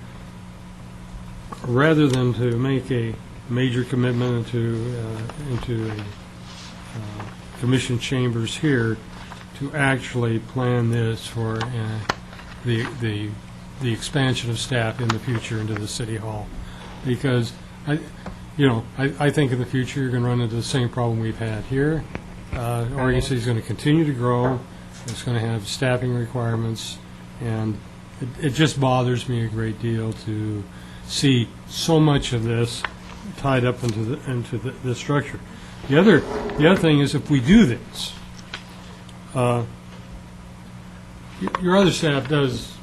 rather than to make a major commitment into commission chambers here, to actually plan this for the expansion of staff in the future into the city hall, because I think in the future you're going to run into the same problem we've had here, Oregon City is going to continue to grow. It's going to have staffing requirements, and it just bothers me a great deal to see so much of this tied up into the structure. The other thing is, if we do this, your other staff does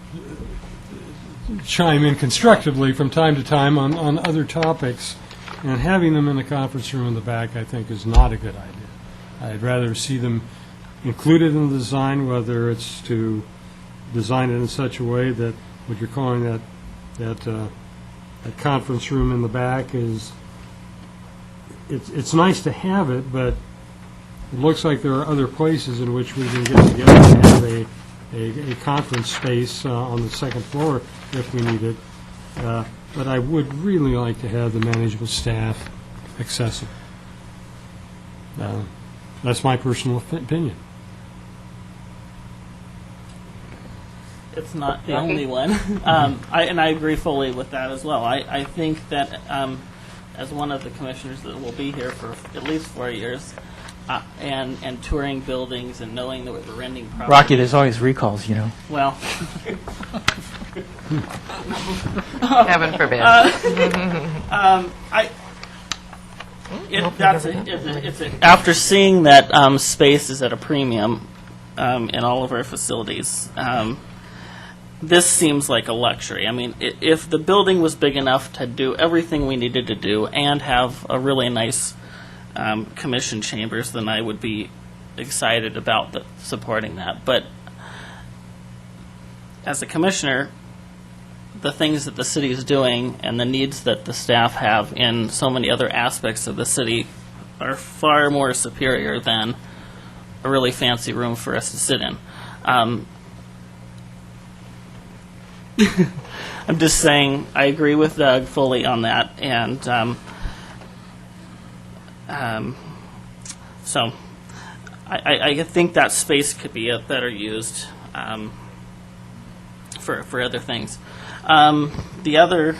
chime in constructively from time to time on other topics, and having them in the conference room in the back, I think, is not a good idea. I'd rather see them included in the design, whether it's to design it in such a way that what you're calling that conference room in the back is, it's nice to have it, but it looks like there are other places in which we can get together and have a conference space on the second floor if we need it. But I would really like to have the management staff accessible. That's my personal opinion. It's not the only one. And I agree fully with that as well. I think that as one of the commissioners that will be here for at least 4 years, and touring buildings and knowing that we're renting property. Rocky, there's always recalls, you know. Well, Heaven forbid. After seeing that space is at a premium in all of our facilities, this seems like a luxury. I mean, if the building was big enough to do everything we needed to do and have a really nice commission chambers, then I would be excited about supporting that. But as a commissioner, the things that the city is doing and the needs that the staff have in so many other aspects of the city are far more superior than a really fancy room for us to sit in. I'm just saying, I agree with Doug fully on that, and so I think that space could be better used for other things. The other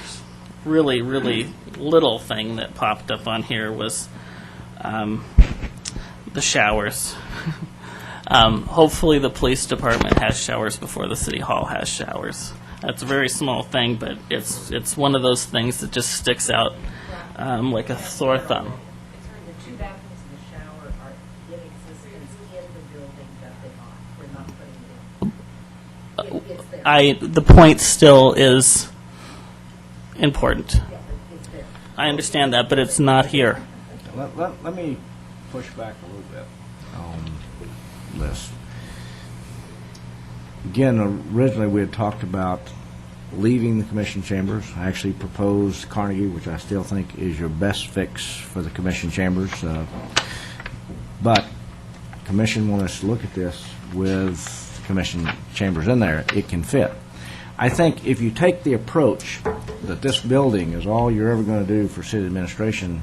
really, really little thing that popped up on here was the showers. Hopefully the police department has showers before the city hall has showers. That's a very small thing, but it's one of those things that just sticks out like a sore thumb. The two bathrooms and the shower are in existence in the building that they bought. We're not putting it in. It's there. The point still is important. Yeah, it's there. I understand that, but it's not here. Let me push back a little bit on this. Again, originally we had talked about leaving the commission chambers. I actually proposed Carnegie, which I still think is your best fix for the commission chambers. But commission want us to look at this with commission chambers in there. It can fit. I think if you take the approach that this building is all you're ever going to do for city administration,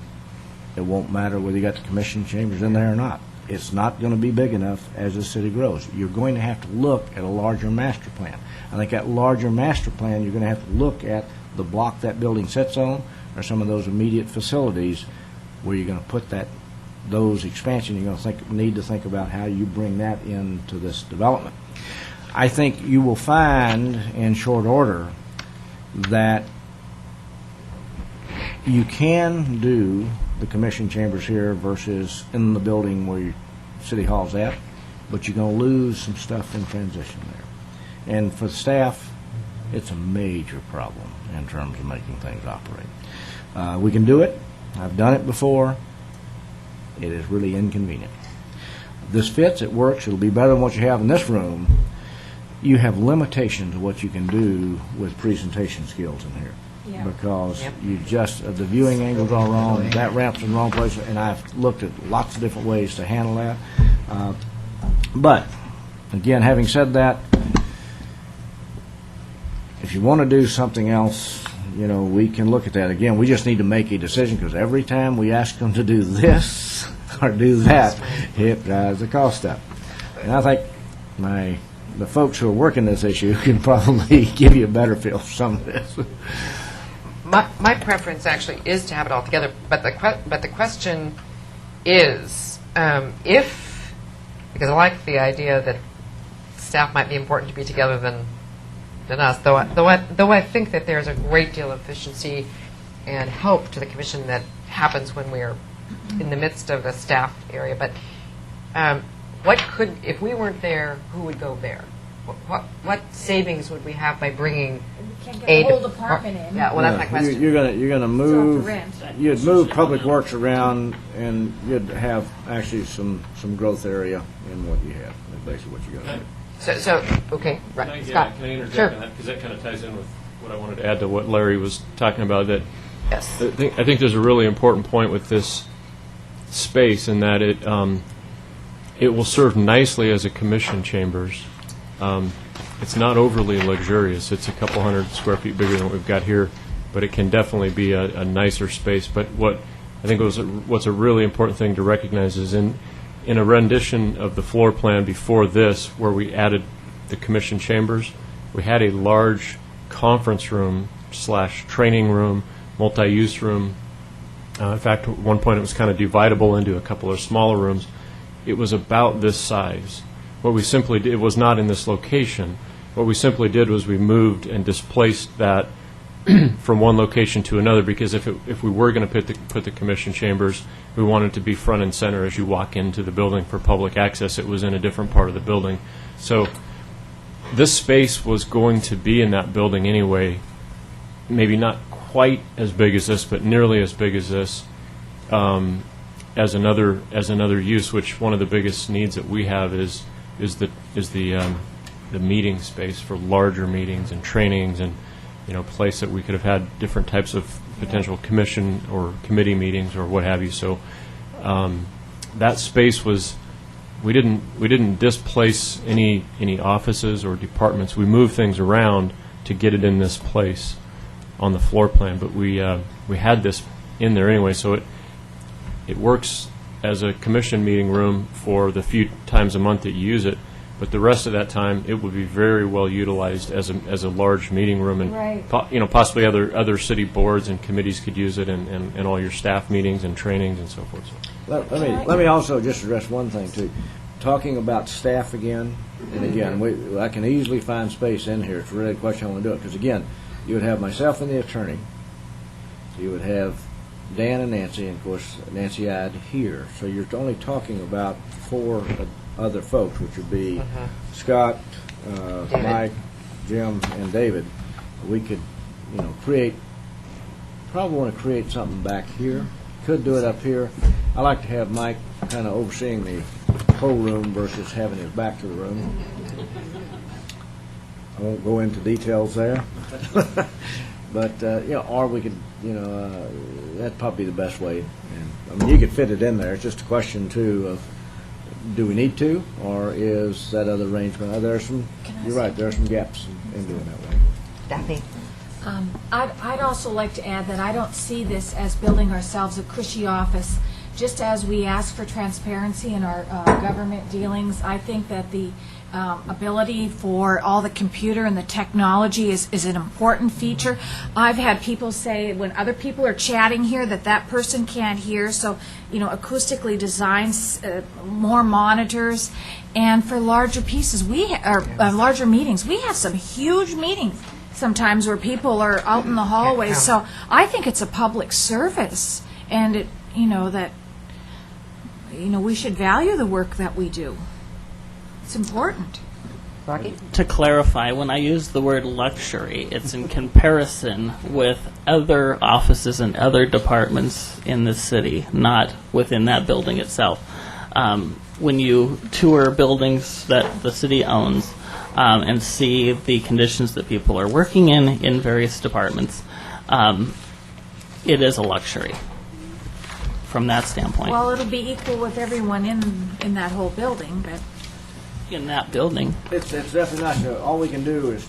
it won't matter whether you got the commission chambers in there or not. It's not going to be big enough as the city grows. You're going to have to look at a larger master plan. I think that larger master plan, you're going to have to look at the block that building sits on or some of those immediate facilities where you're going to put those expansion. You're going to need to think about how you bring that into this development. I think you will find in short order that you can do the commission chambers here versus in the building where your city hall's at, but you're going to lose some stuff in transition there. And for the staff, it's a major problem in terms of making things operate. We can do it. I've done it before. It is really inconvenient. This fits, it works, it'll be better than what you have in this room. You have limitations of what you can do with presentation skills in here. Yeah. Because you just, the viewing angles are wrong, that ramp's in the wrong place, and I've looked at lots of different ways to handle that. But, again, having said that, if you want to do something else, we can look at that. Again, we just need to make a decision, because every time we ask them to do this or do that, it drives the cost up. And I think the folks who are working this issue can probably give you a better feel for some of this. My preference actually is to have it all together, but the question is, if because I like the idea that staff might be important to be together than us, though I think that there's a great deal of efficiency and help to the commission that happens when we're in the midst of a staff area. But what could, if we weren't there, who would go there? What savings would we have by bringing Can't a get the whole department in. Yeah, well, that's my question. You're gonna It's move, off the rent. you'd move Public Works around, and you'd have actually some growth area in what you have. That's basically what you're gonna do. So okay, right, Scott. Can I interject Sure. on that? Because that kind of ties in with what I wanted to add to what Larry was talking about. That Yes. I think there's a really important point with this space in that it will serve nicely as a commission chambers. It's not overly luxurious. It's a couple hundred square feet bigger than what we've got here, but it can definitely be a nicer space. But what I think what's a really important thing to recognize is in a rendition of the floor plan before this, where we added the commission chambers, we had a large conference room / training room, multi-use room. In fact, at one point it was kind of dividable into a couple of smaller rooms. It was about this size. What we simply did, it was not in this location. What we simply did was we moved and displaced that from one location to another, because if we were going to put the commission chambers, we wanted to be front and center as you walk into the building for public access. It was in a different part of the building. So this space was going to be in that building anyway, maybe not quite as big as this, but nearly as big as this, as another use. Which one of the biggest needs that we have is the meeting space for larger meetings and trainings, and place that we could have had different types of potential commission or committee meetings or what have you. So that space was, we didn't displace any offices or departments. We moved things around to get it in this place on the floor plan, but we had this in there anyway, so it works as a commission meeting room for the few times a month that you use it, but the rest of that time it would be very well utilized as a large meeting room, and Right. Possibly other city boards and committees could use it, and all your staff meetings and trainings and so forth. So. Let me also just address one thing too. Talking about staff again, and again, I can easily find space in here. It's really a question I want to do it, because again, you would have myself and the attorney. You would have Dan and Nancy, and of course Nancy Ide here. So you're only talking about 4 other folks, which would be Scott, Mike, Jim, and David. We could, probably want to create something back here. Could do it up here. I like to have Mike kind of overseeing the whole room versus having his back to the room. I won't go into details there. But, or we could, that'd probably be the best way. And, you could fit it in there. It's just a question, too, of do we need to, or is that other arrangement? You're right, there are some gaps in doing that way. Daphne. I'd also like to add that I don't see this as building ourselves a cushy office. Just as we ask for transparency in our government dealings, I think that the ability for all the computer and the technology is an important feature. I've had people say when other people are chatting here that person can't hear, so acoustically designs, more monitors, and for larger pieces, larger meetings. We have some huge meetings sometimes where people are out in the hallways, so I think it's a public service, and we should value the work that we do. It's important. Rocky? To clarify, when I use the word luxury, it's in comparison with other offices and other departments in the city, not within that building itself. When you tour buildings that the city owns and see the conditions that people are working in various departments, it is a luxury from that standpoint. Well, it'll be equal with everyone in that whole building, but... In that building. It's definitely not. All we can do is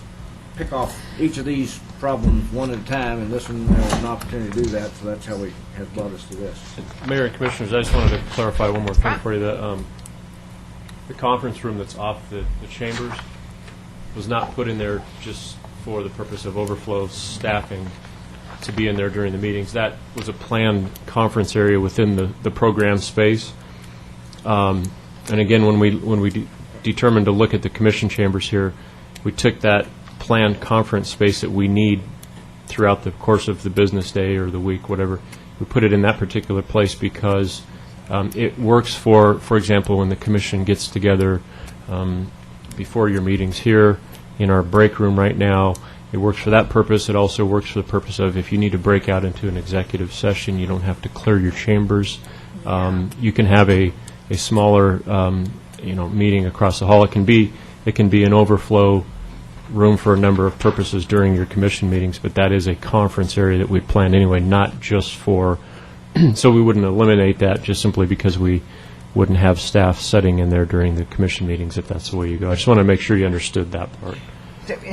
pick off each of these problems one at a time, and this one there's an opportunity to do that, so that's how we have brought us to this. Mayor and Commissioners, I just wanted to clarify one more thing for you. The conference room that's off the chambers was not put in there just for the purpose of overflow staffing to be in there during the meetings. That was a planned conference area within the program space. And again, when we determined to look at the commission chambers here, we took that planned conference space that we need throughout the course of the business day or the week, whatever. We put it in that particular place because it works for example, when the commission gets together before your meetings here in our break room right now. It works for that purpose. It also works for the purpose of if you need to break out into an executive session, you don't have to clear your chambers. You can have a smaller meeting across the hall. It can be an overflow room for a number of purposes during your commission meetings, but that is a conference area that we planned anyway, not just for, so we wouldn't eliminate that just simply because we wouldn't have staff sitting in there during the commission meetings if that's the way you go. I just want to make sure you understood that part.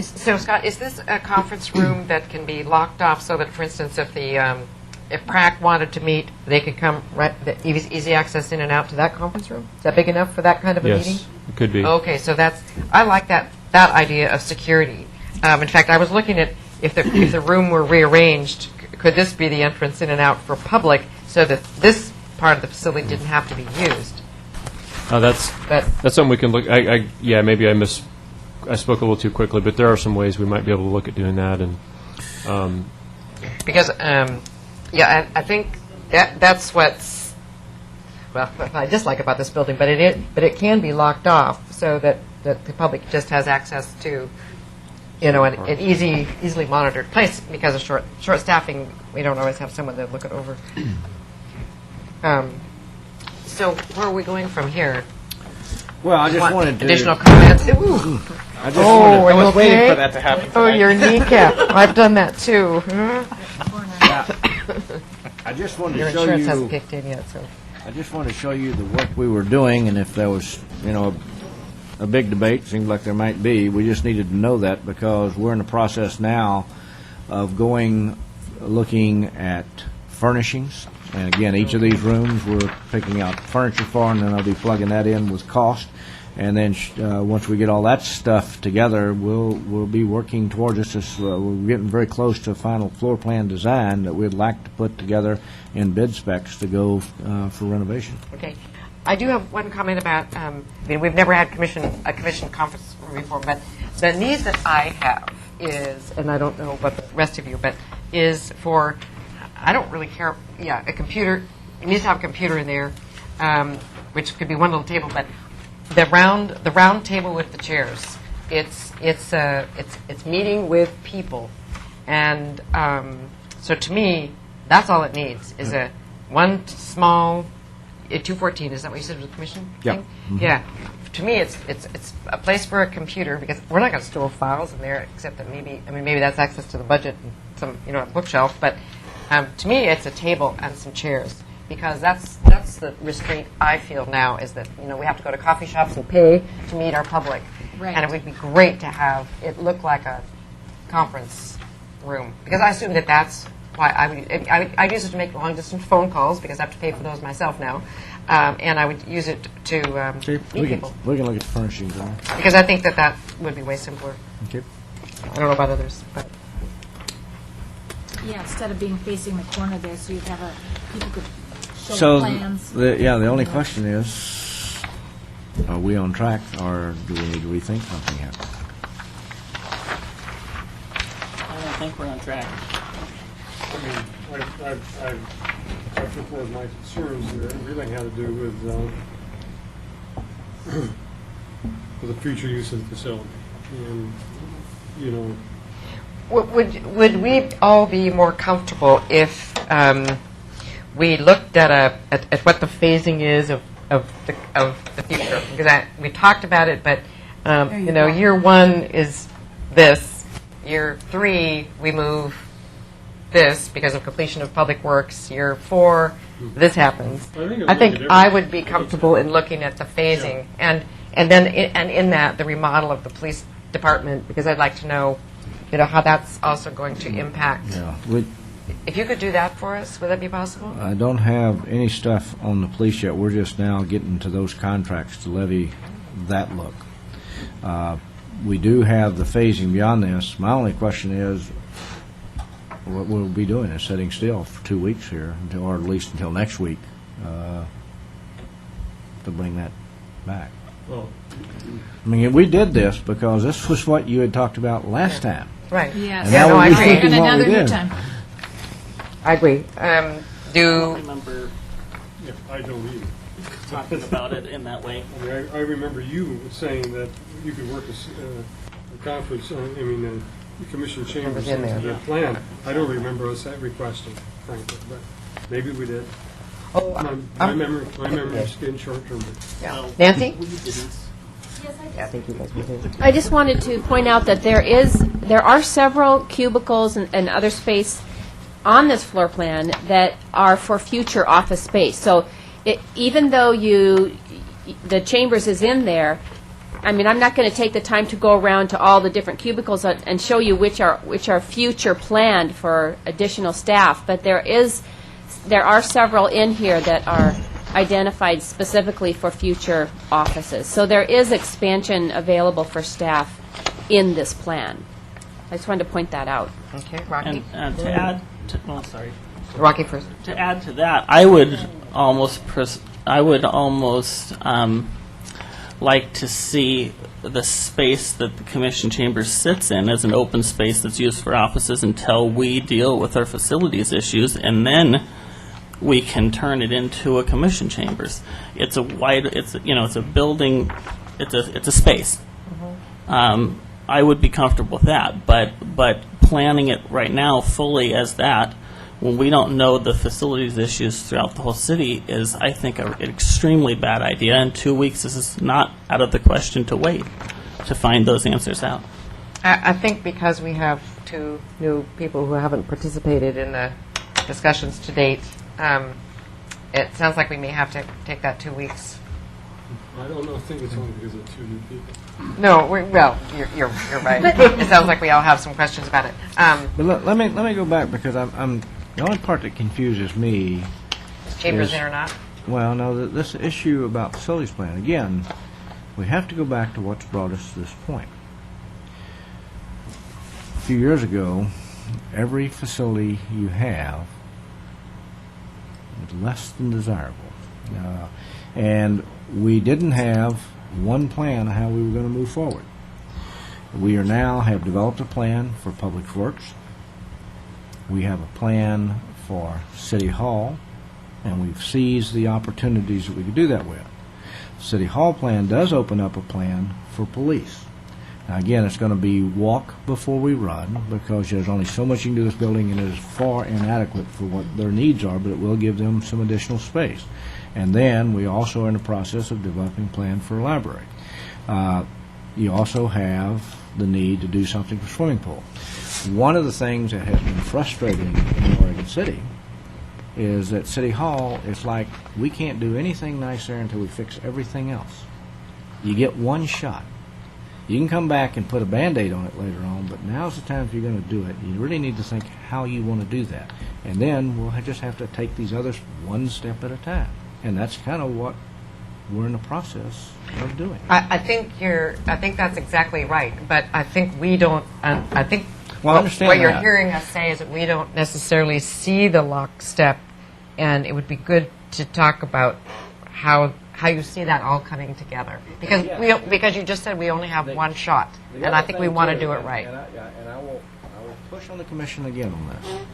So, Scott, is this a conference room that can be locked off so that, for instance, if PrAC wanted to meet, they could come easy access in and out to that conference room? Is that big enough for that kind of a meeting? Yes, it could be. Okay, so I like that idea of security. In fact, I was looking at if the room were rearranged, could this be the entrance in and out for public so that this part of the facility didn't have to be used? That's something we can look. Maybe I spoke a little too quickly, but there are some ways we might be able to look at doing that. And because I think that's what's what I dislike about this building, but it can be locked off so that the public just has access to an easily monitored place. Because of short staffing, we don't always have someone to look it over. So where are we going from here? Well, I just wanted to... Additional comments? Ooh. I was waiting for that to happen. Oh, your kneecap. I've done that too. I just wanted Your to show insurance you... hasn't kicked in yet, so... I just wanted to show you the work we were doing, and if there was, a big debate, seems like there might be, we just needed to know that because we're in the process now of looking at furnishings. And again, each of these rooms, we're picking out furniture for, and then I'll be plugging that in with cost. And then once we get all that stuff together, we'll be working towards this. We're getting very close to a final floor plan design that we'd like to put together in bid specs to go for renovation. Okay. I do have one comment about, we've never had a commission conference room before, but the need that I have is, and I don't know about the rest of you, but is for, I don't really care, a computer, it needs to have a computer in there, which could be one little table, but the round table with the chairs, it's meeting with people, and so to me, that's all it needs is a one small 214. Is that what you said was the commission Yeah. thing? Yeah. To me, it's a place for a computer because we're not going to store files in there, except that maybe that's access to the budget and some a bookshelf. But to me, it's a table and some chairs because that's the restraint I feel now is that we have to go to coffee shops and pay to meet our public, Right. and it would be great to have it look like a conference room because I assume that's why I use it to make long distance phone calls because I have to pay for those myself now, and I would use it to meet people We can look at the furnishings on it. because I think that would be way simpler. Okay. I don't know about others, but Yeah, instead of being facing the corner there, so you'd have people could show So, plans. the only question is, are we on track, or do we need to rethink something here? I don't think we're on track. I've put forward my concerns there. Everything had to do with the future use of the facility. And, would we all be more comfortable if we looked at what the phasing is of the future? Because we talked about it, but year one is this. Year 3 we move this because of completion of public works. Year 4 this happens. I think I would be comfortable in looking at the phasing and then in that the remodel of the police department because I'd like to know how that's also going to impact. Yeah. If you could do that for us, would that be possible? I don't have any stuff on the police yet. We're just now getting to those contracts to levy that look. We do have the phasing beyond this. My only question is, what we'll be doing is sitting still for 2 weeks here, or at least until next week, to bring that back. Well, I mean, we did this because this was what you had talked about last time. Right. Yes. And Yeah, now no, we're I agree. rethinking And what we another good did. time. I agree. Do, remember I don't either. talking about it in that way. I mean, I remember you saying that you could work a conference, the commission chambers in there. into the plan. I don't remember us requesting, frankly, but maybe we did. oh, My memory is getting short-term. yeah. Nancy? We didn't. Yeah, I think you guys do. I just wanted to point out that there are several cubicles and other space on this floor plan that are for future office space. So even though the chambers is in there, I mean, I'm not going to take the time to go around to all the different cubicles and show you which are future planned for additional staff, but there are several in here that are identified specifically for future offices. So there is expansion available for staff in this plan. I just wanted to point that out. Okay, Rocky? And to add, sorry. Rocky first. To add to that, I would almost like to see the space that the commission chamber sits in as an open space that's used for offices until we deal with our facilities issues, and then we can turn it into a commission chambers. It's a building, it's a space. I would be comfortable with that, but planning it right now fully as that, when we don't know the facilities issues throughout the whole city, is, I think, an extremely bad idea. In 2 weeks, this is not out of the question to wait to find those answers out. I think because we have two new people who haven't participated in the discussions to date, it sounds like we may have to take that 2 weeks. I think it's only because of two new people. No, well, you're right. It sounds like we all have some questions about it. But let me go back because I'm the only part that confuses me. Chambers is- in or not? Well, no, this issue about facilities plan, again, we have to go back to what's brought us to this point. A few years ago, every facility you have is less than desirable. And we didn't have one plan of how we were going to move forward. We are now have developed a plan for Public Works. We have a plan for City Hall, and we've seized the opportunities that we could do that with. City Hall plan does open up a plan for police. Now, again, it's going to be walk before we run, because there's only so much you can do with this building, and it is far inadequate for what their needs are, but it will give them some additional space. And then we also are in the process of developing a plan for a library. You also have the need to do something for swimming pool. One of the things that has been frustrating in Oregon City is that City Hall is like, we can't do anything nice there until we fix everything else. You get one shot. You can come back and put a Band-Aid on it later on, but now's the time if you're going to do it. You really need to think how you want to do that. And then we'll just have to take these others one step at a time. And that's kind of what we're in the process of doing. I think that's exactly right, but I think we don't, I think Well, I understand what you're that. hearing us say is that we don't necessarily see the lockstep, and it would be good to talk about how you see that all coming together. Because you just said we only have one shot, and I think we want to do it right. And I will push on the commission again on this.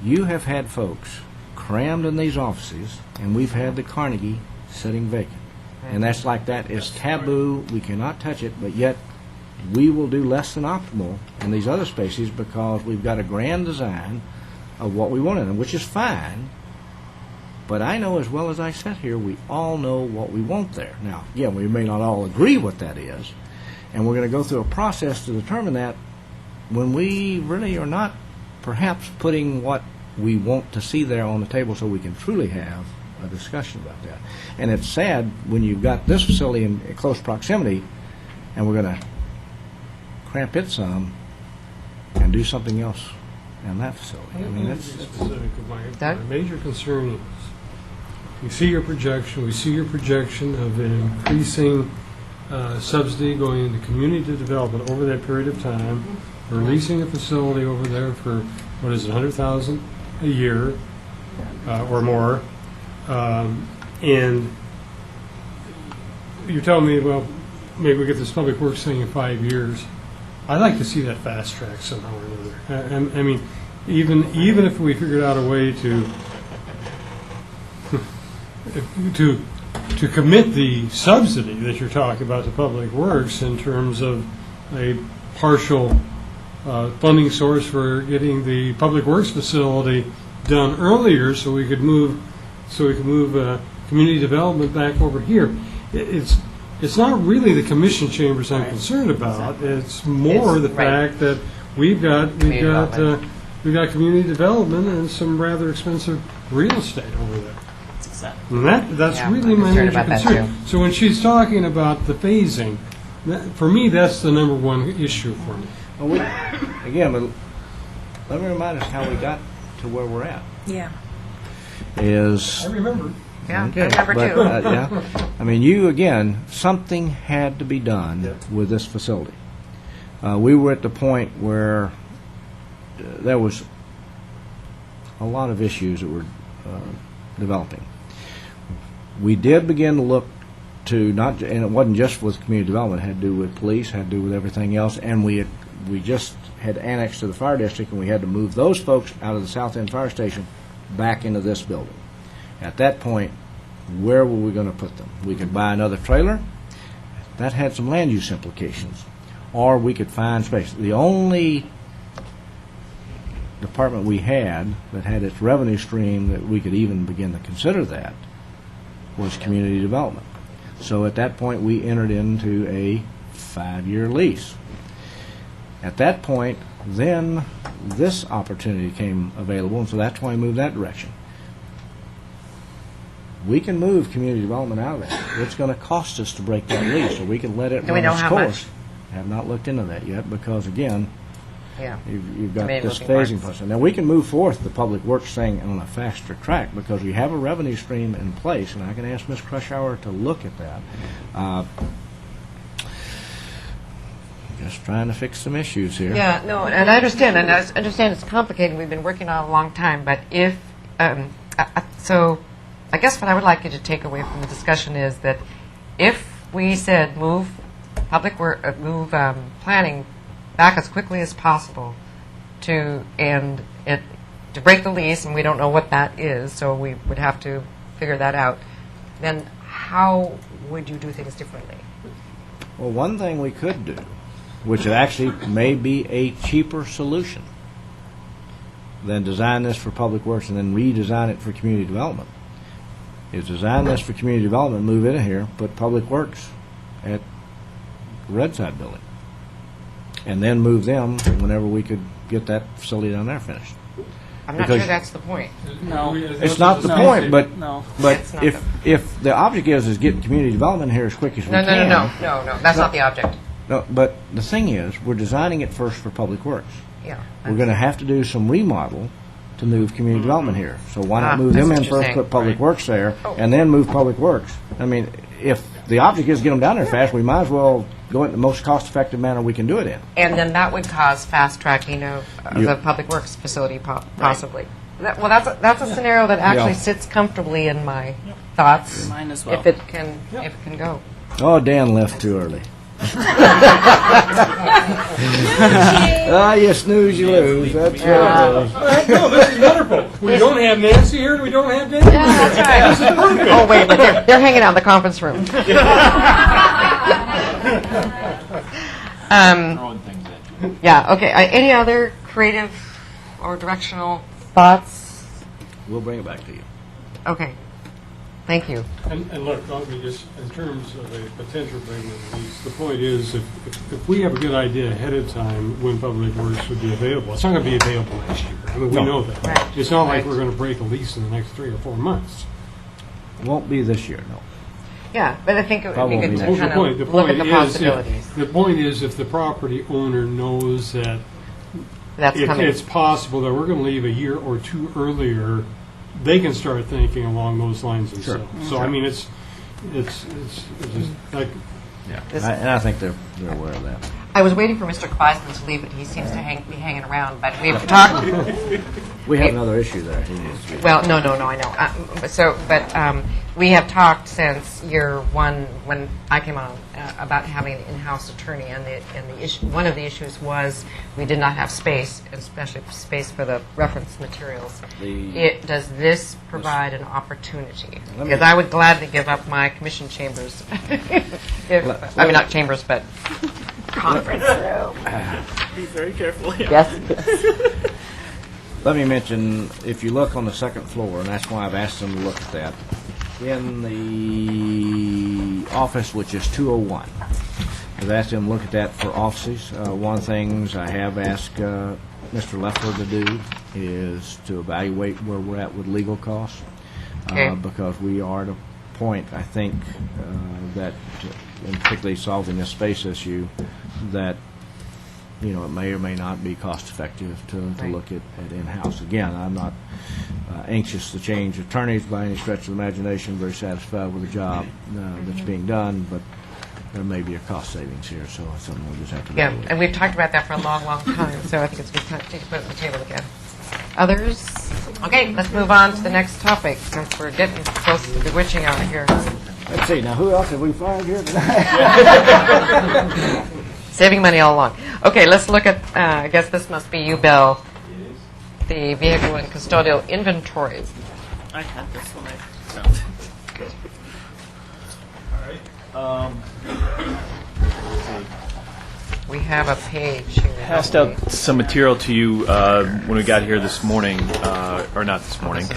You have had folks crammed in these offices, and we've had the Carnegie sitting vacant. And that's like that is taboo. We cannot touch it, but yet we will do less than optimal in these other spaces because we've got a grand design of what we want in them, which is fine. But I know as well as I sit here, we all know what we want there. Now, again, we may not all agree what that is, and we're going to go through a process to determine that when we really are not perhaps putting what we want to see there on the table so we can truly have a discussion about that. And it's sad when you've got this facility in close proximity and we're going to cramp it some and do something else in that facility. I mean, that's Specific of my major concern is, we see your projection of an increasing subsidy going into community development over that period of time. We're leasing a facility over there for, what is it, $100,000 a year or more. And you're telling me, well, maybe we get this public works thing in 5 years. I'd like to see that fast track somehow or another. I mean, even if we figured out a way to commit the subsidy that you're talking about to public works in terms of a partial funding source for getting the public works facility done earlier, so we could move community development back over here. It's not really the commission chambers I'm concerned about. It's more the fact that we've got community development and some rather expensive real estate over there. And that's really my major concern. So when she's talking about the phasing, for me, that's the number one issue for me. Well, let me remind us how we got to where we're at. Yeah. I remember. Yeah, Okay, number but, two. yeah. I mean, something had to be done with this facility. We were at the point where there was a lot of issues that were developing. We did begin to look to and it wasn't just with community development, it had to do with police, had to do with everything else, and we just had annexed to the fire district, and we had to move those folks out of the South End Fire Station back into this building. At that point, where were we going to put them? We could buy another trailer. That had some land use implications. Or we could find space. The only department we had that had its revenue stream that we could even begin to consider that was community development. So at that point, we entered into a 5-year lease. At that point, then this opportunity came available, and so that's why we moved that direction. We can move community development out of that. It's going to cost us to break that lease, or we can let it Do we run know its how course. Have not looked into that yet because, again, Yeah. you've got Maybe this looking phasing back. process. Now, we can move forth the public works thing on a faster track because we have a revenue stream in place, and I can ask Ms. Crushauer to look at that. Just trying to fix some issues here. Yeah, no, and I understand it's complicated. We've been working on it a long time, but if so, I guess what I would like you to take away from the discussion is that if we said move planning back as quickly as possible to break the lease, and we don't know what that is, so we would have to figure that out. Then how would you do things differently? Well, one thing we could do, which actually may be a cheaper solution than design this for public works and then redesign it for community development, is design this for community development, move in here, put public works at the Red Side building, and then move them whenever we could get that facility down there finished. I'm not sure that's the point. No. It's not the point, but It's not if the object is getting community development here as quick as we No, can. no, that's not the object. No, but the thing is, we're designing it first for public works. Yeah. We're going to have to do some remodel to move community development here. So why not move them that's in what you're first, saying. put public works there, Oh. and then move public works? I mean, if the object is to get them down there fast, we might as well go in the most cost-effective manner we can do it in. And then that would cause fast tracking of the public works facility possibly. Well, that's a scenario that actually Yeah. sits comfortably in my thoughts. Mine as well. If it can go. Oh, Dan left too early. You snooze, you lose. That's what it is. No, this is wonderful. We don't have Nancy here, and we don't have Dave. Yeah, that's right. Oh, wait, but they're hanging out in the conference room. Yeah, okay. Any other creative or directional thoughts? We'll bring it back to you. Okay. Thank you. And look, let me just, in terms of a potential break of the lease, the point is, if we have a good idea ahead of time when public works would be available, it's not going to be available next year. I mean, we know that. Right. It's not like we're going to break a lease in the next 3 or 4 months. It won't be this year, no. Yeah, but I think it would be good to Probably. kind Well, of the look at point the is, possibilities. the point is, if the property owner knows that That's if coming. it's possible that we're going to leave a year or 2 earlier, they can start thinking along those lines themselves. So, I mean, it's just like, And I think they're aware of that. I was waiting for Mr. Kvisman to leave, but he seems to be hanging around. But we've talked. We have another issue there. He needs to be. Well, no, I know. we have talked since year one, when I came on, about having an in-house attorney, and the issue, one of the issues was we did not have space, especially space for the reference materials. Does this provide an opportunity? Because I would gladly give up my commission chambers. I mean, not chambers, but conference room. Be very careful. Yes. Let me mention, if you look on the second floor, and that's why I've asked them to look at that, in the office, which is 201, I've asked them to look at that for offices. One of the things I have asked Mr. Leffler to do is to evaluate where we're at with legal costs, because we are at a point, I think, that, in particularly solving this space issue, that it may or may not be cost effective to look at in-house. Again, I'm not anxious to change attorneys by any stretch of the imagination, very satisfied with the job that's being done, but there may be a cost savings here, so it's something we'll just have to Yeah, evaluate. and we've talked about that for a long, long time, so I think it's a good time to put it on the table again. Others? Okay, let's move on to the next topic, since we're getting close to the witching hour here. Let's see, now who else have we fired here tonight? Saving money all along. Okay, let's look at, I guess this must be you, Bill, the vehicle and custodial inventories. I had this one. We have a page here. Passed out some material to you when we got here this morning, or not this morning.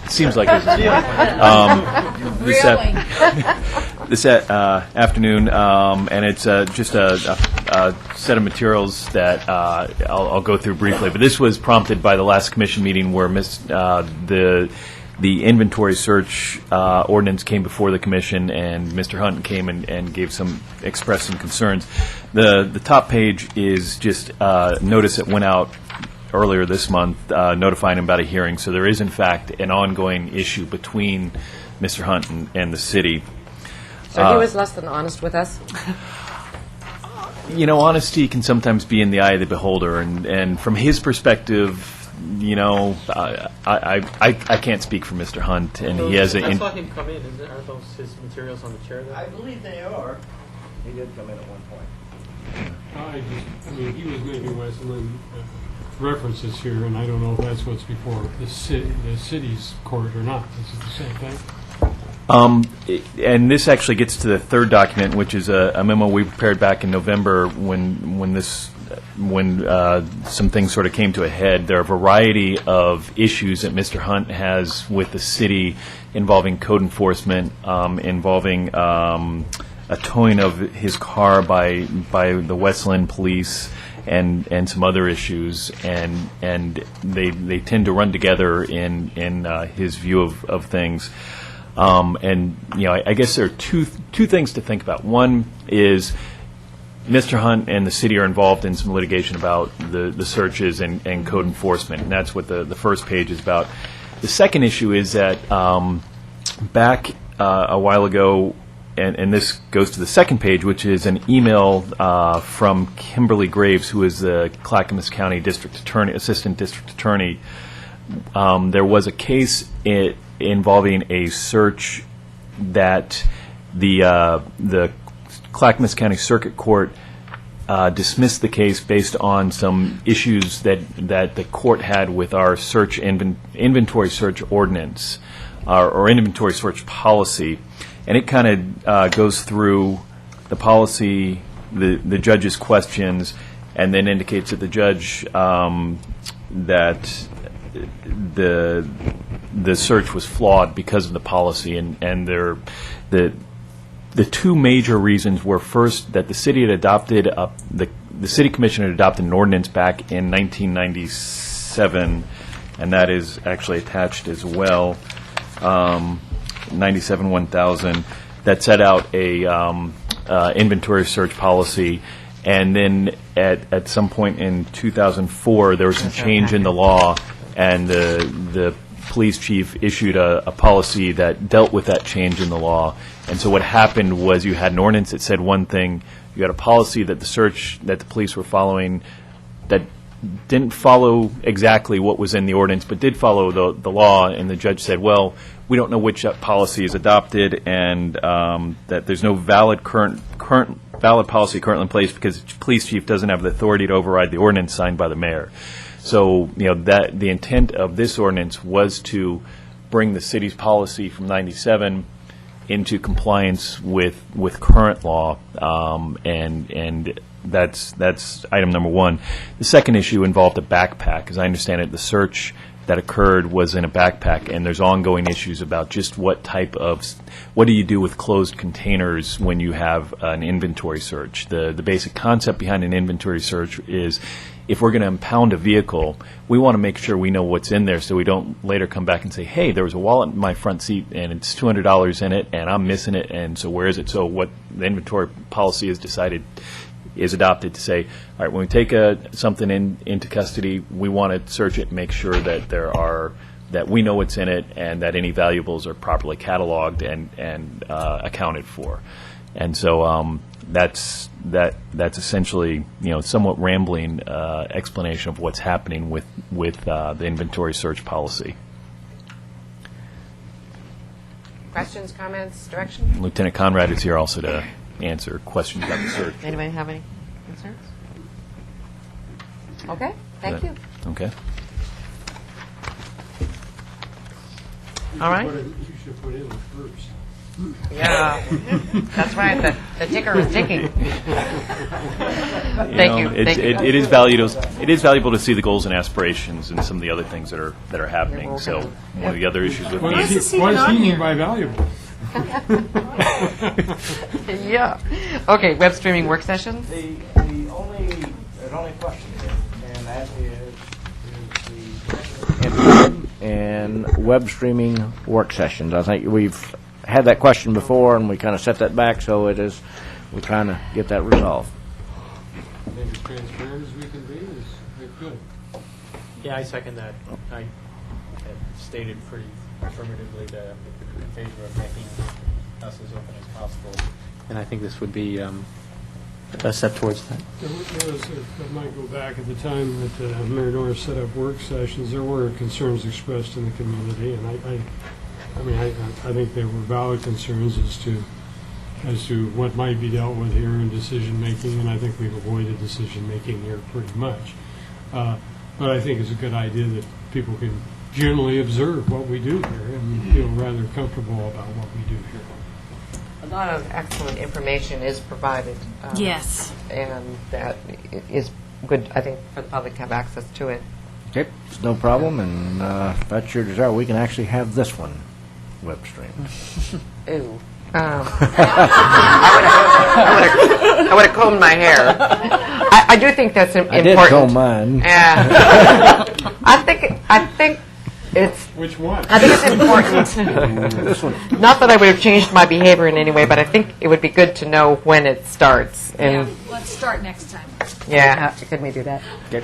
It seems like it was this morning. This afternoon, and it's just a set of materials that I'll go through briefly. But this was prompted by the last commission meeting where the inventory search ordinance came before the commission, and Mr. Hunt came and expressed some concerns. The top page is just a notice that went out earlier this month notifying him about a hearing. So there is, in fact, an ongoing issue between Mr. Hunt and the city. So he was less than honest with us? Honesty can sometimes be in the eye of the beholder, and from his perspective, I can't speak for Mr. Hunt, and he has I saw him come in. Aren't those his materials on the chair there? I believe they are. He did come in at one point. He was going to be Westland references here, and I don't know if that's what's before the city's court or not. Is it the same thing? And this actually gets to the third document, which is a memo we prepared back in November when some things sort of came to a head. There are a variety of issues that Mr. Hunt has with the city involving code enforcement, involving a towing of his car by the Westland police, and some other issues, and they tend to run together in his view of things. I guess there are two things to think about. One is Mr. Hunt and the city are involved in some litigation about the searches and code enforcement, and that's what the first page is about. The second issue is that back a while ago, and this goes to the second page, which is an email from Kimberly Graves, who is the Clackamas County Assistant District Attorney. There was a case involving a search that the Clackamas County Circuit Court dismissed the case based on some issues that the court had with our inventory search ordinance or inventory search policy. And it kind of goes through the policy, the judge's questions, and then indicates that the judge that the search was flawed because of the policy, and the two major reasons were, first, that the city had adopted the city commission had adopted an ordinance back in 1997, and that is actually attached as well. 97-1000 that set out a inventory search policy, and then at some point in 2004 there was some change in the law, and the police chief issued a policy that dealt with that change in the law. And so what happened was you had an ordinance that said one thing, you had a policy that the police were following that didn't follow exactly what was in the ordinance, but did follow the law, and the judge said, well, we don't know which policy is adopted, and that there's no valid policy currently in place because the police chief doesn't have the authority to override the ordinance signed by the mayor. So, that the intent of this ordinance was to bring the city's policy from '97 into compliance with current law, and that's item number one. The second issue involved a backpack. As I understand it, the search that occurred was in a backpack, and there's ongoing issues about just what do you do with closed containers when you have an inventory search. The basic concept behind an inventory search is, if we're going to impound a vehicle, we want to make sure we know what's in there so we don't later come back and say, hey, there was a wallet in my front seat and it's $200 in it and I'm missing it, and so where is it? So what the inventory policy is adopted to say, all right, when we take something into custody, we want to search it and make sure that that we know what's in it and that any valuables are properly cataloged and accounted for. And so that's essentially, somewhat rambling explanation of what's happening with the inventory search policy. Questions, comments, direction? Lieutenant Conrad is here also to answer questions about the search. Anybody have any concerns? Okay, thank you. Okay. All right. You should put in first. Yeah, that's right. The ticker is ticking. Thank you. It is valuable to see the goals and aspirations and some of the other things that are happening. So one of the other issues with Why is he mean by valuable? Yeah. Okay, web streaming work sessions? There's only question here, and that is and web streaming work sessions. I think we've had that question before, and we kind of set that back, so we're trying to get that resolved. I think as transparent as we can be is good. Yeah, I second that. I had stated pretty affirmatively that I'm in favor of making us as open as possible, and I think this would be a step towards that. I might go back at the time that Mayor Norris set up work sessions. There were concerns expressed in the community, and I think they were valid concerns as to what might be dealt with here in decision making, and I think we've avoided decision making here pretty much. But I think it's a good idea that people can generally observe what we do here and feel rather comfortable about what we do here. A lot of excellent information is provided. Yes. And that is good, I think, for the public to have access to it. Okay, it's no problem, and if that's your desire, we can actually have this one web streamed. Ooh. I would have combed my hair. I do think that's important. I did comb mine. Yeah. I think it's. Which one? I think it's important. This one. Not that I would have changed my behavior in any way, but I think it would be good to know when it starts. And Let's start next time. yeah, could we do that? Okay.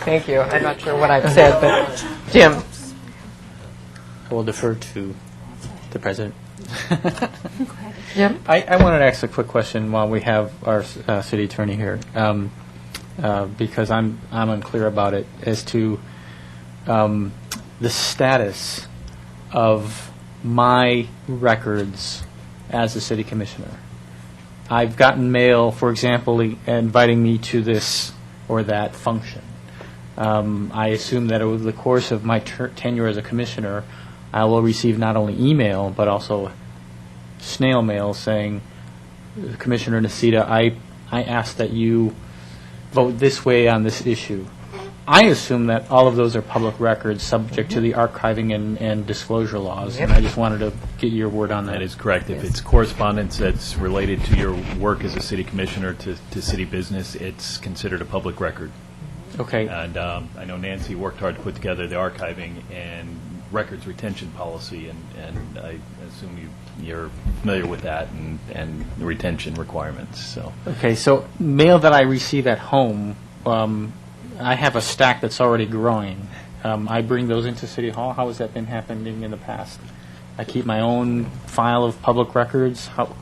Thank you. I'm not sure what I've said, but Jim. I will defer to the president. Jim? I wanted to ask a quick question while we have our city attorney here, because I'm unclear about it as to the status of my records as a city commissioner. I've gotten mail, for example, inviting me to this or that function. I assume that over the course of my tenure as a commissioner, I will receive not only email, but also snail mail saying, Commissioner Nocita, I ask that you vote this way on this issue. I assume that all of those are public records subject to the archiving and disclosure laws, and I just wanted to get your word on that. That is correct. If it's correspondence that's related to your work as a city commissioner to city business, it's considered a public record. Okay. And I know Nancy worked hard to put together the archiving and records retention policy, and I assume you're familiar with that and the retention requirements. So. Okay, so mail that I receive at home, I have a stack that's already growing. I bring those into City Hall. How has that been happening in the past? I keep my own file of public records. How?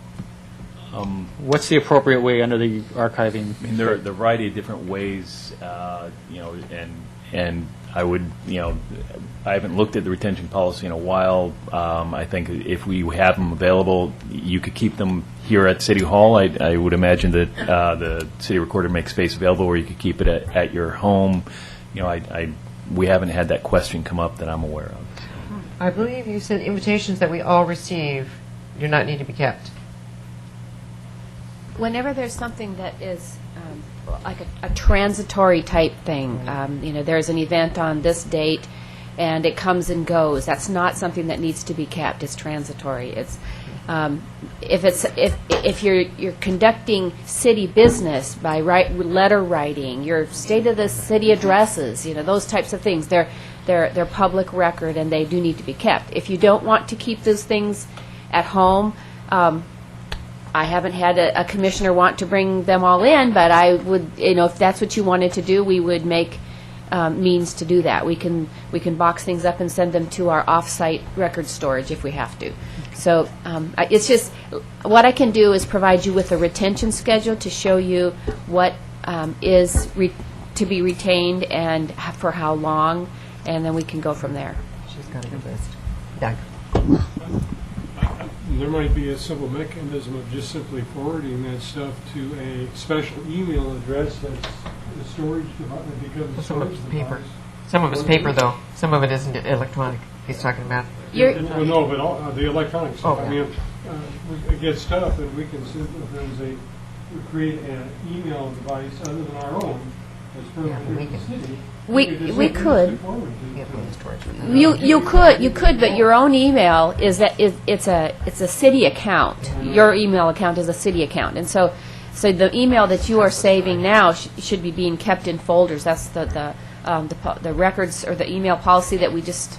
What's the appropriate way under the archiving? I mean, there are a variety of different ways, and I would, I haven't looked at the retention policy in a while. I think if we have them available, you could keep them here at City Hall. I would imagine that the city recorder makes space available where you could keep it at your home. We haven't had that question come up that I'm aware of. I believe you said invitations that we all receive do not need to be kept. Whenever there's something that is like a transitory type thing, there's an event on this date and it comes and goes. That's not something that needs to be kept. It's transitory. It's if you're conducting city business by letter writing, your state of the city addresses, those types of things. They're public record and they do need to be kept. If you don't want to keep those things at home, I haven't had a commissioner want to bring them all in, but I would, if that's what you wanted to do, we would make means to do that. We can box things up and send them to our off-site record storage if we have to. So it's just, what I can do is provide you with a retention schedule to show you what is to be retained and for how long, and then we can go from there. She's got a good list. Doug. There might be a simple mechanism of just simply forwarding that stuff to a special email address that's a storage device. Some of it's paper. Some of it's paper, though. Some of it isn't electronic. He's talking about. Well, no, but the electronic stuff. Oh, I yeah. mean, we get stuff, and we can create an email device other than our own. We could. You could, but your own email it's a city account. Your email account is a city account, and so the email that you are saving now should be being kept in folders. That's the records or the email policy that we just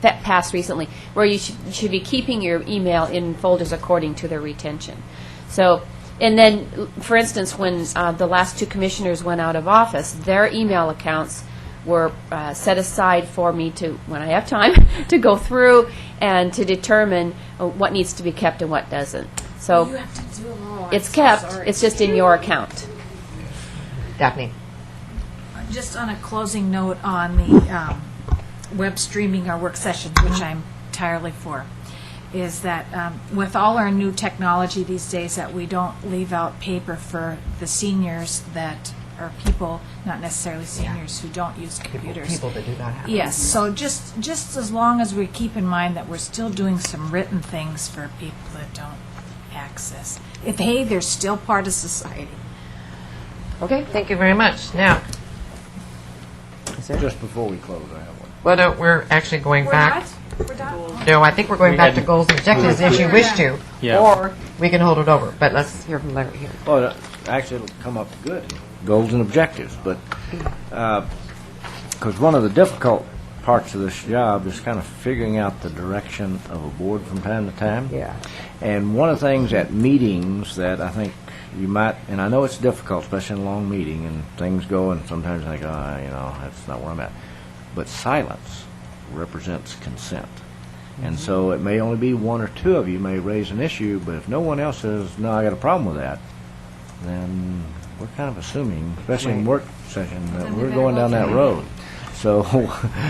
passed recently, where you should be keeping your email in folders according to their retention. So. And then, for instance, when the last two commissioners went out of office, their email accounts were set aside for me to, when I have time, to go through and to determine what needs to be kept and what doesn't. So You have to do them all. it's kept. It's just in your account. Daphne. Just on a closing note on the web streaming our work sessions, which I'm entirely for, is that with all our new technology these days, that we don't leave out paper for the seniors that are people, not necessarily seniors, who don't use computers. People that do not have. Yes, so just as long as we keep in mind that we're still doing some written things for people that don't access. They're still part of society. Okay, thank you very much. Now, Just before we close, I have one. well, no, we're actually going back. We're done? No, I think we're going back to goals and objectives if you wish to, Yeah. or we can hold it over. But let's hear from Larry here. Well, actually, it'll come up good. Goals and objectives, but because one of the difficult parts of this job is kind of figuring out the direction of a board from time to time. Yeah. And one of the things at meetings that I think you might, and I know it's difficult, especially in a long meeting, and things go, and sometimes I think, that's not where I'm at. But silence represents consent. And so it may only be one or two of you may raise an issue, but if no one else says, no, I got a problem with that, then we're kind of assuming, especially in work session, that we're going down that road. So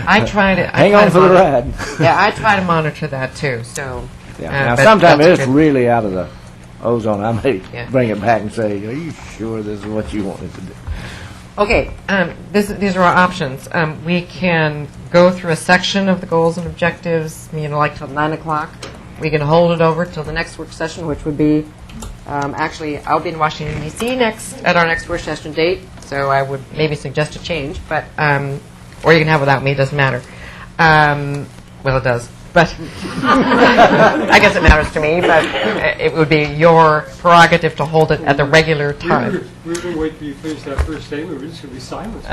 I try to hang on for the ride. Yeah, I try to monitor that too. So Now, but sometimes that's it's good. really out of the ozone. I may Yeah. bring it back and say, are you sure this is what you wanted to do? Okay, these are our options. We can go through a section of the goals and objectives, like till 9 o'clock. We can hold it over till the next work session, which would be, actually, I'll be in Washington, D.C. at our next work session date, so I would maybe suggest a change, but, or you can have without me, it doesn't matter. Well, it does, but I guess it matters to me, but it would be your prerogative to hold it at the regular time. We're going to wait till you finish that first statement. We're just going to be silent.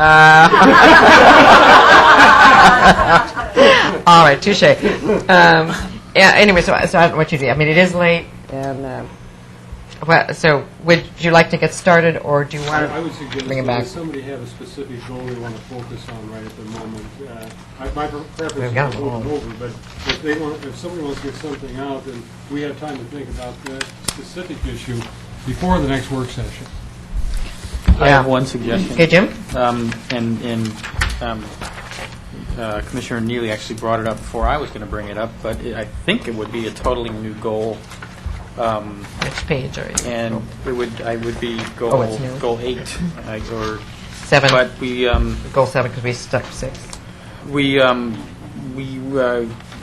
All right, touche. Yeah. Anyway, so I don't know what you do. I mean, it is late, and Well, so would you like to get started, or do you want I would to suggest bring it that back? if somebody have a specific goal they want to focus on right at the moment, my preference We've is got to them hold it all. over, but if somebody wants to get something out, then we have time to think about that specific issue before the next work session. I have one suggestion. Okay, Jim? Commissioner Neely actually brought it up before I was going to bring it up, but I think it would be a totally new goal. Which page are you? And I would be Oh, it's new. goal 8 or 7. But we Goal 7, because we stuck 6.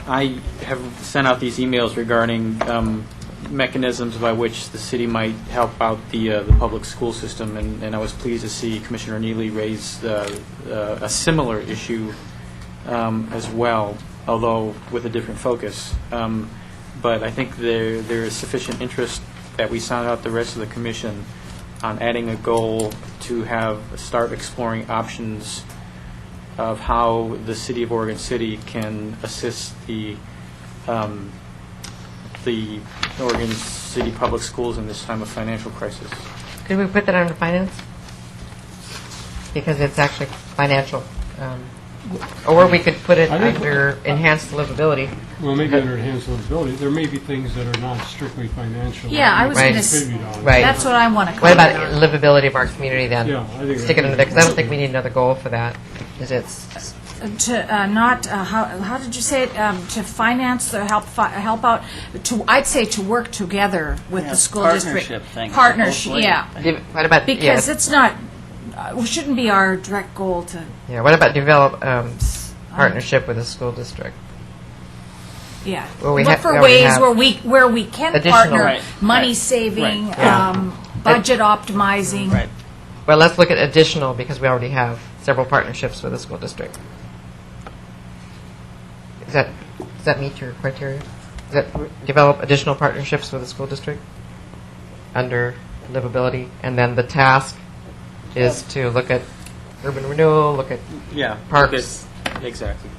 I have sent out these emails regarding mechanisms by which the city might help out the public school system, and I was pleased to see Commissioner Neely raise a similar issue as well, although with a different focus. But I think there is sufficient interest that we sound out the rest of the commission on adding a goal to start exploring options of how the city of Oregon City can assist the Oregon City Public Schools in this time of financial crisis. Could we put that under finance? Because it's actually financial. Or we could put it I think- under enhanced livability. Well, maybe under enhanced livability, there may be things that are not strictly financial. Yeah, I was Right. going to, Contribute on. Right. that's what I want to What about comment on. livability of our community then? Yeah, I think Stick it that- under there, because I don't think we need another goal for that. Is it? How did you say it, to finance, or help out, I'd say to work together with Yeah, the school partnership district. thing. Partnership, Hopefully. yeah. What about? Because yeah. it's not, it shouldn't be our direct goal to, Yeah. What about develop partnership with the school district? yeah. Well, we Look have- for we already ways have where we can additional- partner, Right, money right, saving, right. Yeah. budget optimizing. Right. Well, let's look at additional, because we already have several partnerships with the school district. Does that meet your criteria? Does that develop additional partnerships with the school district under livability? And then the task is to look at urban renewal, look at Yeah. Parks. Exactly.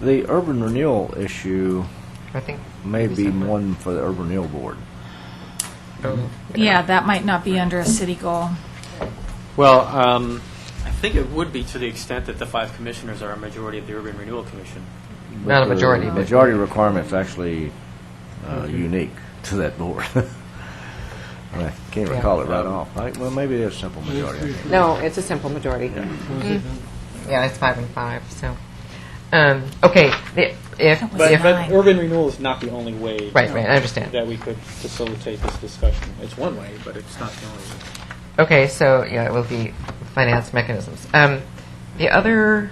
The urban renewal issue I think may be separate. one for the urban renewal board. Yeah, that might not be under a city goal. Well, I think it would be to the extent that the 5 commissioners are a majority of the Urban Renewal Commission. Not a majority, The but- majority requirement's actually unique to that board. I can't Yeah. recall it right off. Well, maybe it is simple majority. I think. No, it's a simple majority. Yeah, it's 5 and 5. So, okay, if But urban renewal is not the only way. Right, I understand. That we could facilitate this discussion. It's one way, but it's not the only way. Okay, so yeah, it will be finance mechanisms. The other,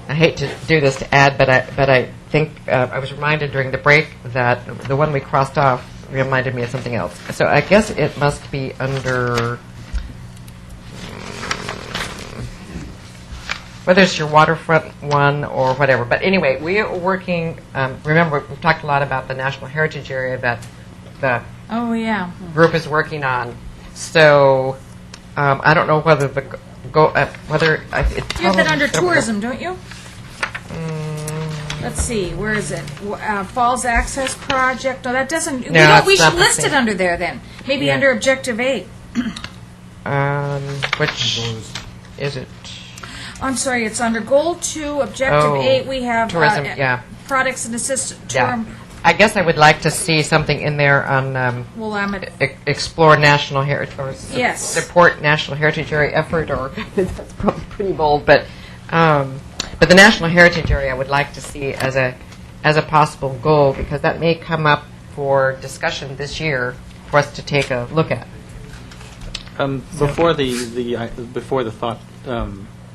I hate to do this to add, but I think I was reminded during the break that the one we crossed off reminded me of something else. So I guess it must be under. Whether it's your waterfront one or whatever. But anyway, we are working, remember, we've talked a lot about the National Heritage Area that the Oh, yeah. group is working on. So I don't know whether it You have that under tourism, don't you? Let's see, where is it? Falls Access Project? No, that doesn't, we No, we it's not should the list it same. under there then. Maybe Yeah. under Objective 8. Which is it? I'm sorry, it's under Goal 2, Objective Oh, 8, we have tourism, yeah. products and assist Yeah. tourism. I guess I would like to see something in there on Well, I'm at, explore national heritage or Yes. support national heritage area effort, or that's probably pretty bold, but the national heritage area I would like to see as a possible goal, because that may come up for discussion this year for us to take a look at. Before the thought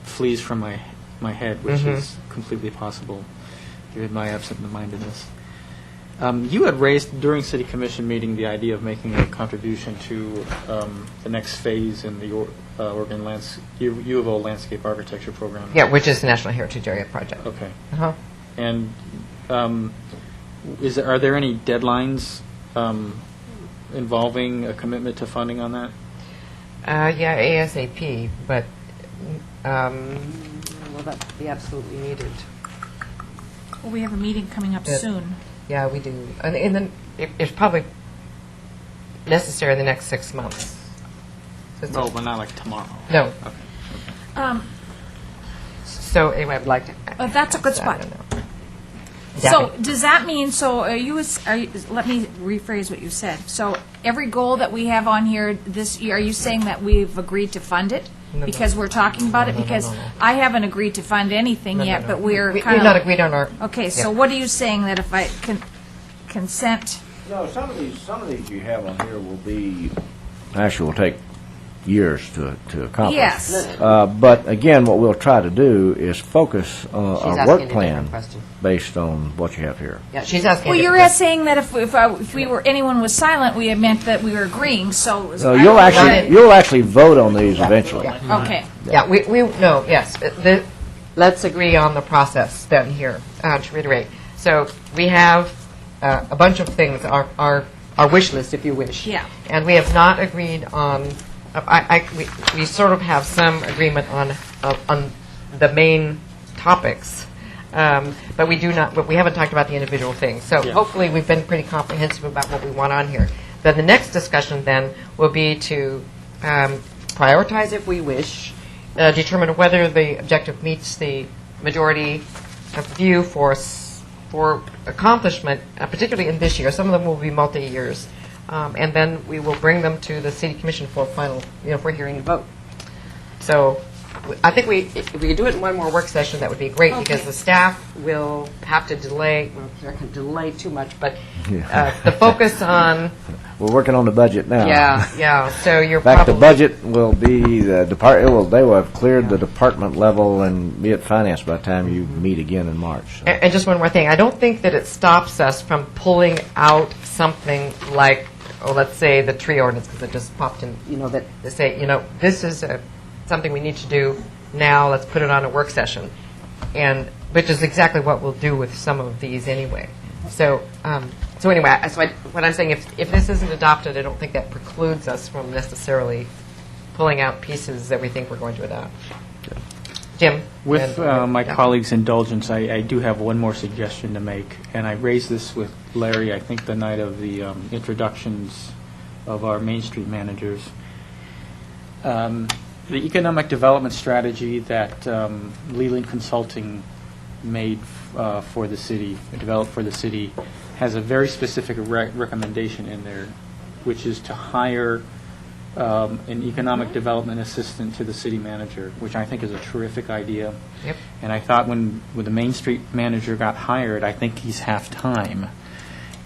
flees from my head, which Mhm. is completely possible, given my absent-mindedness. You had raised during City Commission meeting the idea of making a contribution to the next phase in the Oregon U of O landscape architecture program. Yeah, which is the National Heritage Area project. Okay. Uh-huh. And are there any deadlines involving a commitment to funding on that? Yeah, ASAP, but will that be absolutely needed? Well, we have a meeting coming up Yeah. soon. Yeah, we do. And then it's probably necessary in the next 6 months. No, but not like tomorrow. No. Um, So anyway, I'd like to. that's a good I spot. don't know. So Daphne. does that mean, so are you, let me rephrase what you said. So every goal that we have on here this year, are you saying that we've agreed to fund it? No. Because we're talking about it? No, no, Because no. I haven't agreed to fund anything No, no, yet, no. but we're We've kind of... not agreed on our. Okay, so Yeah. what are you saying, that if I consent? No, some of these you have on here will be, actually will take years to accomplish. Yes. But again, what we'll try to do is focus She's our asking work a different plan question. based on what you have here. Yeah, she's asking. Well, a you're different saying that if we were, anyone was silent, we had meant that we were agreeing, so... So you'll actually vote on these eventually. Okay. Yeah, we no, yes. Let's agree on the process then here, to reiterate. So we have a bunch of things, our wish list, if you wish. Yeah. And we have not agreed on, we sort of have some agreement on the main topics. But we haven't talked about the individual things. So hopefully we've been pretty comprehensive about what we want on here. Then the next discussion then will be to prioritize if we wish, determine whether the objective meets the majority view for accomplishment, particularly in this year. Some of them will be multi-years. And then we will bring them to the City Commission for final, for hearing and vote. So I think if we could do it in one more work session, that would be great, because the staff will have to delay, well, they're not going to delay too much, but the focus on... We're working on the budget now. Yeah, so you're In fact, the probably... budget will be, they will have cleared the department level and be at finance by the time you meet again in March. So. And just one more thing, I don't think that it stops us from pulling out something like, let's say the tree ordinance, because it just popped in, that they say, this is something we need to do now, let's put it on a work session, and which is exactly what we'll do with some of these anyway. So anyway, what I'm saying, if this isn't adopted, I don't think that precludes us from necessarily pulling out pieces that we think we're going to adopt. Jim? With my yeah. colleagues' indulgence, I do have one more suggestion to make, and I raised this with Larry, I think, the night of the introductions of our Main Street managers. The economic development strategy that Leland Consulting made for the city, developed for the city, has a very specific recommendation in there, which is to hire an economic development assistant to the city manager, which I think is a terrific idea. Yep. And I thought when the Main Street manager got hired, I think he's half-time.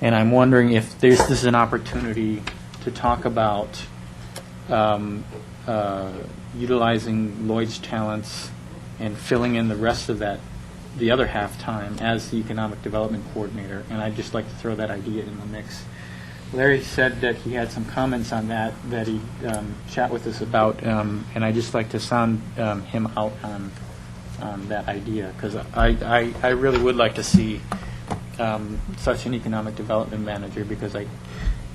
And I'm wondering if this is an opportunity to talk about utilizing Lloyd's talents and filling in the rest of the other half-time as the economic development coordinator. And I'd just like to throw that idea in the mix. Larry said that he had some comments on that he'd chat with us about, and I'd just like to sound him out on that idea, because I really would like to see such an economic development manager, because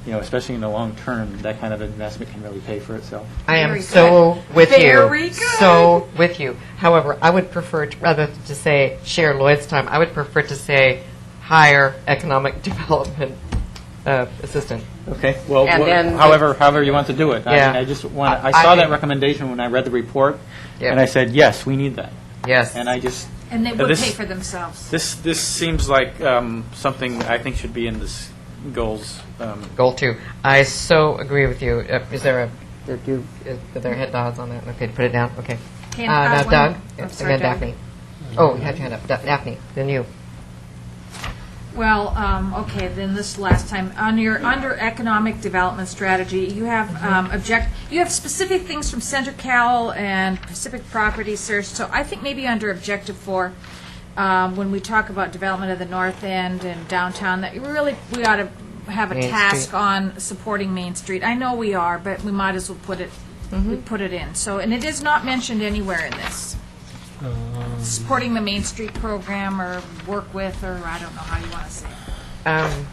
especially in the long term, that kind of investment can really pay for itself. I am Very so good. with Very you. good. So with you. However, I would prefer, rather than to say share Lloyd's time, I would prefer to say hire economic development assistant. Okay. Well, And then- however you want to do it. Yeah. I just want. I I saw that think- recommendation when I read the report, Yeah. and I said, yes, we need that. Yes. And I just. And they would this- pay for themselves. This seems like something I think should be in this goals. Goal 2. I so agree with you. Is there are there head nods on that? Okay, put it down. Okay. Okay, Now one- Doug. oh, and sorry, then Doug. Daphne. Oh, you had your hand up. Daphne, then you. Well, okay, then this last time, under economic development strategy, you have you have specific things from Center Cal and Pacific Property Search, so I think maybe under objective 4, when we talk about development of the North End and downtown, that we ought to have a Main task Street. on supporting Main Street. I know we are, but we might as well put it in. So, and it is not mentioned anywhere in this. Supporting the Main Street program, or work with, or I don't know how you want to say it.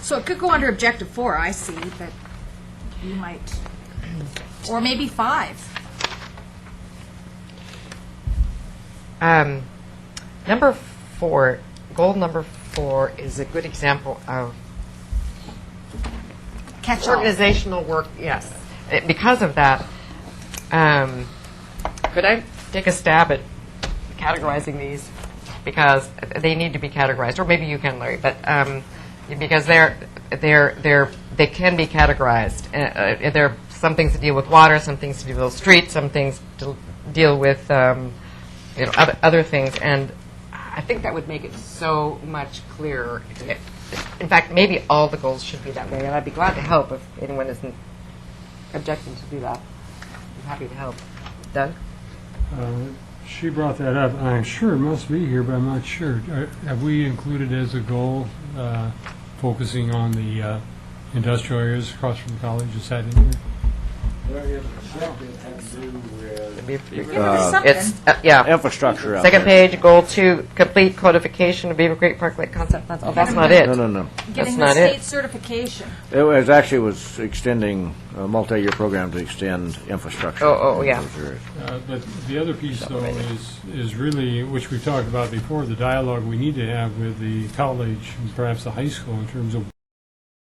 So it could go under objective 4, I see, but you might, or maybe 5. Number 4, goal number 4 is a good example of organizational work, yes. Because of that, could I take a stab at categorizing these? Because they need to be categorized, or maybe you can, Larry, but because they can be categorized. There are some things to deal with water, some things to deal with streets, some things to deal with other things, and I think that would make it so much clearer. In fact, maybe all the goals should be that way, and I'd be glad to help if anyone isn't objecting to do that. I'm happy to help. Doug? She brought that up. I'm sure it must be here, but I'm not sure. Have we included as a goal focusing on the industrial areas across from the college? Is that in here? It's, yeah. Infrastructure out Second there. page, goal 2, complete codification of Beaver Creek Park Lake concept. Oh, that's not it. No. That's not it. certification. It was extending a multi-year program to extend infrastructure. Oh, in yeah. those areas. But the other piece, though, is really, which we've talked about before, the dialogue we need to have with the college and perhaps the high school in terms of